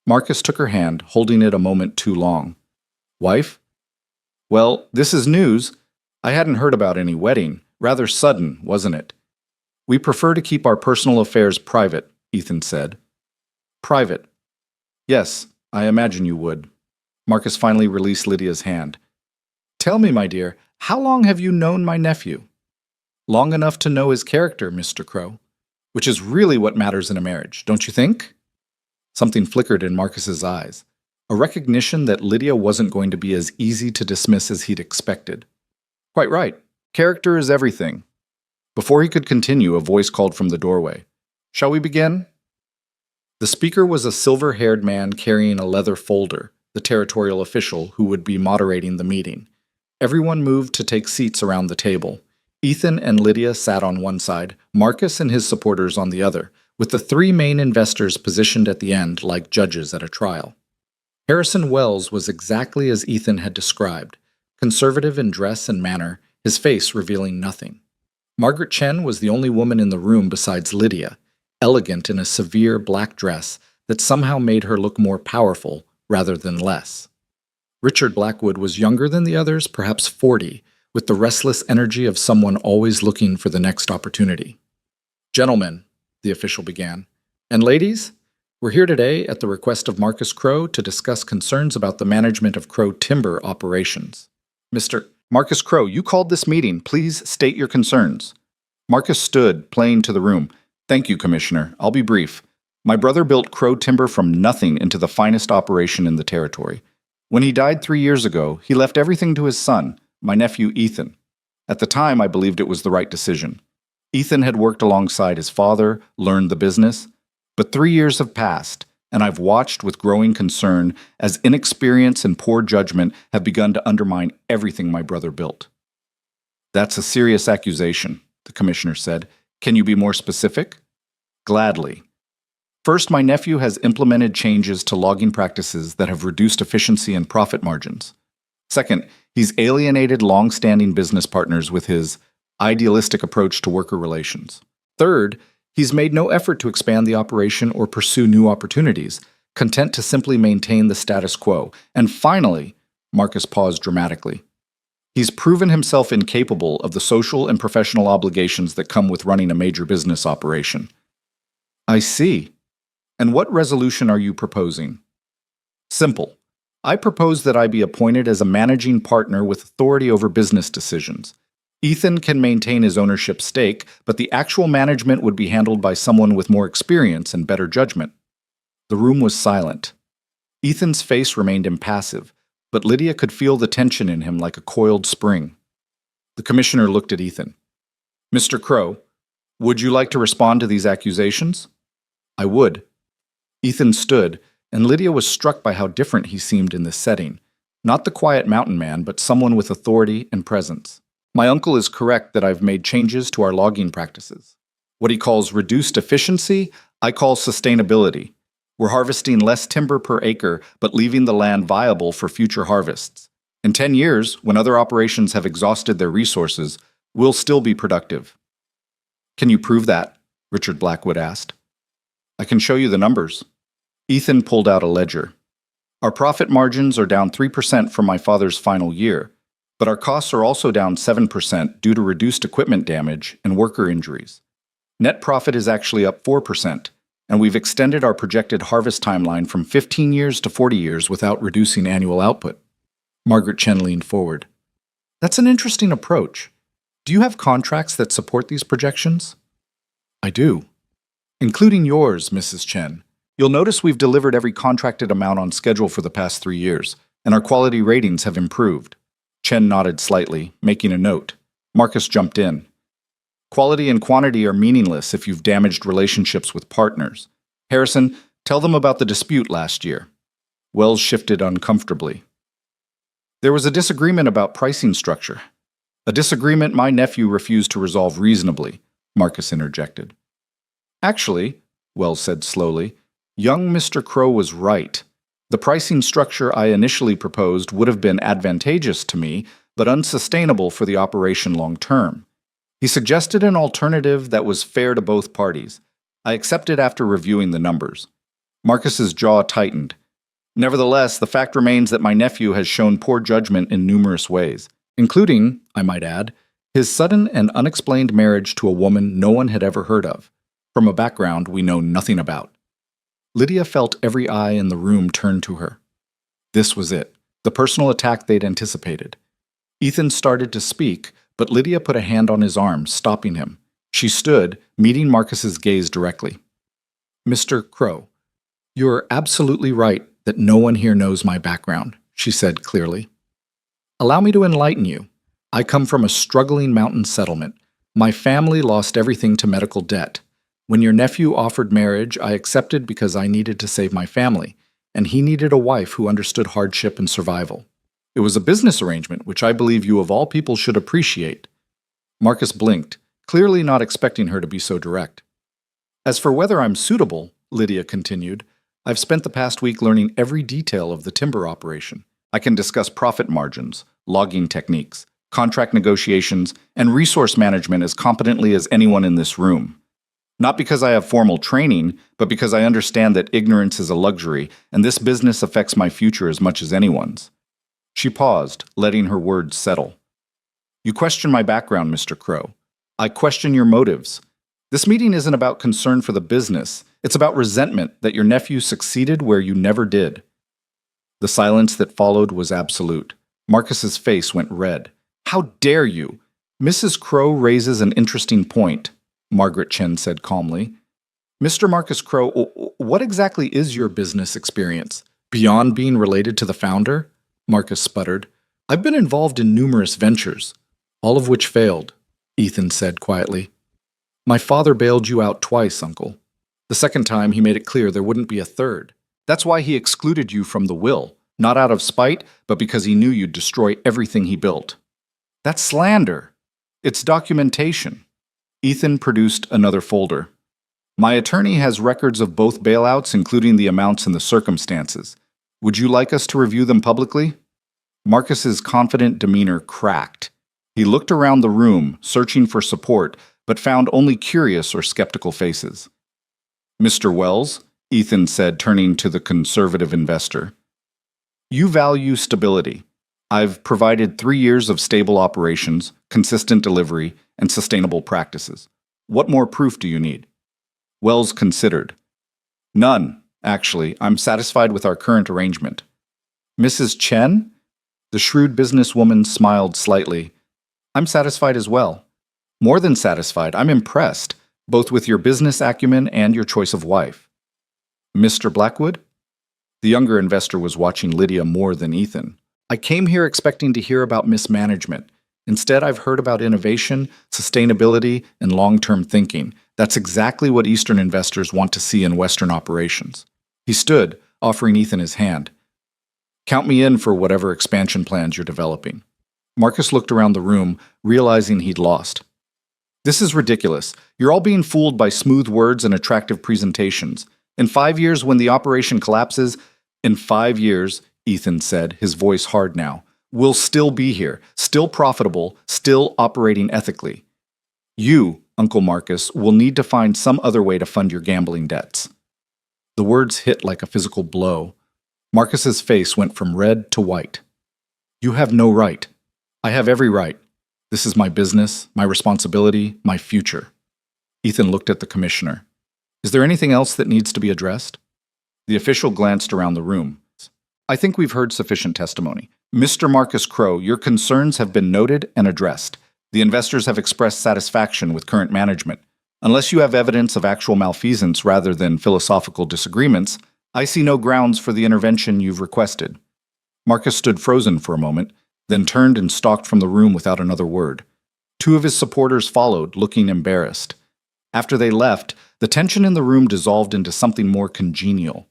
Marcus took her hand, holding it a moment too long. Wife? Well, this is news. I hadn't heard about any wedding. Rather sudden, wasn't it? We prefer to keep our personal affairs private, Ethan said. Private. Yes, I imagine you would. Marcus finally released Lydia's hand. Tell me, my dear, how long have you known my nephew? Long enough to know his character, Mr. Crow. Which is really what matters in a marriage, don't you think? Something flickered in Marcus's eyes. A recognition that Lydia wasn't going to be as easy to dismiss as he'd expected. Quite right. Character is everything. Before he could continue, a voice called from the doorway. Shall we begin? The speaker was a silver-haired man carrying a leather folder, the territorial official who would be moderating the meeting. Everyone moved to take seats around the table. Ethan and Lydia sat on one side, Marcus and his supporters on the other, with the three main investors positioned at the end like judges at a trial. Harrison Wells was exactly as Ethan had described, conservative in dress and manner, his face revealing nothing. Margaret Chen was the only woman in the room besides Lydia, elegant in a severe black dress that somehow made her look more powerful rather than less. Richard Blackwood was younger than the others, perhaps 40, with the restless energy of someone always looking for the next opportunity. Gentlemen, the official began, and ladies, we're here today at the request of Marcus Crow to discuss concerns about the management of Crow timber operations. Mr. Marcus Crow, you called this meeting. Please state your concerns. Marcus stood, playing to the room. Thank you, Commissioner. I'll be brief. My brother built Crow timber from nothing into the finest operation in the territory. When he died 3 years ago, he left everything to his son, my nephew Ethan. At the time, I believed it was the right decision. Ethan had worked alongside his father, learned the business, but 3 years have passed, and I've watched with growing concern as inexperience and poor judgment have begun to undermine everything my brother built. That's a serious accusation, the commissioner said. Can you be more specific? Gladly. First, my nephew has implemented changes to logging practices that have reduced efficiency and profit margins. Second, he's alienated long-standing business partners with his idealistic approach to worker relations. Third, he's made no effort to expand the operation or pursue new opportunities, content to simply maintain the status quo. And finally, Marcus paused dramatically. He's proven himself incapable of the social and professional obligations that come with running a major business operation. I see. And what resolution are you proposing? Simple. I propose that I be appointed as a managing partner with authority over business decisions. Ethan can maintain his ownership stake, but the actual management would be handled by someone with more experience and better judgment. The room was silent. Ethan's face remained impassive, but Lydia could feel the tension in him like a coiled spring. The commissioner looked at Ethan. Mr. Crow, would you like to respond to these accusations? I would. Ethan stood, and Lydia was struck by how different he seemed in this setting. Not the quiet mountain man, but someone with authority and presence. My uncle is correct that I've made changes to our logging practices. What he calls reduced efficiency, I call sustainability. We're harvesting less timber per acre, but leaving the land viable for future harvests. In 10 years, when other operations have exhausted their resources, we'll still be productive. Can you prove that? Richard Blackwood asked. I can show you the numbers. Ethan pulled out a ledger. Our profit margins are down 3% from my father's final year, but our costs are also down 7% due to reduced equipment damage and worker injuries. Net profit is actually up 4%, and we've extended our projected harvest timeline from 15 years to 40 years without reducing annual output. Margaret Chen leaned forward. That's an interesting approach. Do you have contracts that support these projections? I do. Including yours, Mrs. Chen. You'll notice we've delivered every contracted amount on schedule for the past 3 years, and our quality ratings have improved. Chen nodded slightly, making a note. Marcus jumped in. Quality and quantity are meaningless if you've damaged relationships with partners. Harrison, tell them about the dispute last year. Wells shifted uncomfortably. There was a disagreement about pricing structure. A disagreement my nephew refused to resolve reasonably, Marcus interjected. Actually, Wells said slowly, Young Mr. Crow was right. The pricing structure I initially proposed would have been advantageous to me, but unsustainable for the operation long term. He suggested an alternative that was fair to both parties. I accepted after reviewing the numbers. Marcus's jaw tightened. Nevertheless, the fact remains that my nephew has shown poor judgment in numerous ways, including, I might add, his sudden and unexplained marriage to a woman no one had ever heard of, from a background we know nothing about. Lydia felt every eye in the room turn to her. This was it, the personal attack they'd anticipated. Ethan started to speak, but Lydia put a hand on his arm, stopping him. She stood, meeting Marcus's gaze directly. Mr. Crow, you're absolutely right that no one here knows my background, she said clearly. Allow me to enlighten you. I come from a struggling mountain settlement. My family lost everything to medical debt. When your nephew offered marriage, I accepted because I needed to save my family, and he needed a wife who understood hardship and survival. It was a business arrangement which I believe you of all people should appreciate. Marcus blinked, clearly not expecting her to be so direct. As for whether I'm suitable, Lydia continued, I've spent the past week learning every detail of the timber operation. I can discuss profit margins, logging techniques, contract negotiations, and resource management as competently as anyone in this room. Not because I have formal training, but because I understand that ignorance is a luxury, and this business affects my future as much as anyone's. She paused, letting her words settle. You question my background, Mr. Crow. I question your motives. This meeting isn't about concern for the business. It's about resentment that your nephew succeeded where you never did. The silence that followed was absolute. Marcus's face went red. How dare you? Mrs. Crow raises an interesting point, Margaret Chen said calmly. Mr. Marcus Crow, what exactly is your business experience? Beyond being related to the founder? Marcus sputtered. I've been involved in numerous ventures, all of which failed, Ethan said quietly. My father bailed you out twice, Uncle. The second time, he made it clear there wouldn't be a third. That's why he excluded you from the will, not out of spite, but because he knew you'd destroy everything he built. That's slander. It's documentation. Ethan produced another folder. My attorney has records of both bailouts, including the amounts and the circumstances. Would you like us to review them publicly? Marcus's confident demeanor cracked. He looked around the room, searching for support, but found only curious or skeptical faces. Mr. Wells, Ethan said, turning to the conservative investor. You value stability. I've provided 3 years of stable operations, consistent delivery, and sustainable practices. What more proof do you need? Wells considered. None, actually. I'm satisfied with our current arrangement. Mrs. Chen? The shrewd businesswoman smiled slightly. I'm satisfied as well. More than satisfied, I'm impressed, both with your business acumen and your choice of wife. Mr. Blackwood? The younger investor was watching Lydia more than Ethan. I came here expecting to hear about mismanagement. Instead, I've heard about innovation, sustainability, and long-term thinking. That's exactly what Eastern investors want to see in Western operations. He stood, offering Ethan his hand. Count me in for whatever expansion plans you're developing. Marcus looked around the room, realizing he'd lost. This is ridiculous. You're all being fooled by smooth words and attractive presentations. In 5 years, when the operation collapses, in 5 years, Ethan said, his voice hard now, we'll still be here, still profitable, still operating ethically. You, Uncle Marcus, will need to find some other way to fund your gambling debts. The words hit like a physical blow. Marcus's face went from red to white. You have no right. I have every right. This is my business, my responsibility, my future. Ethan looked at the commissioner. Is there anything else that needs to be addressed? The official glanced around the room. I think we've heard sufficient testimony. Mr. Marcus Crow, your concerns have been noted and addressed. The investors have expressed satisfaction with current management. Unless you have evidence of actual malfeasance rather than philosophical disagreements, I see no grounds for the intervention you've requested. Marcus stood frozen for a moment, then turned and stalked from the room without another word. 2 of his supporters followed, looking embarrassed. After they left, the tension in the room dissolved into something more congenial.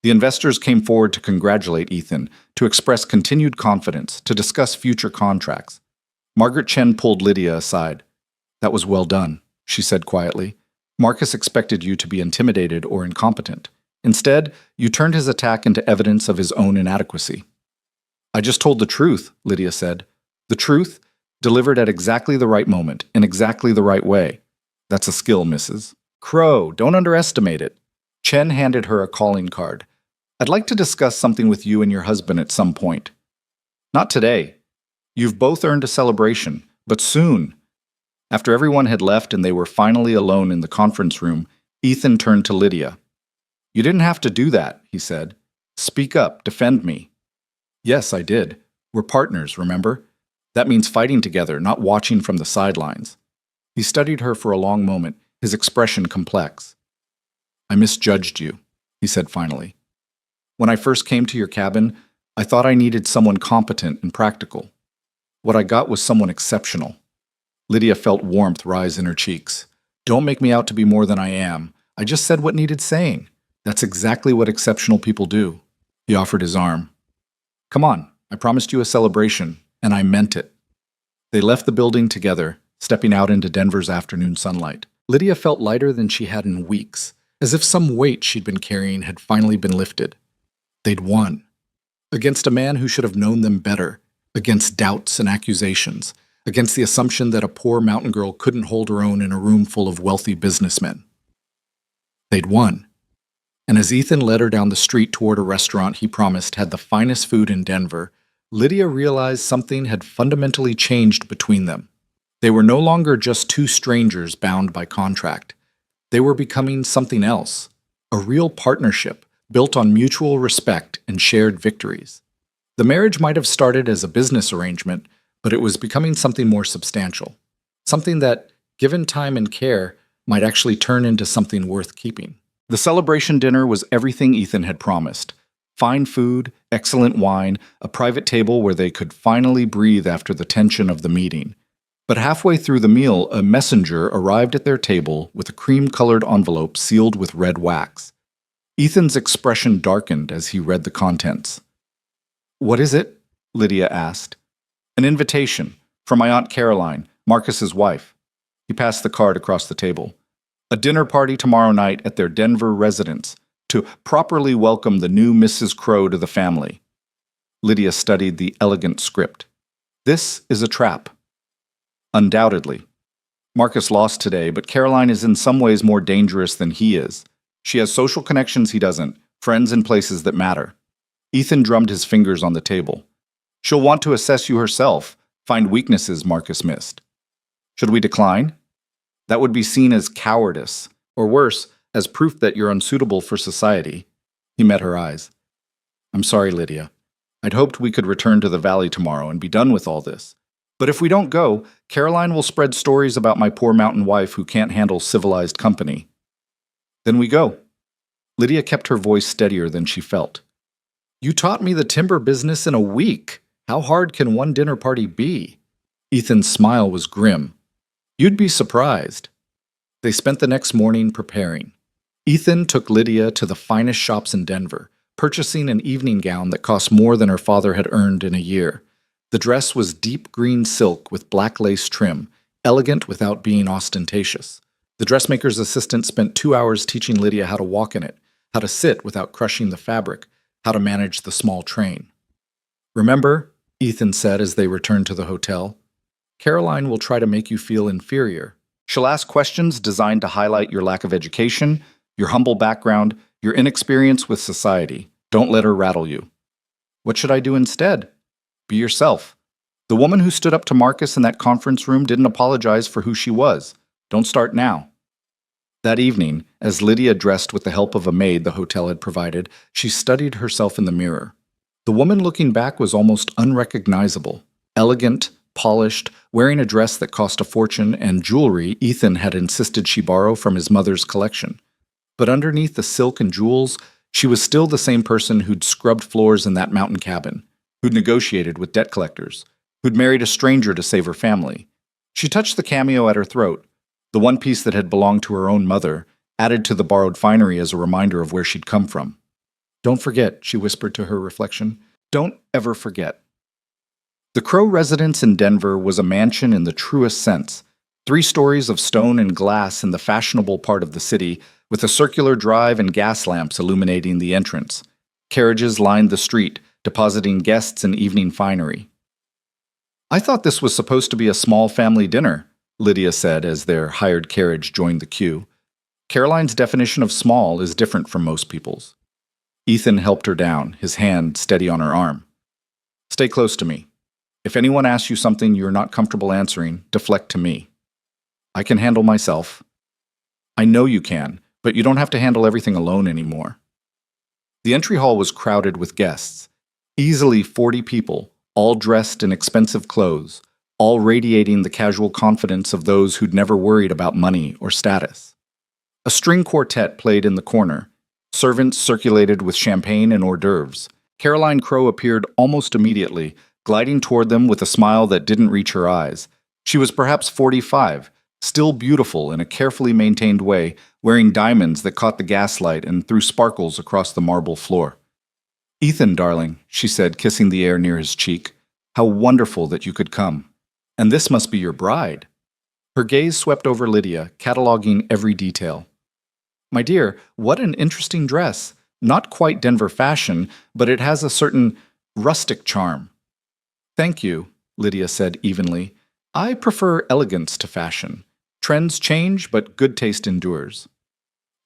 The investors came forward to congratulate Ethan, to express continued confidence, to discuss future contracts. Margaret Chen pulled Lydia aside. That was well done, she said quietly. Marcus expected you to be intimidated or incompetent. Instead, you turned his attack into evidence of his own inadequacy. I just told the truth, Lydia said. The truth, delivered at exactly the right moment, in exactly the right way. That's a skill, Mrs. Crow, don't underestimate it. Chen handed her a calling card. I'd like to discuss something with you and your husband at some point. Not today. You've both earned a celebration, but soon. After everyone had left and they were finally alone in the conference room, Ethan turned to Lydia. You didn't have to do that, he said. Speak up, defend me. Yes, I did. We're partners, remember? That means fighting together, not watching from the sidelines. He studied her for a long moment, his expression complex. I misjudged you, he said finally. When I first came to your cabin, I thought I needed someone competent and practical. What I got was someone exceptional. Lydia felt warmth rise in her cheeks. Don't make me out to be more than I am. I just said what needed saying. That's exactly what exceptional people do. He offered his arm. Come on, I promised you a celebration, and I meant it. They left the building together, stepping out into Denver's afternoon sunlight. Lydia felt lighter than she had in weeks, as if some weight she'd been carrying had finally been lifted. They'd won. Against a man who should have known them better, against doubts and accusations, against the assumption that a poor mountain girl couldn't hold her own in a room full of wealthy businessmen. They'd won. And as Ethan led her down the street toward a restaurant he promised had the finest food in Denver, Lydia realized something had fundamentally changed between them. They were no longer just two strangers bound by contract. They were becoming something else, a real partnership built on mutual respect and shared victories. The marriage might have started as a business arrangement, but it was becoming something more substantial, something that, given time and care, might actually turn into something worth keeping. The celebration dinner was everything Ethan had promised. Fine food, excellent wine, a private table where they could finally breathe after the tension of the meeting. But halfway through the meal, a messenger arrived at their table with a cream-colored envelope sealed with red wax. Ethan's expression darkened as he read the contents. What is it? Lydia asked. An invitation from my Aunt Caroline, Marcus's wife. He passed the card across the table. A dinner party tomorrow night at their Denver residence to properly welcome the new Mrs. Crow to the family. Lydia studied the elegant script. This is a trap. Undoubtedly. Marcus lost today, but Caroline is in some ways more dangerous than he is. She has social connections he doesn't, friends in places that matter. Ethan drummed his fingers on the table. She'll want to assess you herself, find weaknesses Marcus missed. Should we decline? That would be seen as cowardice, or worse, as proof that you're unsuitable for society. He met her eyes. I'm sorry, Lydia. I'd hoped we could return to the valley tomorrow and be done with all this. But if we don't go, Caroline will spread stories about my poor mountain wife who can't handle civilized company. Then we go. Lydia kept her voice steadier than she felt. You taught me the timber business in a week. How hard can one dinner party be? Ethan's smile was grim. You'd be surprised. They spent the next morning preparing. Ethan took Lydia to the finest shops in Denver, purchasing an evening gown that cost more than her father had earned in a year. The dress was deep green silk with black lace trim, elegant without being ostentatious. The dressmaker's assistant spent 2 hours teaching Lydia how to walk in it, how to sit without crushing the fabric, how to manage the small train. Remember, Ethan said as they returned to the hotel, Caroline will try to make you feel inferior. She'll ask questions designed to highlight your lack of education, your humble background, your inexperience with society. Don't let her rattle you. What should I do instead? Be yourself. The woman who stood up to Marcus in that conference room didn't apologize for who she was. Don't start now. That evening, as Lydia dressed with the help of a maid the hotel had provided, she studied herself in the mirror. The woman looking back was almost unrecognizable. Elegant, polished, wearing a dress that cost a fortune and jewelry Ethan had insisted she borrow from his mother's collection. But underneath the silk and jewels, she was still the same person who'd scrubbed floors in that mountain cabin, who'd negotiated with debt collectors, who'd married a stranger to save her family. She touched the cameo at her throat, the one piece that had belonged to her own mother, added to the borrowed finery as a reminder of where she'd come from. Don't forget, she whispered to her reflection. Don't ever forget. The Crow residence in Denver was a mansion in the truest sense, 3 stories of stone and glass in the fashionable part of the city, with a circular drive and gas lamps illuminating the entrance. Carriages lined the street, depositing guests and evening finery. "I thought this was supposed to be a small family dinner," Lydia said as their hired carriage joined the queue. Caroline's definition of small is different from most people's. Ethan helped her down, his hand steady on her arm. "Stay close to me. If anyone asks you something you're not comfortable answering, deflect to me. I can handle myself." "I know you can, but you don't have to handle everything alone anymore." The entry hall was crowded with guests. Easily 40 people, all dressed in expensive clothes, all radiating the casual confidence of those who'd never worried about money or status. A string quartet played in the corner. Servants circulated with champagne and hors d'oeuvres. Caroline Crowe appeared almost immediately, gliding toward them with a smile that didn't reach her eyes. She was perhaps 45, still beautiful in a carefully maintained way, wearing diamonds that caught the gaslight and threw sparkles across the marble floor. "Ethan, darling," she said, kissing the air near his cheek, "how wonderful that you could come. And this must be your bride." Her gaze swept over Lydia, cataloging every detail. "My dear, what an interesting dress. Not quite Denver fashion, but it has a certain rustic charm." "Thank you," Lydia said evenly. "I prefer elegance to fashion. Trends change, but good taste endures."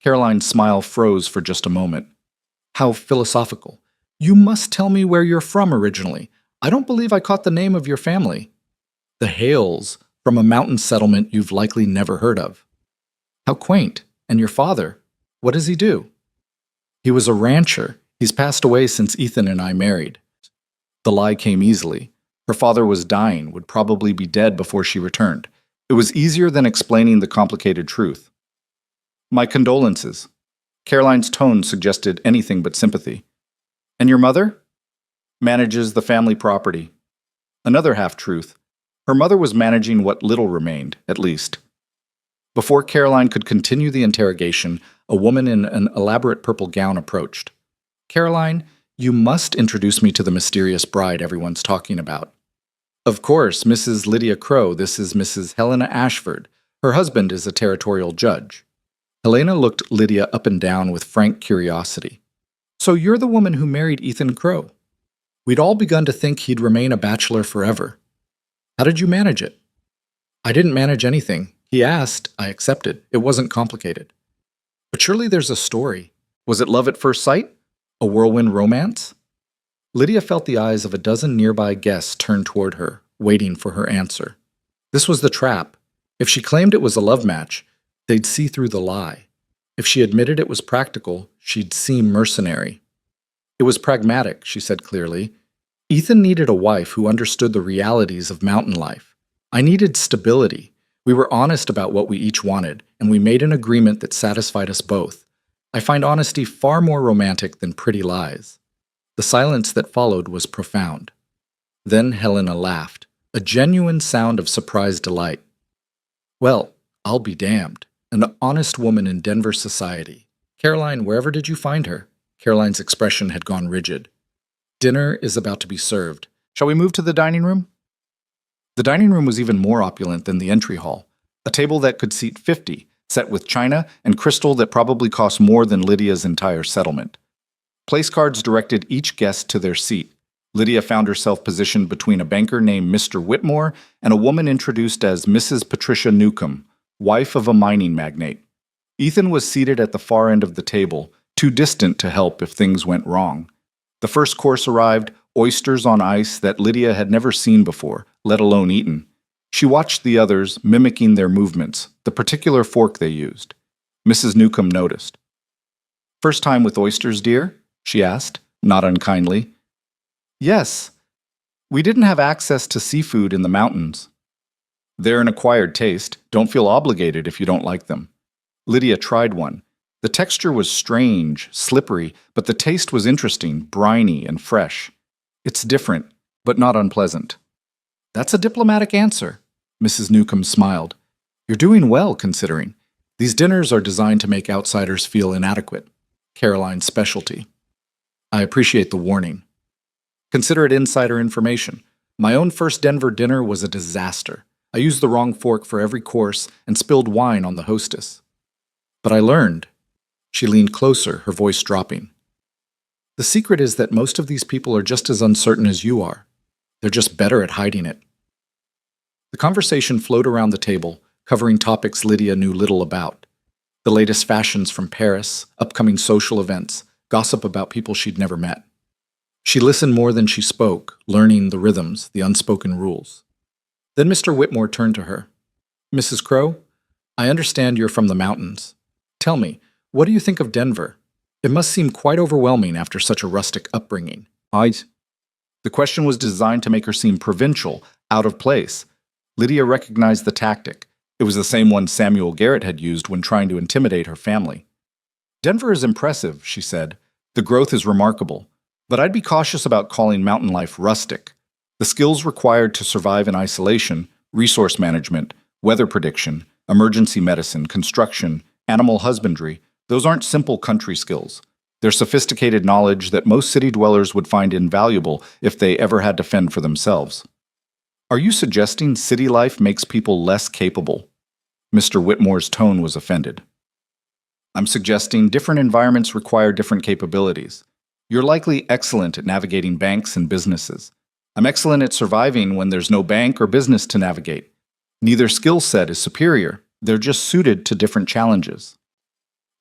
Caroline's smile froze for just a moment. "How philosophical. You must tell me where you're from originally. I don't believe I caught the name of your family." "The Hales, from a mountain settlement you've likely never heard of." "How quaint. And your father? What does he do?" "He was a rancher. He's passed away since Ethan and I married." The lie came easily. Her father was dying, would probably be dead before she returned. It was easier than explaining the complicated truth. "My condolences." Caroline's tone suggested anything but sympathy. "And your mother?" "Manages the family property." Another half-truth. Her mother was managing what little remained, at least. Before Caroline could continue the interrogation, a woman in an elaborate purple gown approached. "Caroline, you must introduce me to the mysterious bride everyone's talking about." "Of course, Mrs. Lydia Crowe. This is Mrs. Helena Ashford. Her husband is a territorial judge." Helena looked Lydia up and down with frank curiosity. "So you're the woman who married Ethan Crowe?" "We'd all begun to think he'd remain a bachelor forever." "How did you manage it?" "I didn't manage anything. He asked, I accepted. It wasn't complicated." "But surely there's a story. Was it love at first sight? A whirlwind romance?" Lydia felt the eyes of a dozen nearby guests turn toward her, waiting for her answer. This was the trap. If she claimed it was a love match, they'd see through the lie. If she admitted it was practical, she'd seem mercenary. "It was pragmatic," she said clearly. "Ethan needed a wife who understood the realities of mountain life. I needed stability. We were honest about what we each wanted, and we made an agreement that satisfied us both. I find honesty far more romantic than pretty lies." The silence that followed was profound. Then Helena laughed, a genuine sound of surprised delight. "Well, I'll be damned. An honest woman in Denver society. Caroline, wherever did you find her?" Caroline's expression had gone rigid. "Dinner is about to be served. Shall we move to the dining room?" The dining room was even more opulent than the entry hall. A table that could seat 50, set with china and crystal that probably cost more than Lydia's entire settlement. Place cards directed each guest to their seat. Lydia found herself positioned between a banker named Mr. Whitmore and a woman introduced as Mrs. Patricia Newcomb, wife of a mining magnate. Ethan was seated at the far end of the table, too distant to help if things went wrong. The first course arrived, oysters on ice that Lydia had never seen before, let alone eaten. She watched the others, mimicking their movements, the particular fork they used. Mrs. Newcomb noticed. "First time with oysters, dear?" she asked, not unkindly. "Yes. We didn't have access to seafood in the mountains." "They're an acquired taste. Don't feel obligated if you don't like them." Lydia tried one. The texture was strange, slippery, but the taste was interesting, briny and fresh. "It's different, but not unpleasant." "That's a diplomatic answer." Mrs. Newcomb smiled. "You're doing well, considering. These dinners are designed to make outsiders feel inadequate. Caroline's specialty." "I appreciate the warning." "Consider it insider information. My own first Denver dinner was a disaster. I used the wrong fork for every course and spilled wine on the hostess. But I learned. She leaned closer, her voice dropping. The secret is that most of these people are just as uncertain as you are. They're just better at hiding it. The conversation flowed around the table, covering topics Lydia knew little about. The latest fashions from Paris, upcoming social events, gossip about people she'd never met. She listened more than she spoke, learning the rhythms, the unspoken rules. Then Mr. Whitmore turned to her. Mrs. Crowe, I understand you're from the mountains. Tell me, what do you think of Denver? It must seem quite overwhelming after such a rustic upbringing. The question was designed to make her seem provincial, out of place. Lydia recognized the tactic. It was the same one Samuel Garrett had used when trying to intimidate her family. Denver is impressive, she said. The growth is remarkable. But I'd be cautious about calling mountain life rustic. The skills required to survive in isolation, resource management, weather prediction, emergency medicine, construction, animal husbandry, those aren't simple country skills. They're sophisticated knowledge that most city dwellers would find invaluable if they ever had to fend for themselves. Are you suggesting city life makes people less capable? Mr. Whitmore's tone was offended. I'm suggesting different environments require different capabilities. You're likely excellent at navigating banks and businesses. I'm excellent at surviving when there's no bank or business to navigate. Neither skill set is superior. They're just suited to different challenges.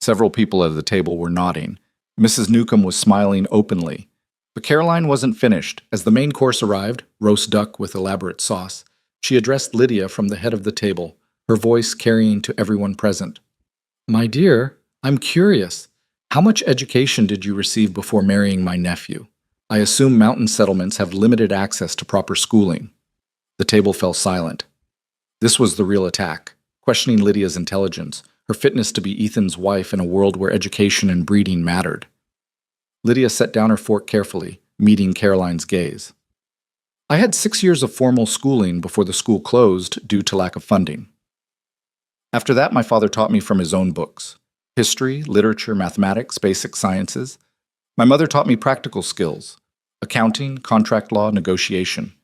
Several people at the table were nodding. Mrs. Newcomb was smiling openly. But Caroline wasn't finished. As the main course arrived, roast duck with elaborate sauce, she addressed Lydia from the head of the table, her voice carrying to everyone present. My dear, I'm curious. How much education did you receive before marrying my nephew? I assume mountain settlements have limited access to proper schooling. The table fell silent. This was the real attack, questioning Lydia's intelligence, her fitness to be Ethan's wife in a world where education and breeding mattered. Lydia set down her fork carefully, meeting Caroline's gaze. I had 6 years of formal schooling before the school closed due to lack of funding. After that, my father taught me from his own books. History, literature, mathematics, basic sciences. My mother taught me practical skills, accounting, contract law, negotiation.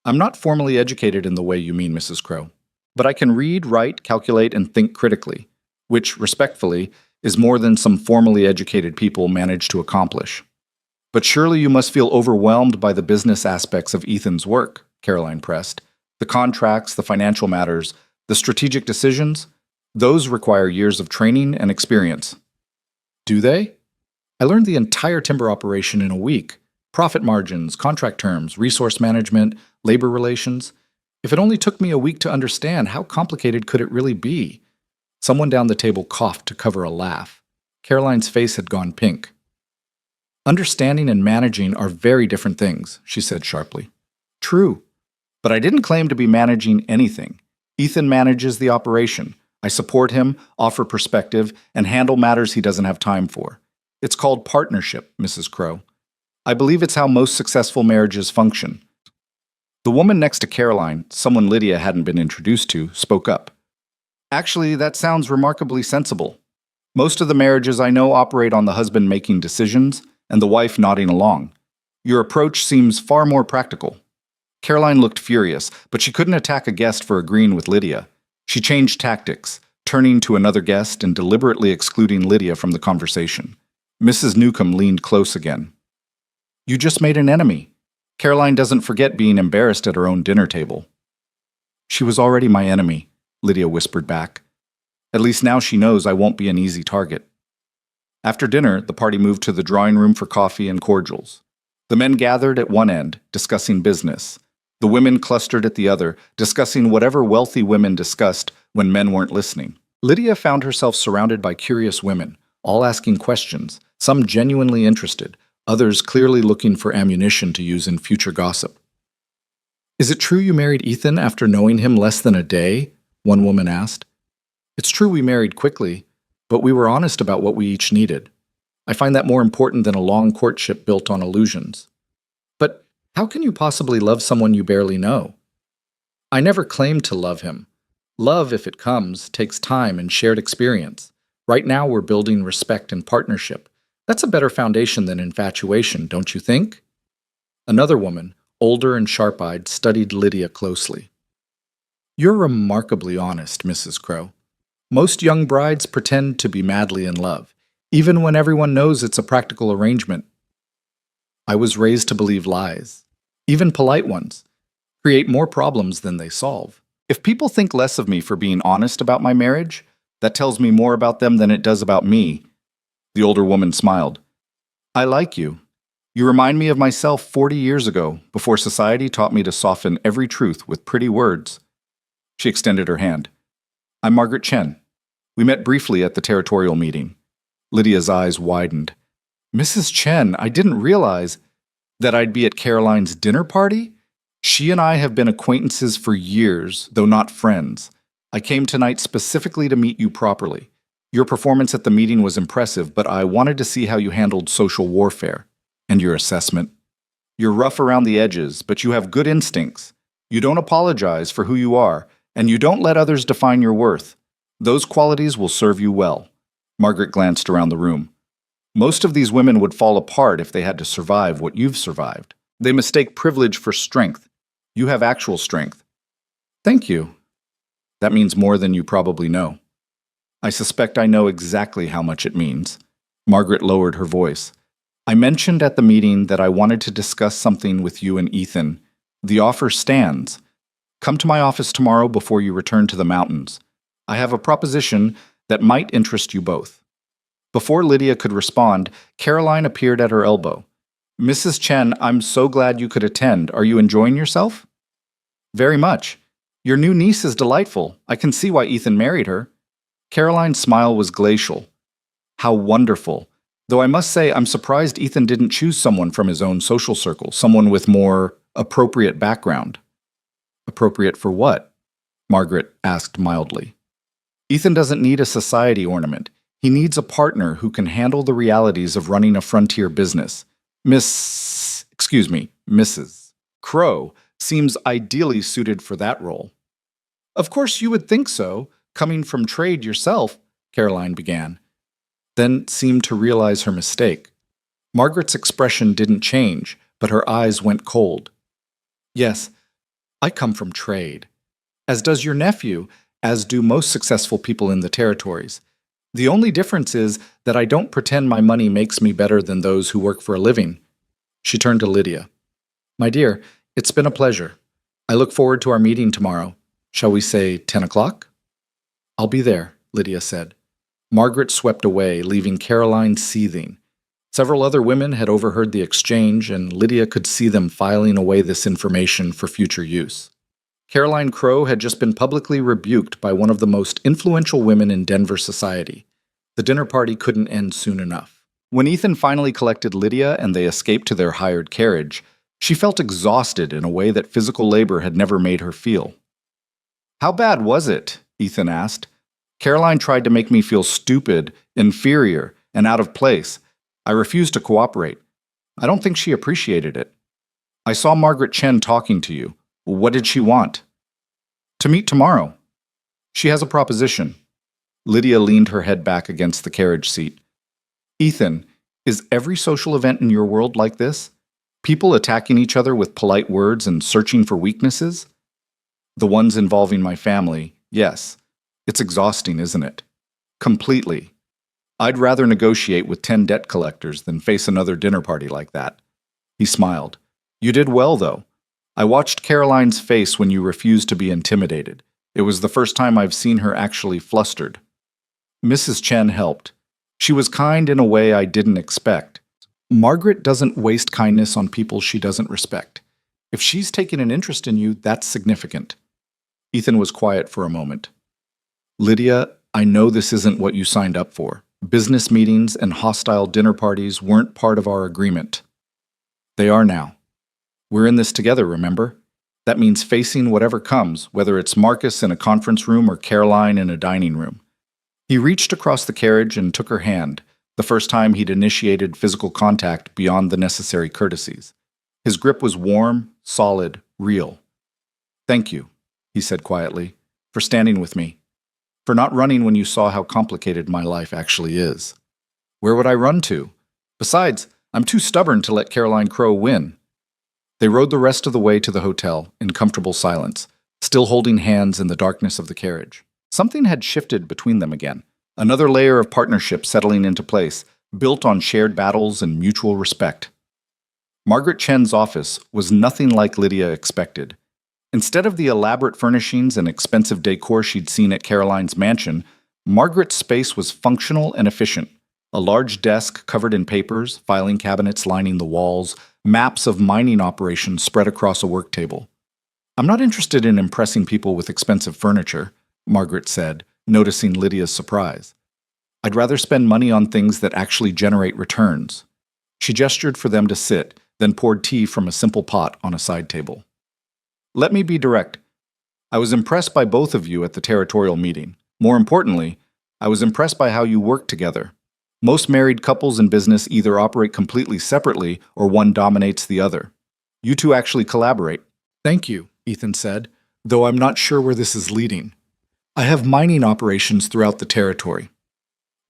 I'm not formally educated in the way you mean, Mrs. Crowe, but I can read, write, calculate, and think critically, which, respectfully, is more than some formally educated people manage to accomplish. But surely you must feel overwhelmed by the business aspects of Ethan's work, Caroline pressed. The contracts, the financial matters, the strategic decisions, those require years of training and experience. Do they? I learned the entire timber operation in a week. Profit margins, contract terms, resource management, labor relations. If it only took me a week to understand, how complicated could it really be? Someone down the table coughed to cover a laugh. Caroline's face had gone pink. Understanding and managing are very different things, she said sharply. True, but I didn't claim to be managing anything. Ethan manages the operation. I support him, offer perspective, and handle matters he doesn't have time for. It's called partnership, Mrs. Crowe. I believe it's how most successful marriages function. The woman next to Caroline, someone Lydia hadn't been introduced to, spoke up. Actually, that sounds remarkably sensible. Most of the marriages I know operate on the husband making decisions and the wife nodding along. Your approach seems far more practical. Caroline looked furious, but she couldn't attack a guest for agreeing with Lydia. She changed tactics, turning to another guest and deliberately excluding Lydia from the conversation. Mrs. Newcomb leaned close again. You just made an enemy. Caroline doesn't forget being embarrassed at her own dinner table. She was already my enemy, Lydia whispered back. At least now she knows I won't be an easy target. After dinner, the party moved to the drawing room for coffee and cordials. The men gathered at one end, discussing business. The women clustered at the other, discussing whatever wealthy women discussed when men weren't listening. Lydia found herself surrounded by curious women, all asking questions, some genuinely interested, others clearly looking for ammunition to use in future gossip. Is it true you married Ethan after knowing him less than a day? One woman asked. It's true we married quickly, but we were honest about what we each needed. I find that more important than a long courtship built on illusions. But how can you possibly love someone you barely know? I never claimed to love him. Love, if it comes, takes time and shared experience. Right now we're building respect and partnership. That's a better foundation than infatuation, don't you think? Another woman, older and sharp-eyed, studied Lydia closely. You're remarkably honest, Mrs. Crow. Most young brides pretend to be madly in love, even when everyone knows it's a practical arrangement. I was raised to believe lies, even polite ones, create more problems than they solve. If people think less of me for being honest about my marriage, that tells me more about them than it does about me. The older woman smiled. I like you. You remind me of myself 40 years ago, before society taught me to soften every truth with pretty words. She extended her hand. I'm Margaret Chen. We met briefly at the territorial meeting. Lydia's eyes widened. Mrs. Chen, I didn't realize that I'd be at Caroline's dinner party? She and I have been acquaintances for years, though not friends. I came tonight specifically to meet you properly. Your performance at the meeting was impressive, but I wanted to see how you handled social warfare. And your assessment. You're rough around the edges, but you have good instincts. You don't apologize for who you are, and you don't let others define your worth. Those qualities will serve you well. Margaret glanced around the room. Most of these women would fall apart if they had to survive what you've survived. They mistake privilege for strength. You have actual strength. Thank you. That means more than you probably know. I suspect I know exactly how much it means. Margaret lowered her voice. I mentioned at the meeting that I wanted to discuss something with you and Ethan. The offer stands. Come to my office tomorrow before you return to the mountains. I have a proposition that might interest you both. Before Lydia could respond, Caroline appeared at her elbow. Mrs. Chen, I'm so glad you could attend. Are you enjoying yourself? Very much. Your new niece is delightful. I can see why Ethan married her. Caroline's smile was glacial. How wonderful. Though I must say, I'm surprised Ethan didn't choose someone from his own social circle, someone with more appropriate background. Appropriate for what? Margaret asked mildly. Ethan doesn't need a society ornament. He needs a partner who can handle the realities of running a frontier business. Mrs. Crow seems ideally suited for that role. Of course you would think so, coming from trade yourself, Caroline began, then seemed to realize her mistake. Margaret's expression didn't change, but her eyes went cold. Yes, I come from trade, as does your nephew, as do most successful people in the territories. The only difference is that I don't pretend my money makes me better than those who work for a living. She turned to Lydia. My dear, it's been a pleasure. I look forward to our meeting tomorrow. Shall we say 10 o'clock? I'll be there, Lydia said. Margaret swept away, leaving Caroline seething. Several other women had overheard the exchange, and Lydia could see them filing away this information for future use. Caroline Crow had just been publicly rebuked by one of the most influential women in Denver society. The dinner party couldn't end soon enough. When Ethan finally collected Lydia and they escaped to their hired carriage, she felt exhausted in a way that physical labor had never made her feel. How bad was it? Ethan asked. Caroline tried to make me feel stupid, inferior, and out of place. I refused to cooperate. I don't think she appreciated it. I saw Margaret Chen talking to you. What did she want? To meet tomorrow. She has a proposition. Lydia leaned her head back against the carriage seat. Ethan, is every social event in your world like this? People attacking each other with polite words and searching for weaknesses? The ones involving my family, yes. It's exhausting, isn't it? Completely. I'd rather negotiate with 10 debt collectors than face another dinner party like that. He smiled. You did well, though. I watched Caroline's face when you refused to be intimidated. It was the first time I've seen her actually flustered. Mrs. Chen helped. She was kind in a way I didn't expect. Margaret doesn't waste kindness on people she doesn't respect. If she's taken an interest in you, that's significant. Ethan was quiet for a moment. Lydia, I know this isn't what you signed up for. Business meetings and hostile dinner parties weren't part of our agreement. They are now. We're in this together, remember? That means facing whatever comes, whether it's Marcus in a conference room or Caroline in a dining room. He reached across the carriage and took her hand, the first time he'd initiated physical contact beyond the necessary courtesies. His grip was warm, solid, real. Thank you, he said quietly, for standing with me. For not running when you saw how complicated my life actually is. Where would I run to? Besides, I'm too stubborn to let Caroline Crow win. They rode the rest of the way to the hotel in comfortable silence, still holding hands in the darkness of the carriage. Something had shifted between them again. Another layer of partnership settling into place, built on shared battles and mutual respect. Margaret Chen's office was nothing like Lydia expected. Instead of the elaborate furnishings and expensive decor she'd seen at Caroline's mansion, Margaret's space was functional and efficient. A large desk covered in papers, filing cabinets lining the walls, maps of mining operations spread across a work table. "I'm not interested in impressing people with expensive furniture," Margaret said, noticing Lydia's surprise. "I'd rather spend money on things that actually generate returns." She gestured for them to sit, then poured tea from a simple pot on a side table. "Let me be direct. I was impressed by both of you at the territorial meeting. More importantly, I was impressed by how you work together. Most married couples in business either operate completely separately or one dominates the other. You two actually collaborate." "Thank you," Ethan said, "though I'm not sure where this is leading. I have mining operations throughout the territory.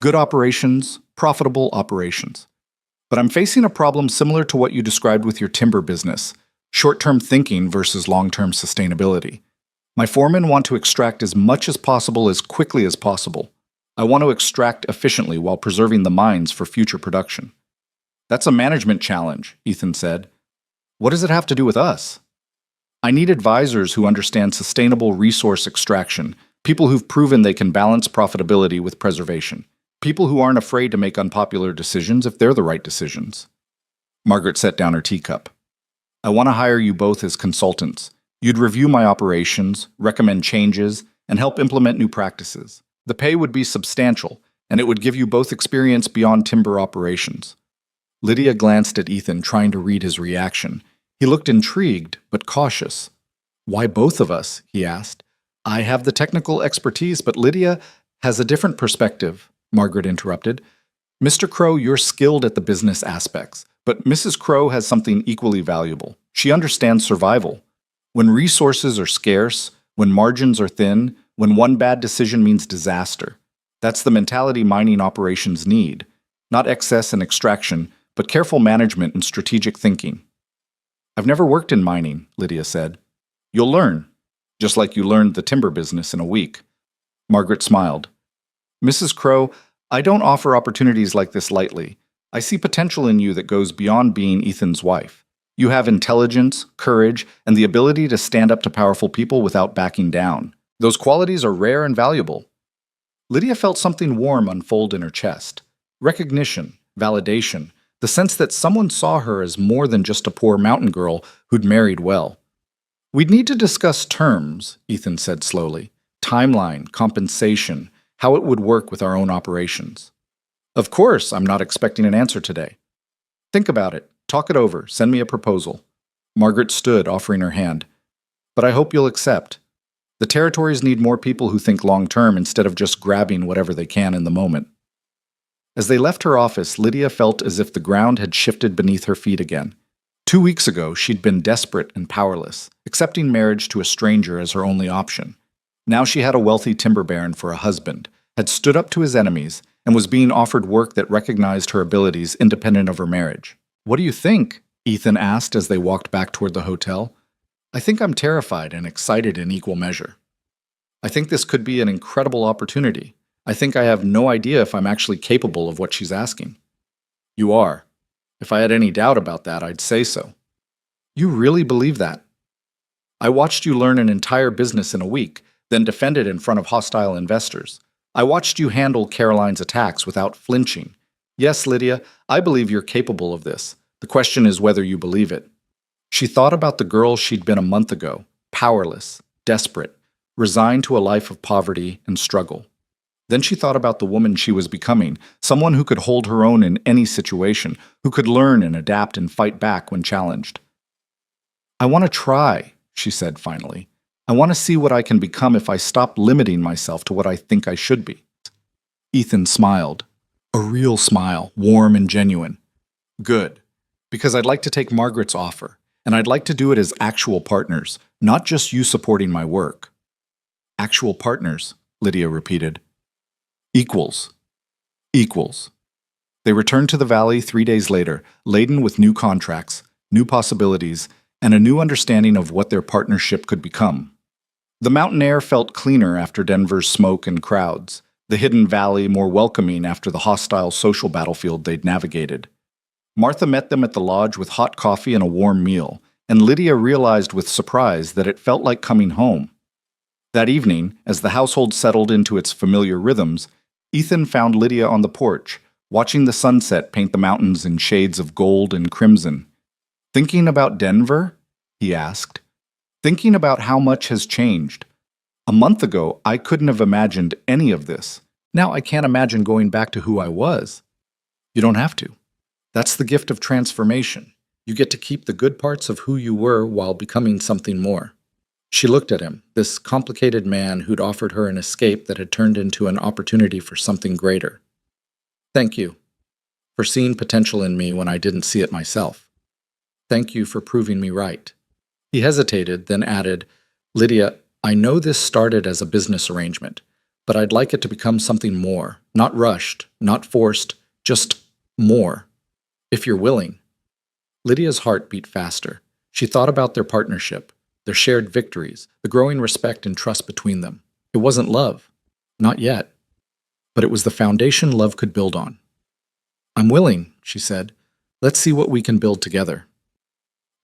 Good operations, profitable operations. But I'm facing a problem similar to what you described with your timber business. Short-term thinking versus long-term sustainability. My foremen want to extract as much as possible as quickly as possible. I want to extract efficiently while preserving the mines for future production." "That's a management challenge," Ethan said. "What does it have to do with us?" "I need advisors who understand sustainable resource extraction, people who've proven they can balance profitability with preservation, people who aren't afraid to make unpopular decisions if they're the right decisions." Margaret set down her teacup. "I want to hire you both as consultants. You'd review my operations, recommend changes, and help implement new practices. The pay would be substantial, and it would give you both experience beyond timber operations." Lydia glanced at Ethan, trying to read his reaction. He looked intrigued, but cautious. "Why both of us?" he asked. "I have the technical expertise, but Lydia has a different perspective," Margaret interrupted. "Mr. Crow, you're skilled at the business aspects, but Mrs. Crow has something equally valuable. She understands survival. When resources are scarce, when margins are thin, when one bad decision means disaster. That's the mentality mining operations need. Not excess and extraction, but careful management and strategic thinking." "I've never worked in mining," Lydia said. "You'll learn, just like you learned the timber business in a week." Margaret smiled. "Mrs. Crow, I don't offer opportunities like this lightly. I see potential in you that goes beyond being Ethan's wife. You have intelligence, courage, and the ability to stand up to powerful people without backing down. Those qualities are rare and valuable." Lydia felt something warm unfold in her chest. Recognition, validation, the sense that someone saw her as more than just a poor mountain girl who'd married well. "We'd need to discuss terms," Ethan said slowly. "Timeline, compensation, how it would work with our own operations." "Of course, I'm not expecting an answer today." "Think about it. Talk it over. Send me a proposal." Margaret stood, offering her hand. "But I hope you'll accept. The territories need more people who think long-term instead of just grabbing whatever they can in the moment." As they left her office, Lydia felt as if the ground had shifted beneath her feet again. 2 weeks ago, she'd been desperate and powerless, accepting marriage to a stranger as her only option. Now she had a wealthy timber baron for a husband, had stood up to his enemies, and was being offered work that recognized her abilities independent of her marriage. "What do you think?" Ethan asked as they walked back toward the hotel. "I think I'm terrified and excited in equal measure. I think this could be an incredible opportunity. I think I have no idea if I'm actually capable of what she's asking." "You are. If I had any doubt about that, I'd say so." "You really believe that?" "I watched you learn an entire business in a week, then defend it in front of hostile investors. I watched you handle Caroline's attacks without flinching. Yes, Lydia, I believe you're capable of this. The question is whether you believe it." She thought about the girl she'd been a month ago, powerless, desperate, resigned to a life of poverty and struggle. Then she thought about the woman she was becoming, someone who could hold her own in any situation, who could learn and adapt and fight back when challenged. "I want to try," she said finally. "I want to see what I can become if I stop limiting myself to what I think I should be." Ethan smiled. A real smile, warm and genuine. "Good. Because I'd like to take Margaret's offer, and I'd like to do it as actual partners, not just you supporting my work." "Actual partners," Lydia repeated. "Equals. Equals." They returned to the valley 3 days later, laden with new contracts, new possibilities, and a new understanding of what their partnership could become. The mountain air felt cleaner after Denver's smoke and crowds, the hidden valley more welcoming after the hostile social battlefield they'd navigated. Martha met them at the lodge with hot coffee and a warm meal, and Lydia realized with surprise that it felt like coming home. That evening, as the household settled into its familiar rhythms, Ethan found Lydia on the porch, watching the sunset paint the mountains in shades of gold and crimson. "Thinking about Denver?" he asked. "Thinking about how much has changed. A month ago, I couldn't have imagined any of this. Now I can't imagine going back to who I was." "You don't have to. That's the gift of transformation. You get to keep the good parts of who you were while becoming something more." She looked at him, this complicated man who'd offered her an escape that had turned into an opportunity for something greater. "Thank you for seeing potential in me when I didn't see it myself. Thank you for proving me right." He hesitated, then added, "Lydia, I know this started as a business arrangement, but I'd like it to become something more, not rushed, not forced, just more. If you're willing." Lydia's heart beat faster. She thought about their partnership, their shared victories, the growing respect and trust between them. It wasn't love. Not yet. But it was the foundation love could build on. "I'm willing," she said. "Let's see what we can build together."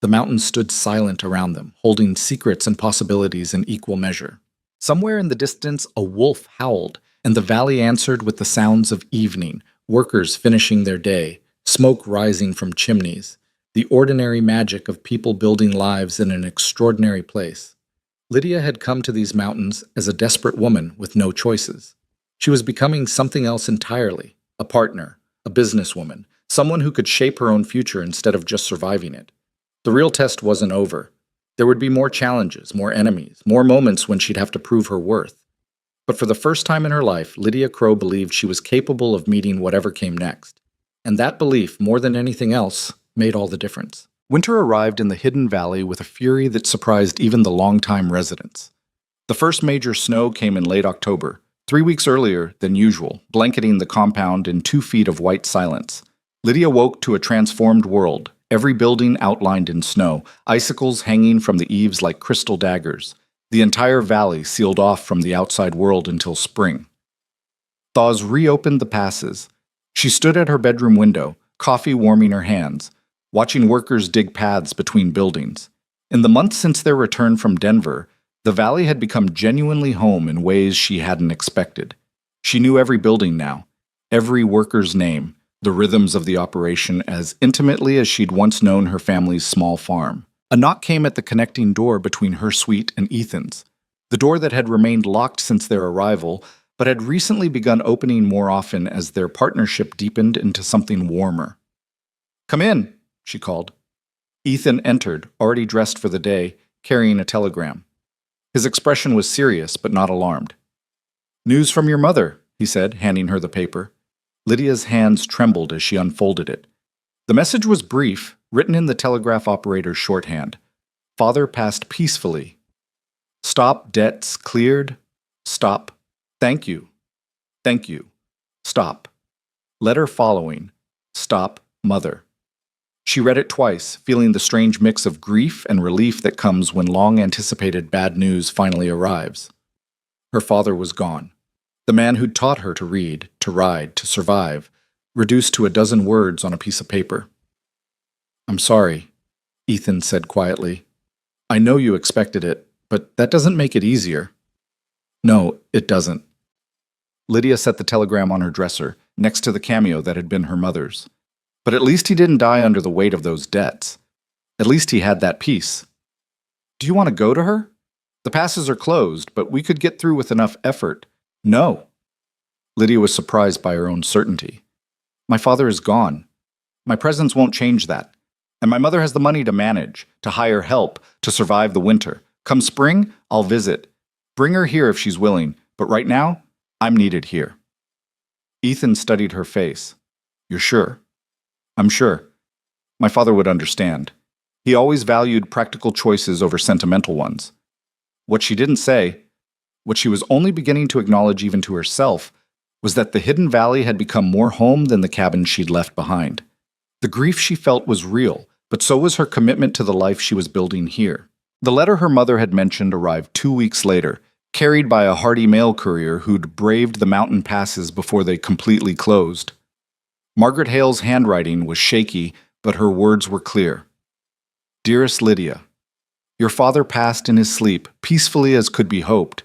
The mountains stood silent around them, holding secrets and possibilities in equal measure. Somewhere in the distance, a wolf howled, and the valley answered with the sounds of evening, workers finishing their day, smoke rising from chimneys, the ordinary magic of people building lives in an extraordinary place. Lydia had come to these mountains as a desperate woman with no choices. She was becoming something else entirely, a partner, a businesswoman, someone who could shape her own future instead of just surviving it. The real test wasn't over. There would be more challenges, more enemies, more moments when she'd have to prove her worth. But for the first time in her life, Lydia Crow believed she was capable of meeting whatever came next. And that belief, more than anything else, made all the difference. Winter arrived in the hidden valley with a fury that surprised even the longtime residents. The first major snow came in late October, 3 weeks earlier than usual, blanketing the compound in 2 feet of white silence. Lydia woke to a transformed world, every building outlined in snow, icicles hanging from the eaves like crystal daggers, the entire valley sealed off from the outside world until spring. Thaws reopened the passes. She stood at her bedroom window, coffee warming her hands, watching workers dig paths between buildings. In the months since their return from Denver, the valley had become genuinely home in ways she hadn't expected. She knew every building now, every worker's name, the rhythms of the operation as intimately as she'd once known her family's small farm. A knock came at the connecting door between her suite and Ethan's, the door that had remained locked since their arrival, but had recently begun opening more often as their partnership deepened into something warmer. "Come in," she called. Ethan entered, already dressed for the day, carrying a telegram. His expression was serious, but not alarmed. "News from your mother," he said, handing her the paper. Lydia's hands trembled as she unfolded it. The message was brief, written in the telegraph operator's shorthand. "Father passed peacefully. Stop, debts cleared. Stop. Thank you. Thank you. Stop. Letter following. Stop, mother." She read it twice, feeling the strange mix of grief and relief that comes when long-anticipated bad news finally arrives. Her father was gone. The man who'd taught her to read, to ride, to survive, reduced to a dozen words on a piece of paper. "I'm sorry," Ethan said quietly. "I know you expected it, but that doesn't make it easier." "No, it doesn't." Lydia set the telegram on her dresser, next to the cameo that had been her mother's. But at least he didn't die under the weight of those debts. At least he had that peace. "Do you want to go to her? The passes are closed, but we could get through with enough effort." "No." Lydia was surprised by her own certainty. "My father is gone. My presence won't change that. And my mother has the money to manage, to hire help, to survive the winter. Come spring, I'll visit. Bring her here if she's willing, but right now, I'm needed here." Ethan studied her face. "You're sure?" "I'm sure. My father would understand. He always valued practical choices over sentimental ones." What she didn't say, what she was only beginning to acknowledge even to herself, was that the hidden valley had become more home than the cabin she'd left behind. The grief she felt was real, but so was her commitment to the life she was building here. The letter her mother had mentioned arrived 2 weeks later, carried by a hardy mail courier who'd braved the mountain passes before they completely closed. Margaret Hale's handwriting was shaky, but her words were clear. Dearest Lydia, your father passed in his sleep, peacefully as could be hoped.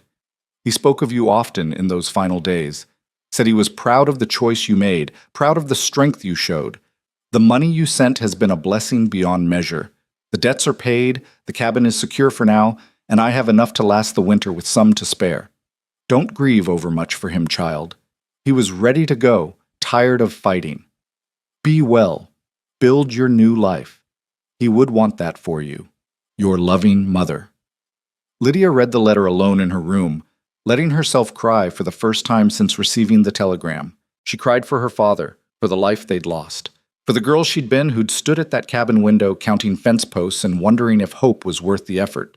He spoke of you often in those final days, said he was proud of the choice you made, proud of the strength you showed. The money you sent has been a blessing beyond measure. The debts are paid, the cabin is secure for now, and I have enough to last the winter with some to spare. Don't grieve overmuch for him, child. He was ready to go, tired of fighting. Be well. Build your new life. He would want that for you. Your loving mother. Lydia read the letter alone in her room, letting herself cry for the first time since receiving the telegram. She cried for her father, for the life they'd lost, for the girl she'd been who'd stood at that cabin window counting fence posts and wondering if hope was worth the effort.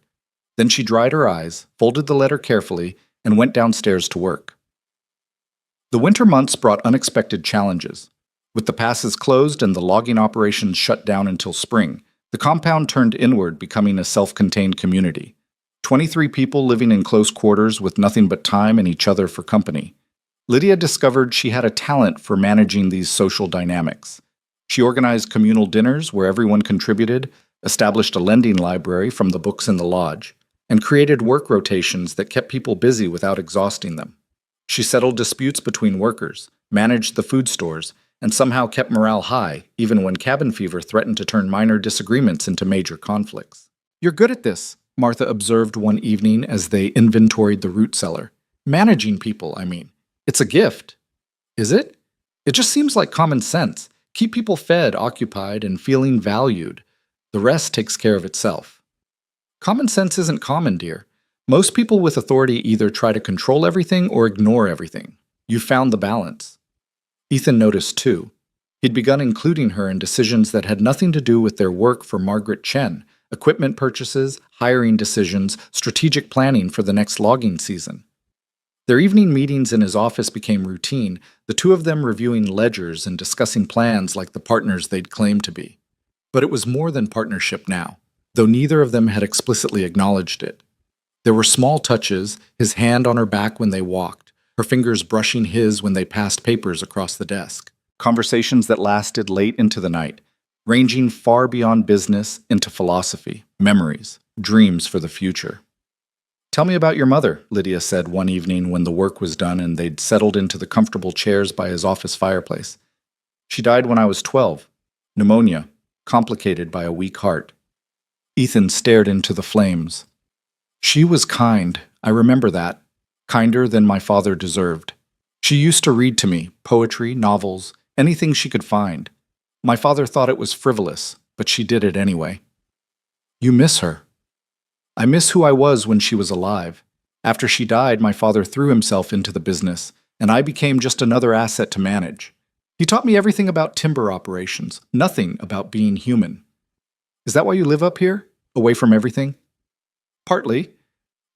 Then she dried her eyes, folded the letter carefully, and went downstairs to work. The winter months brought unexpected challenges. With the passes closed and the logging operations shut down until spring, the compound turned inward, becoming a self-contained community. 23 people living in close quarters with nothing but time and each other for company. Lydia discovered she had a talent for managing these social dynamics. She organized communal dinners where everyone contributed, established a lending library from the books in the lodge, and created work rotations that kept people busy without exhausting them. She settled disputes between workers, managed the food stores, and somehow kept morale high, even when cabin fever threatened to turn minor disagreements into major conflicts. "You're good at this," Martha observed one evening as they inventoried the root cellar. "Managing people, I mean. It's a gift." "Is it? It just seems like common sense. Keep people fed, occupied, and feeling valued. The rest takes care of itself." "Common sense isn't common, dear. Most people with authority either try to control everything or ignore everything. You found the balance." Ethan noticed too. He'd begun including her in decisions that had nothing to do with their work for Margaret Chen, equipment purchases, hiring decisions, strategic planning for the next logging season. Their evening meetings in his office became routine, the two of them reviewing ledgers and discussing plans like the partners they'd claimed to be. But it was more than partnership now, though neither of them had explicitly acknowledged it. There were small touches, his hand on her back when they walked, her fingers brushing his when they passed papers across the desk. Conversations that lasted late into the night, ranging far beyond business into philosophy, memories, dreams for the future. "Tell me about your mother," Lydia said one evening when the work was done and they'd settled into the comfortable chairs by his office fireplace. "She died when I was 12. Pneumonia, complicated by a weak heart." Ethan stared into the flames. "She was kind, I remember that. Kinder than my father deserved. She used to read to me, poetry, novels, anything she could find. My father thought it was frivolous, but she did it anyway." "You miss her." "I miss who I was when she was alive. After she died, my father threw himself into the business, and I became just another asset to manage. He taught me everything about timber operations, nothing about being human." "Is that why you live up here, away from everything?" "Partly.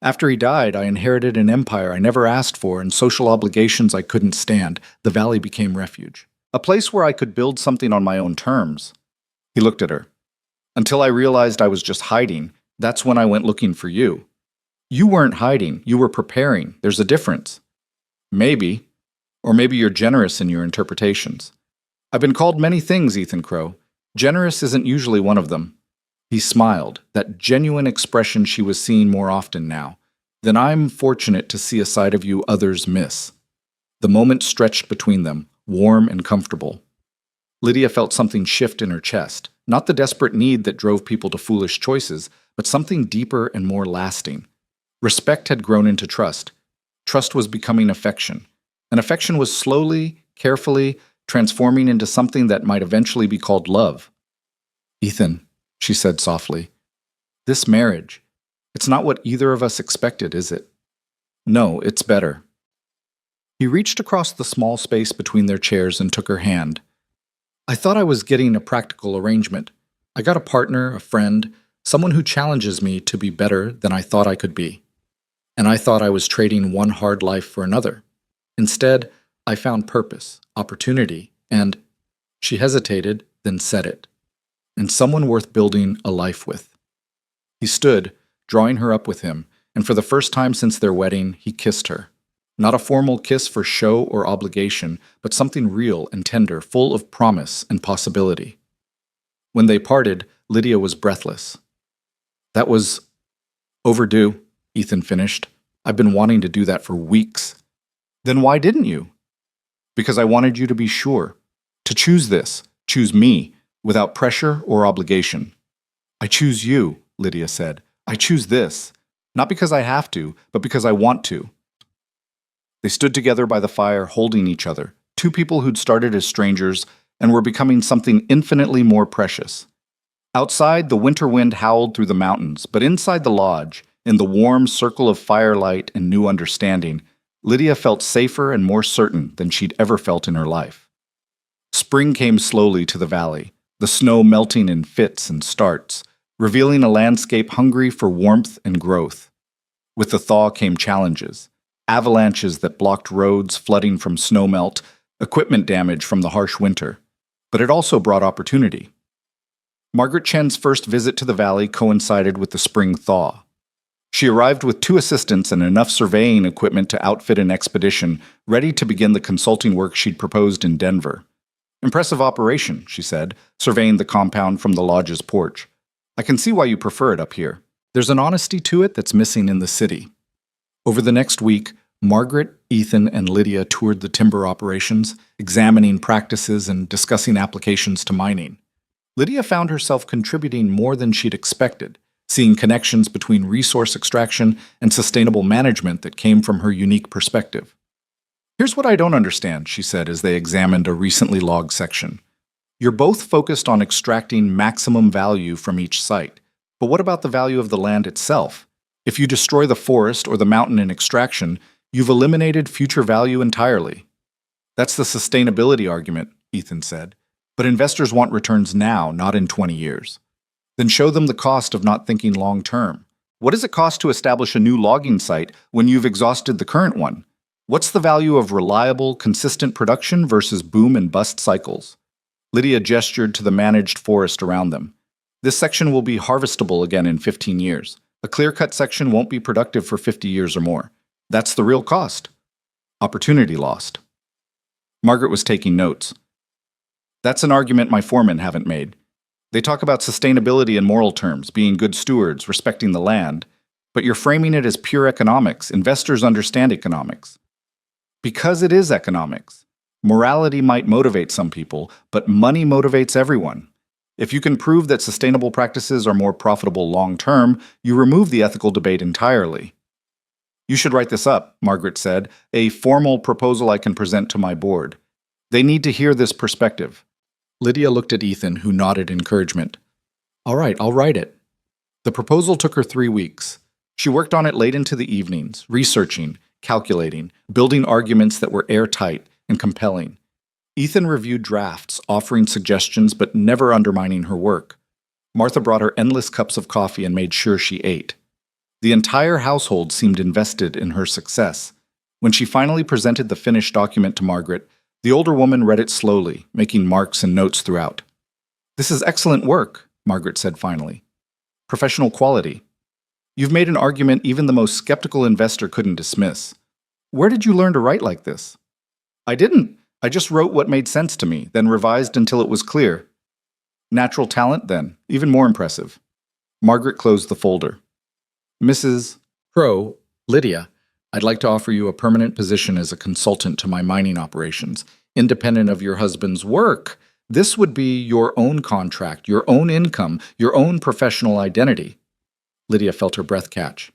After he died, I inherited an empire I never asked for and social obligations I couldn't stand. The valley became refuge. A place where I could build something on my own terms." He looked at her. "Until I realized I was just hiding, that's when I went looking for you. You weren't hiding, you were preparing. There's a difference." "Maybe. Or maybe you're generous in your interpretations. I've been called many things, Ethan Crow. Generous isn't usually one of them." He smiled, that genuine expression she was seeing more often now. "Then I'm fortunate to see a side of you others miss." The moment stretched between them, warm and comfortable. Lydia felt something shift in her chest, not the desperate need that drove people to foolish choices, but something deeper and more lasting. Respect had grown into trust. Trust was becoming affection. And affection was slowly, carefully, transforming into something that might eventually be called love. "Ethan," she said softly, "this marriage, it's not what either of us expected, is it?" "No, it's better." He reached across the small space between their chairs and took her hand. "I thought I was getting a practical arrangement. I got a partner, a friend, someone who challenges me to be better than I thought I could be. And I thought I was trading one hard life for another. Instead, I found purpose, opportunity, and—" she hesitated, then said it, "and someone worth building a life with." He stood, drawing her up with him, and for the first time since their wedding, he kissed her. Not a formal kiss for show or obligation, but something real and tender, full of promise and possibility. When they parted, Lydia was breathless. That was overdue, Ethan finished. I've been wanting to do that for weeks. Then why didn't you? Because I wanted you to be sure. To choose this, choose me, without pressure or obligation. I choose you, Lydia said. I choose this. Not because I have to, but because I want to. They stood together by the fire, holding each other, two people who'd started as strangers and were becoming something infinitely more precious. Outside, the winter wind howled through the mountains, but inside the lodge, in the warm circle of firelight and new understanding, Lydia felt safer and more certain than she'd ever felt in her life. Spring came slowly to the valley, the snow melting in fits and starts, revealing a landscape hungry for warmth and growth. With the thaw came challenges, avalanches that blocked roads flooding from snowmelt, equipment damage from the harsh winter. But it also brought opportunity. Margaret Chen's first visit to the valley coincided with the spring thaw. She arrived with 2 assistants and enough surveying equipment to outfit an expedition, ready to begin the consulting work she'd proposed in Denver. Impressive operation, she said, surveying the compound from the lodge's porch. I can see why you prefer it up here. There's an honesty to it that's missing in the city. Over the next week, Margaret, Ethan, and Lydia toured the timber operations, examining practices and discussing applications to mining. Lydia found herself contributing more than she'd expected, seeing connections between resource extraction and sustainable management that came from her unique perspective. Here's what I don't understand, she said as they examined a recently logged section. You're both focused on extracting maximum value from each site, but what about the value of the land itself? If you destroy the forest or the mountain in extraction, you've eliminated future value entirely. That's the sustainability argument, Ethan said. But investors want returns now, not in 20 years. Then show them the cost of not thinking long term. What does it cost to establish a new logging site when you've exhausted the current one? What's the value of reliable, consistent production versus boom and bust cycles? Lydia gestured to the managed forest around them. This section will be harvestable again in 15 years. A clear-cut section won't be productive for 50 years or more. That's the real cost. Opportunity lost. Margaret was taking notes. That's an argument my foremen haven't made. They talk about sustainability in moral terms, being good stewards, respecting the land, but you're framing it as pure economics. Investors understand economics. Because it is economics. Morality might motivate some people, but money motivates everyone. If you can prove that sustainable practices are more profitable long-term, you remove the ethical debate entirely. You should write this up, Margaret said, a formal proposal I can present to my board. They need to hear this perspective. Lydia looked at Ethan, who nodded encouragement. All right, I'll write it. The proposal took her 3 weeks. She worked on it late into the evenings, researching, calculating, building arguments that were airtight and compelling. Ethan reviewed drafts, offering suggestions but never undermining her work. Martha brought her endless cups of coffee and made sure she ate. The entire household seemed invested in her success. When she finally presented the finished document to Margaret, the older woman read it slowly, making marks and notes throughout. This is excellent work, Margaret said finally. Professional quality. You've made an argument even the most skeptical investor couldn't dismiss. Where did you learn to write like this? I didn't. I just wrote what made sense to me, then revised until it was clear. Natural talent, then. Even more impressive. Margaret closed the folder. Mrs. Crow, Lydia, I'd like to offer you a permanent position as a consultant to my mining operations, independent of your husband's work. This would be your own contract, your own income, your own professional identity. Lydia felt her breath catch.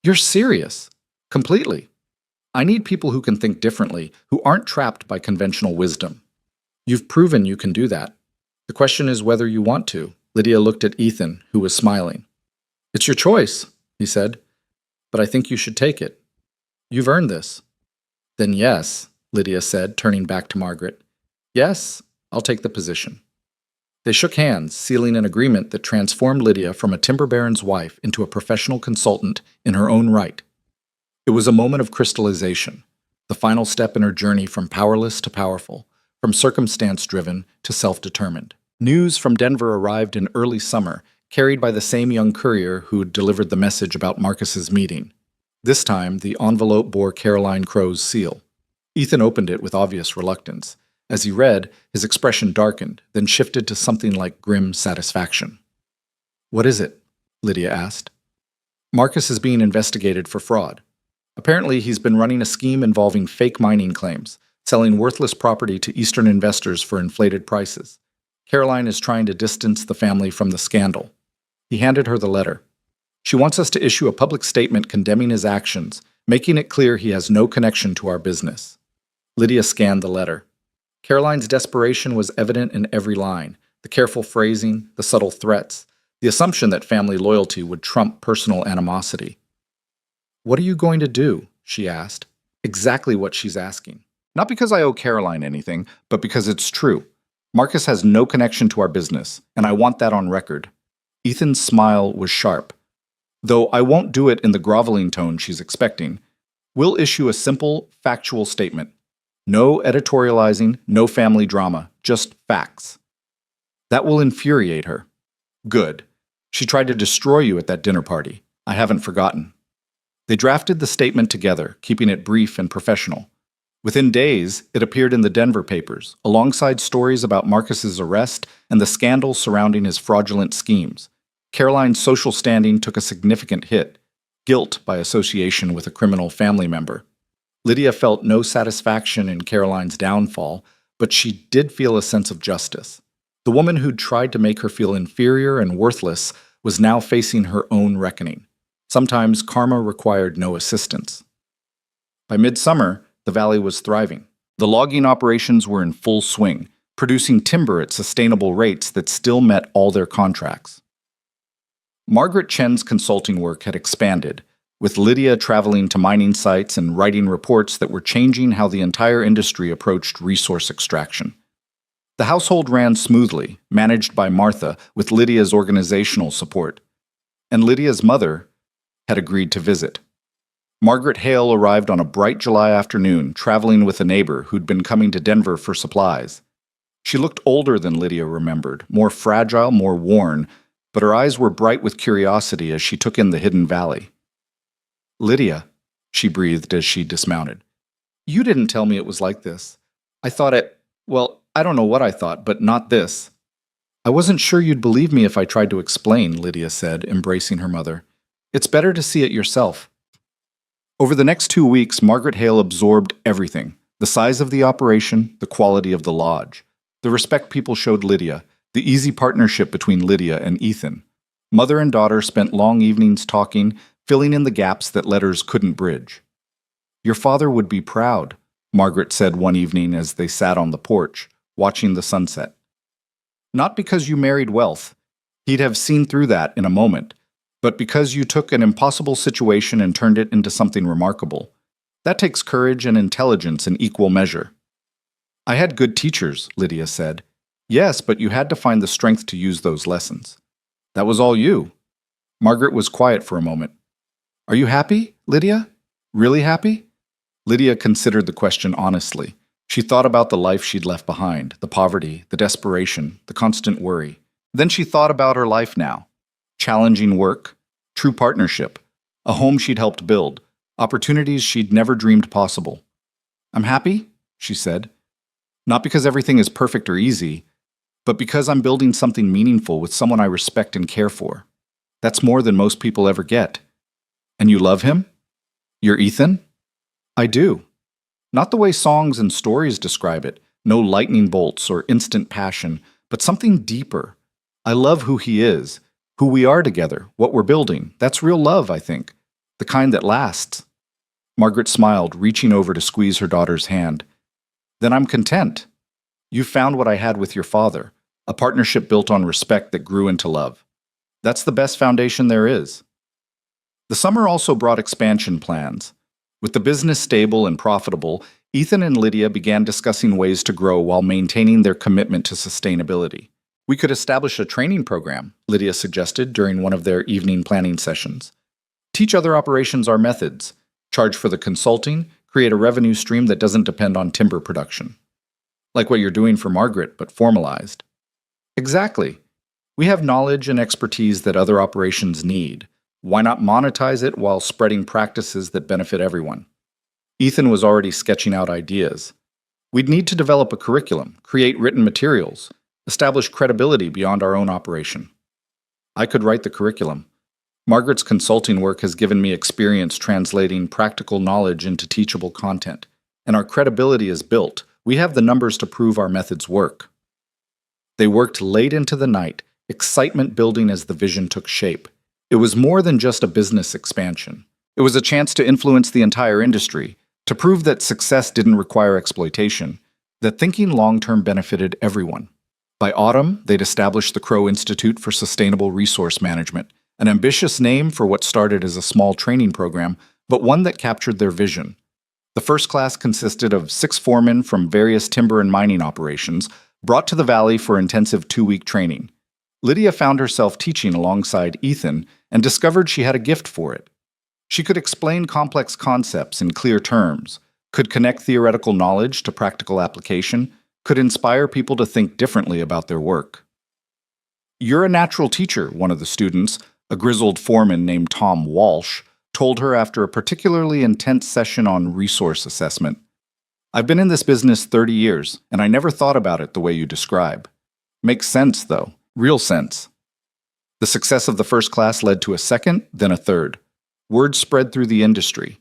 You're serious. Completely. I need people who can think differently, who aren't trapped by conventional wisdom. You've proven you can do that. The question is whether you want to. Lydia looked at Ethan, who was smiling. It's your choice, he said, but I think you should take it. You've earned this. Then yes, Lydia said, turning back to Margaret. Yes, I'll take the position. They shook hands, sealing an agreement that transformed Lydia from a timber baron's wife into a professional consultant in her own right. It was a moment of crystallization, the final step in her journey from powerless to powerful, from circumstance-driven to self-determined. News from Denver arrived in early summer, carried by the same young courier who had delivered the message about Marcus's meeting. This time, the envelope bore Caroline Crow's seal. Ethan opened it with obvious reluctance. As he read, his expression darkened, then shifted to something like grim satisfaction. "What is it?" Lydia asked. "Marcus is being investigated for fraud. Apparently, he's been running a scheme involving fake mining claims, selling worthless property to Eastern investors for inflated prices. Caroline is trying to distance the family from the scandal." He handed her the letter. "She wants us to issue a public statement condemning his actions, making it clear he has no connection to our business." Lydia scanned the letter. Caroline's desperation was evident in every line, the careful phrasing, the subtle threats, the assumption that family loyalty would trump personal animosity. "What are you going to do?" she asked. Exactly what she's asking. Not because I owe Caroline anything, but because it's true. Marcus has no connection to our business, and I want that on record. Ethan's smile was sharp. "Though I won't do it in the groveling tone she's expecting. We'll issue a simple, factual statement. No editorializing, no family drama, just facts." "That will infuriate her." "Good. She tried to destroy you at that dinner party. I haven't forgotten." They drafted the statement together, keeping it brief and professional. Within days, it appeared in the Denver papers, alongside stories about Marcus's arrest and the scandal surrounding his fraudulent schemes. Caroline's social standing took a significant hit, guilt by association with a criminal family member. Lydia felt no satisfaction in Caroline's downfall, but she did feel a sense of justice. The woman who'd tried to make her feel inferior and worthless was now facing her own reckoning. Sometimes karma required no assistance. By midsummer, the valley was thriving. The logging operations were in full swing, producing timber at sustainable rates that still met all their contracts. Margaret Chen's consulting work had expanded, with Lydia traveling to mining sites and writing reports that were changing how the entire industry approached resource extraction. The household ran smoothly, managed by Martha with Lydia's organizational support. And Lydia's mother had agreed to visit. Margaret Hale arrived on a bright July afternoon, traveling with a neighbor who'd been coming to Denver for supplies. She looked older than Lydia remembered, more fragile, more worn, but her eyes were bright with curiosity as she took in the hidden valley. "Lydia," she breathed as she dismounted. "You didn't tell me it was like this. I thought well, I don't know what I thought, but not this." "I wasn't sure you'd believe me if I tried to explain," Lydia said, embracing her mother. "It's better to see it yourself." Over the next 2 weeks, Margaret Hale absorbed everything: the size of the operation, the quality of the lodge, the respect people showed Lydia, the easy partnership between Lydia and Ethan. Mother and daughter spent long evenings talking, filling in the gaps that letters couldn't bridge. "Your father would be proud," Margaret said one evening as they sat on the porch, watching the sunset. "Not because you married wealth. He'd have seen through that in a moment. But because you took an impossible situation and turned it into something remarkable. That takes courage and intelligence in equal measure." "I had good teachers," Lydia said. "Yes, but you had to find the strength to use those lessons." "That was all you." Margaret was quiet for a moment. "Are you happy, Lydia? Really happy?" Lydia considered the question honestly. She thought about the life she'd left behind, the poverty, the desperation, the constant worry. Then she thought about her life now. Challenging work, true partnership, a home she'd helped build, opportunities she'd never dreamed possible. "I'm happy," she said. "Not because everything is perfect or easy, but because I'm building something meaningful with someone I respect and care for. That's more than most people ever get." "And you love him? Your Ethan?" "I do. Not the way songs and stories describe it, no lightning bolts or instant passion, but something deeper. I love who he is, who we are together, what we're building. That's real love, I think. The kind that lasts." Margaret smiled, reaching over to squeeze her daughter's hand. "Then I'm content. You found what I had with your father, a partnership built on respect that grew into love. That's the best foundation there is." The summer also brought expansion plans. With the business stable and profitable, Ethan and Lydia began discussing ways to grow while maintaining their commitment to sustainability. "We could establish a training program," Lydia suggested during one of their evening planning sessions. "Teach other operations our methods, charge for the consulting, create a revenue stream that doesn't depend on timber production. Like what you're doing for Margaret, but formalized." "Exactly. We have knowledge and expertise that other operations need. Why not monetize it while spreading practices that benefit everyone? Ethan was already sketching out ideas. We'd need to develop a curriculum, create written materials, establish credibility beyond our own operation. I could write the curriculum. Margaret's consulting work has given me experience translating practical knowledge into teachable content, and our credibility is built. We have the numbers to prove our methods work. They worked late into the night, excitement building as the vision took shape. It was more than just a business expansion. It was a chance to influence the entire industry, to prove that success didn't require exploitation, that thinking long-term benefited everyone. By autumn, they'd established the Crow Institute for Sustainable Resource Management, an ambitious name for what started as a small training program, but one that captured their vision. The first class consisted of 6 foremen from various timber and mining operations, brought to the valley for intensive 2-week training. Lydia found herself teaching alongside Ethan and discovered she had a gift for it. She could explain complex concepts in clear terms, could connect theoretical knowledge to practical application, could inspire people to think differently about their work. "You're a natural teacher," one of the students, a grizzled foreman named Tom Walsh, told her after a particularly intense session on resource assessment. "I've been in this business 30 years, and I never thought about it the way you describe. Makes sense, though. Real sense." The success of the first class led to a second, then a third. Word spread through the industry.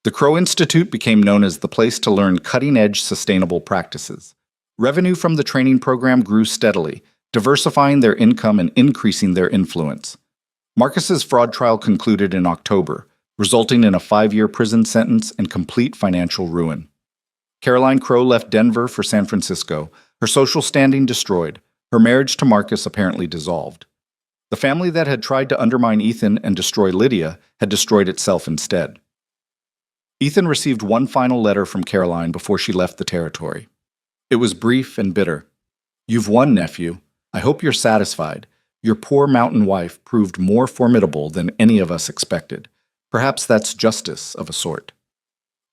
The Crow Institute became known as the place to learn cutting-edge sustainable practices. Revenue from the training program grew steadily, diversifying their income and increasing their influence. Marcus's fraud trial concluded in October, resulting in a 5-year prison sentence and complete financial ruin. Caroline Crow left Denver for San Francisco, her social standing destroyed, her marriage to Marcus apparently dissolved. The family that had tried to undermine Ethan and destroy Lydia had destroyed itself instead. Ethan received one final letter from Caroline before she left the territory. It was brief and bitter. "You've won, nephew. I hope you're satisfied. Your poor mountain wife proved more formidable than any of us expected. Perhaps that's justice of a sort."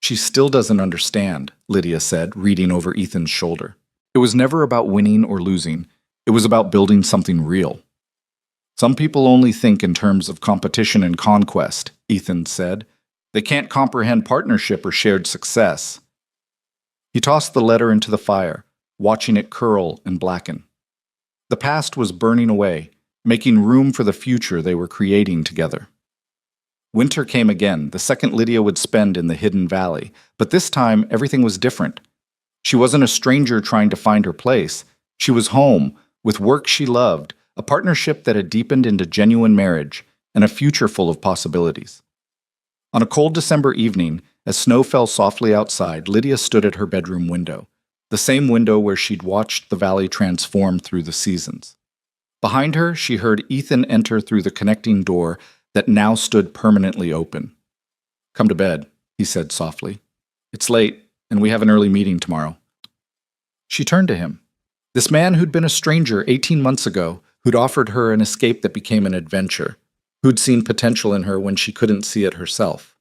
"She still doesn't understand," Lydia said, reading over Ethan's shoulder. "It was never about winning or losing. It was about building something real." "Some people only think in terms of competition and conquest," Ethan said. "They can't comprehend partnership or shared success." He tossed the letter into the fire, watching it curl and blacken. The past was burning away, making room for the future they were creating together. Winter came again, the second Lydia would spend in the hidden valley, but this time everything was different. She wasn't a stranger trying to find her place. She was home, with work she loved, a partnership that had deepened into genuine marriage, and a future full of possibilities. On a cold December evening, as snow fell softly outside, Lydia stood at her bedroom window, the same window where she'd watched the valley transform through the seasons. Behind her, she heard Ethan enter through the connecting door that now stood permanently open. "Come to bed," he said softly. "It's late, and we have an early meeting tomorrow." She turned to him. This man who'd been a stranger 18 months ago, who'd offered her an escape that became an adventure, who'd seen potential in her when she couldn't see it herself.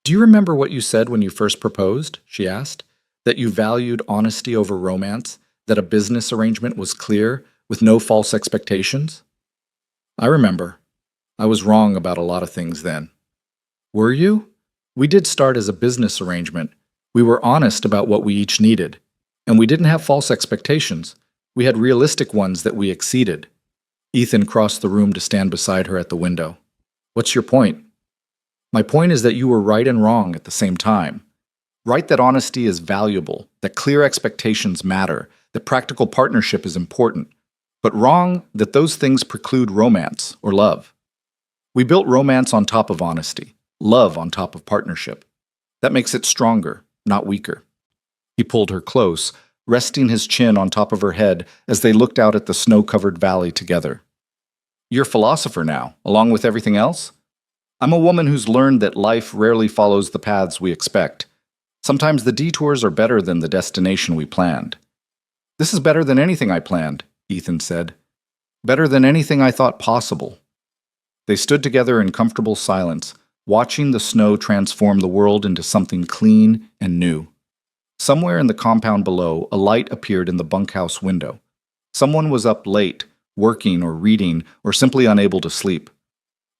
"Do you remember what you said when you first proposed?" she asked. "That you valued honesty over romance, that a business arrangement was clear, with no false expectations?" "I remember. I was wrong about a lot of things then." "Were you? We did start as a business arrangement. We were honest about what we each needed. And we didn't have false expectations. We had realistic ones that we exceeded." Ethan crossed the room to stand beside her at the window. "What's your point?" "My point is that you were right and wrong at the same time. Right that honesty is valuable, that clear expectations matter, that practical partnership is important. But wrong that those things preclude romance or love. We built romance on top of honesty, love on top of partnership. That makes it stronger, not weaker." He pulled her close, resting his chin on top of her head as they looked out at the snow-covered valley together. "You're a philosopher now, along with everything else? I'm a woman who's learned that life rarely follows the paths we expect. Sometimes the detours are better than the destination we planned." "This is better than anything I planned," Ethan said. "Better than anything I thought possible." They stood together in comfortable silence, watching the snow transform the world into something clean and new. Somewhere in the compound below, a light appeared in the bunkhouse window. Someone was up late, working or reading, or simply unable to sleep.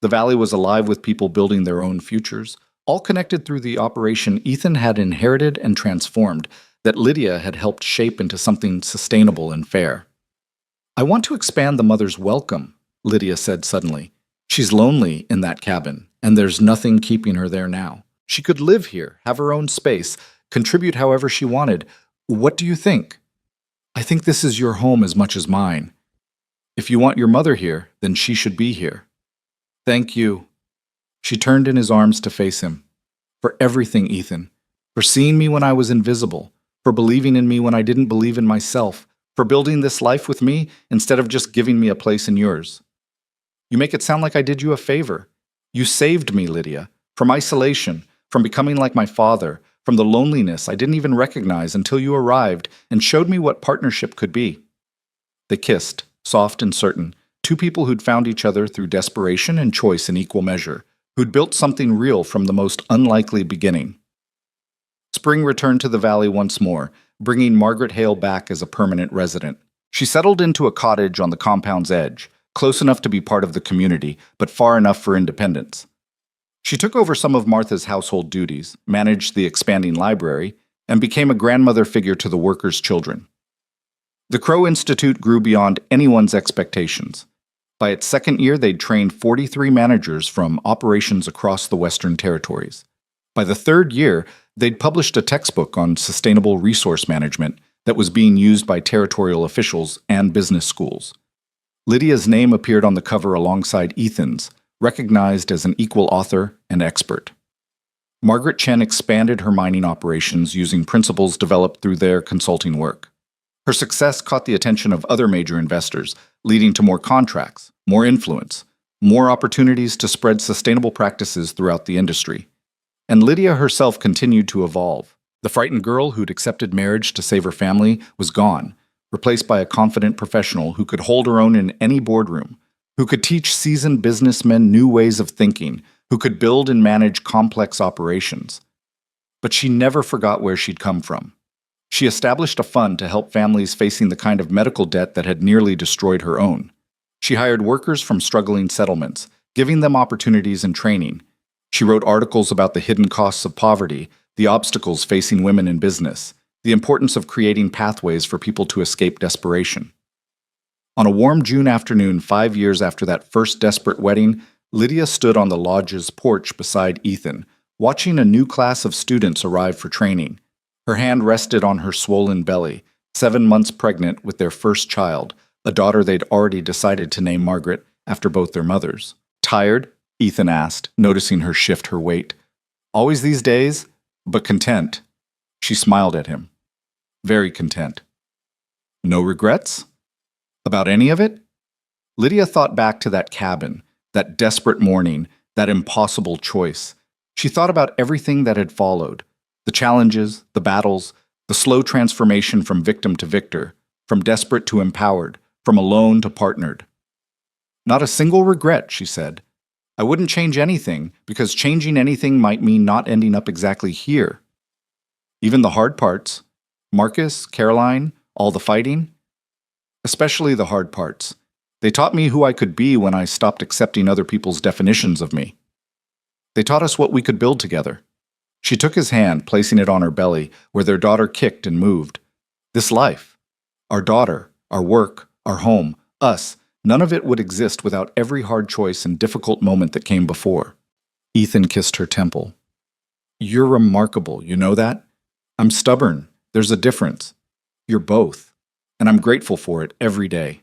The valley was alive with people building their own futures, all connected through the operation Ethan had inherited and transformed, that Lydia had helped shape into something sustainable and fair. "I want to expand the mother's welcome," Lydia said suddenly. "She's lonely in that cabin, and there's nothing keeping her there now. She could live here, have her own space, contribute however she wanted. What do you think?" "I think this is your home as much as mine. If you want your mother here, then she should be here." "Thank you." She turned in his arms to face him. "For everything, Ethan. For seeing me when I was invisible. For believing in me when I didn't believe in myself. For building this life with me instead of just giving me a place in yours. You make it sound like I did you a favor. You saved me, Lydia, from isolation, from becoming like my father, from the loneliness I didn't even recognize until you arrived and showed me what partnership could be." They kissed, soft and certain, two people who'd found each other through desperation and choice in equal measure, who'd built something real from the most unlikely beginning. Spring returned to the valley once more, bringing Margaret Hale back as a permanent resident. She settled into a cottage on the compound's edge, close enough to be part of the community, but far enough for independence. She took over some of Martha's household duties, managed the expanding library, and became a grandmother figure to the workers' children. The Crow Institute grew beyond anyone's expectations. By its second year, they'd trained 43 managers from operations across the Western Territories. By the third year, they'd published a textbook on sustainable resource management that was being used by territorial officials and business schools. Lydia's name appeared on the cover alongside Ethan's, recognized as an equal author and expert. Margaret Chen expanded her mining operations using principles developed through their consulting work. Her success caught the attention of other major investors, leading to more contracts, more influence, more opportunities to spread sustainable practices throughout the industry. And Lydia herself continued to evolve. The frightened girl who'd accepted marriage to save her family was gone, replaced by a confident professional who could hold her own in any boardroom, who could teach seasoned businessmen new ways of thinking, who could build and manage complex operations. But she never forgot where she'd come from. She established a fund to help families facing the kind of medical debt that had nearly destroyed her own. She hired workers from struggling settlements, giving them opportunities and training. She wrote articles about the hidden costs of poverty, the obstacles facing women in business, the importance of creating pathways for people to escape desperation. On a warm June afternoon 5 years after that first desperate wedding, Lydia stood on the lodge's porch beside Ethan, watching a new class of students arrive for training. Her hand rested on her swollen belly, 7 months pregnant with their first child, a daughter they'd already decided to name Margaret after both their mothers. "Tired?" Ethan asked, noticing her shift her weight. "Always these days, but content." She smiled at him. "Very content." "No regrets? About any of it?" Lydia thought back to that cabin, that desperate morning, that impossible choice. She thought about everything that had followed, the challenges, the battles, the slow transformation from victim to victor, from desperate to empowered, from alone to partnered. "Not a single regret," she said. "I wouldn't change anything, because changing anything might mean not ending up exactly here." "Even the hard parts? Marcus, Caroline, all the fighting?" "Especially the hard parts. They taught me who I could be when I stopped accepting other people's definitions of me. They taught us what we could build together." She took his hand, placing it on her belly, where their daughter kicked and moved. "This life, our daughter, our work, our home, us, none of it would exist without every hard choice and difficult moment that came before." Ethan kissed her temple. "You're remarkable, you know that? I'm stubborn. There's a difference. You're both. And I'm grateful for it every day."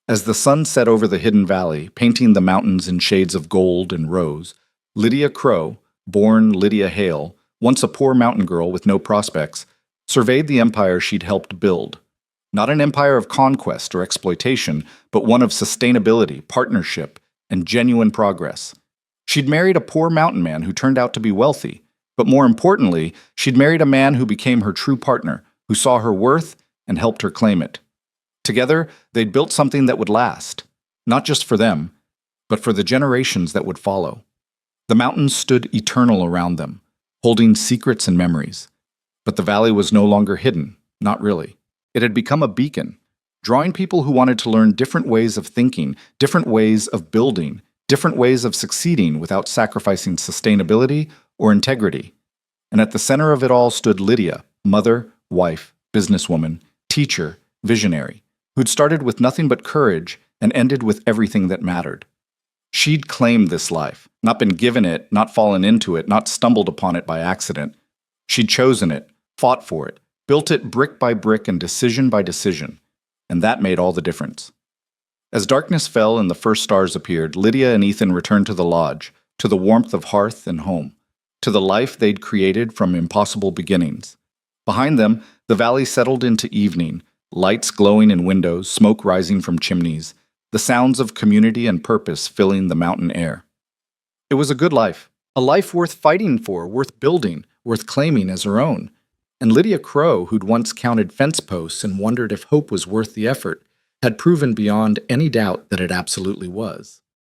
As the sun set over the hidden valley, painting the mountains in shades of gold and rose, Lydia Crow, born Lydia Hale, once a poor mountain girl with no prospects, surveyed the empire she'd helped build. Not an empire of conquest or exploitation, but one of sustainability, partnership, and genuine progress. She'd married a poor mountain man who turned out to be wealthy, but more importantly, she'd married a man who became her true partner, who saw her worth and helped her claim it. Together, they'd built something that would last, not just for them, but for the generations that would follow. The mountains stood eternal around them, holding secrets and memories. But the valley was no longer hidden, not really. It had become a beacon, drawing people who wanted to learn different ways of thinking, different ways of building, different ways of succeeding without sacrificing sustainability or integrity. And at the center of it all stood Lydia, mother, wife, businesswoman, teacher, visionary, who'd started with nothing but courage and ended with everything that mattered. She'd claimed this life, not been given it, not fallen into it, not stumbled upon it by accident. She'd chosen it, fought for it, built it brick by brick and decision by decision, and that made all the difference. As darkness fell and the first stars appeared, Lydia and Ethan returned to the lodge, to the warmth of hearth and home, to the life they'd created from impossible beginnings. Behind them, the valley settled into evening, lights glowing in windows, smoke rising from chimneys, the sounds of community and purpose filling the mountain air. It was a good life, a life worth fighting for, worth building, worth claiming as her own. And Lydia Crow, who'd once counted fence posts and wondered if hope was worth the effort, had proven beyond any doubt that it absolutely was.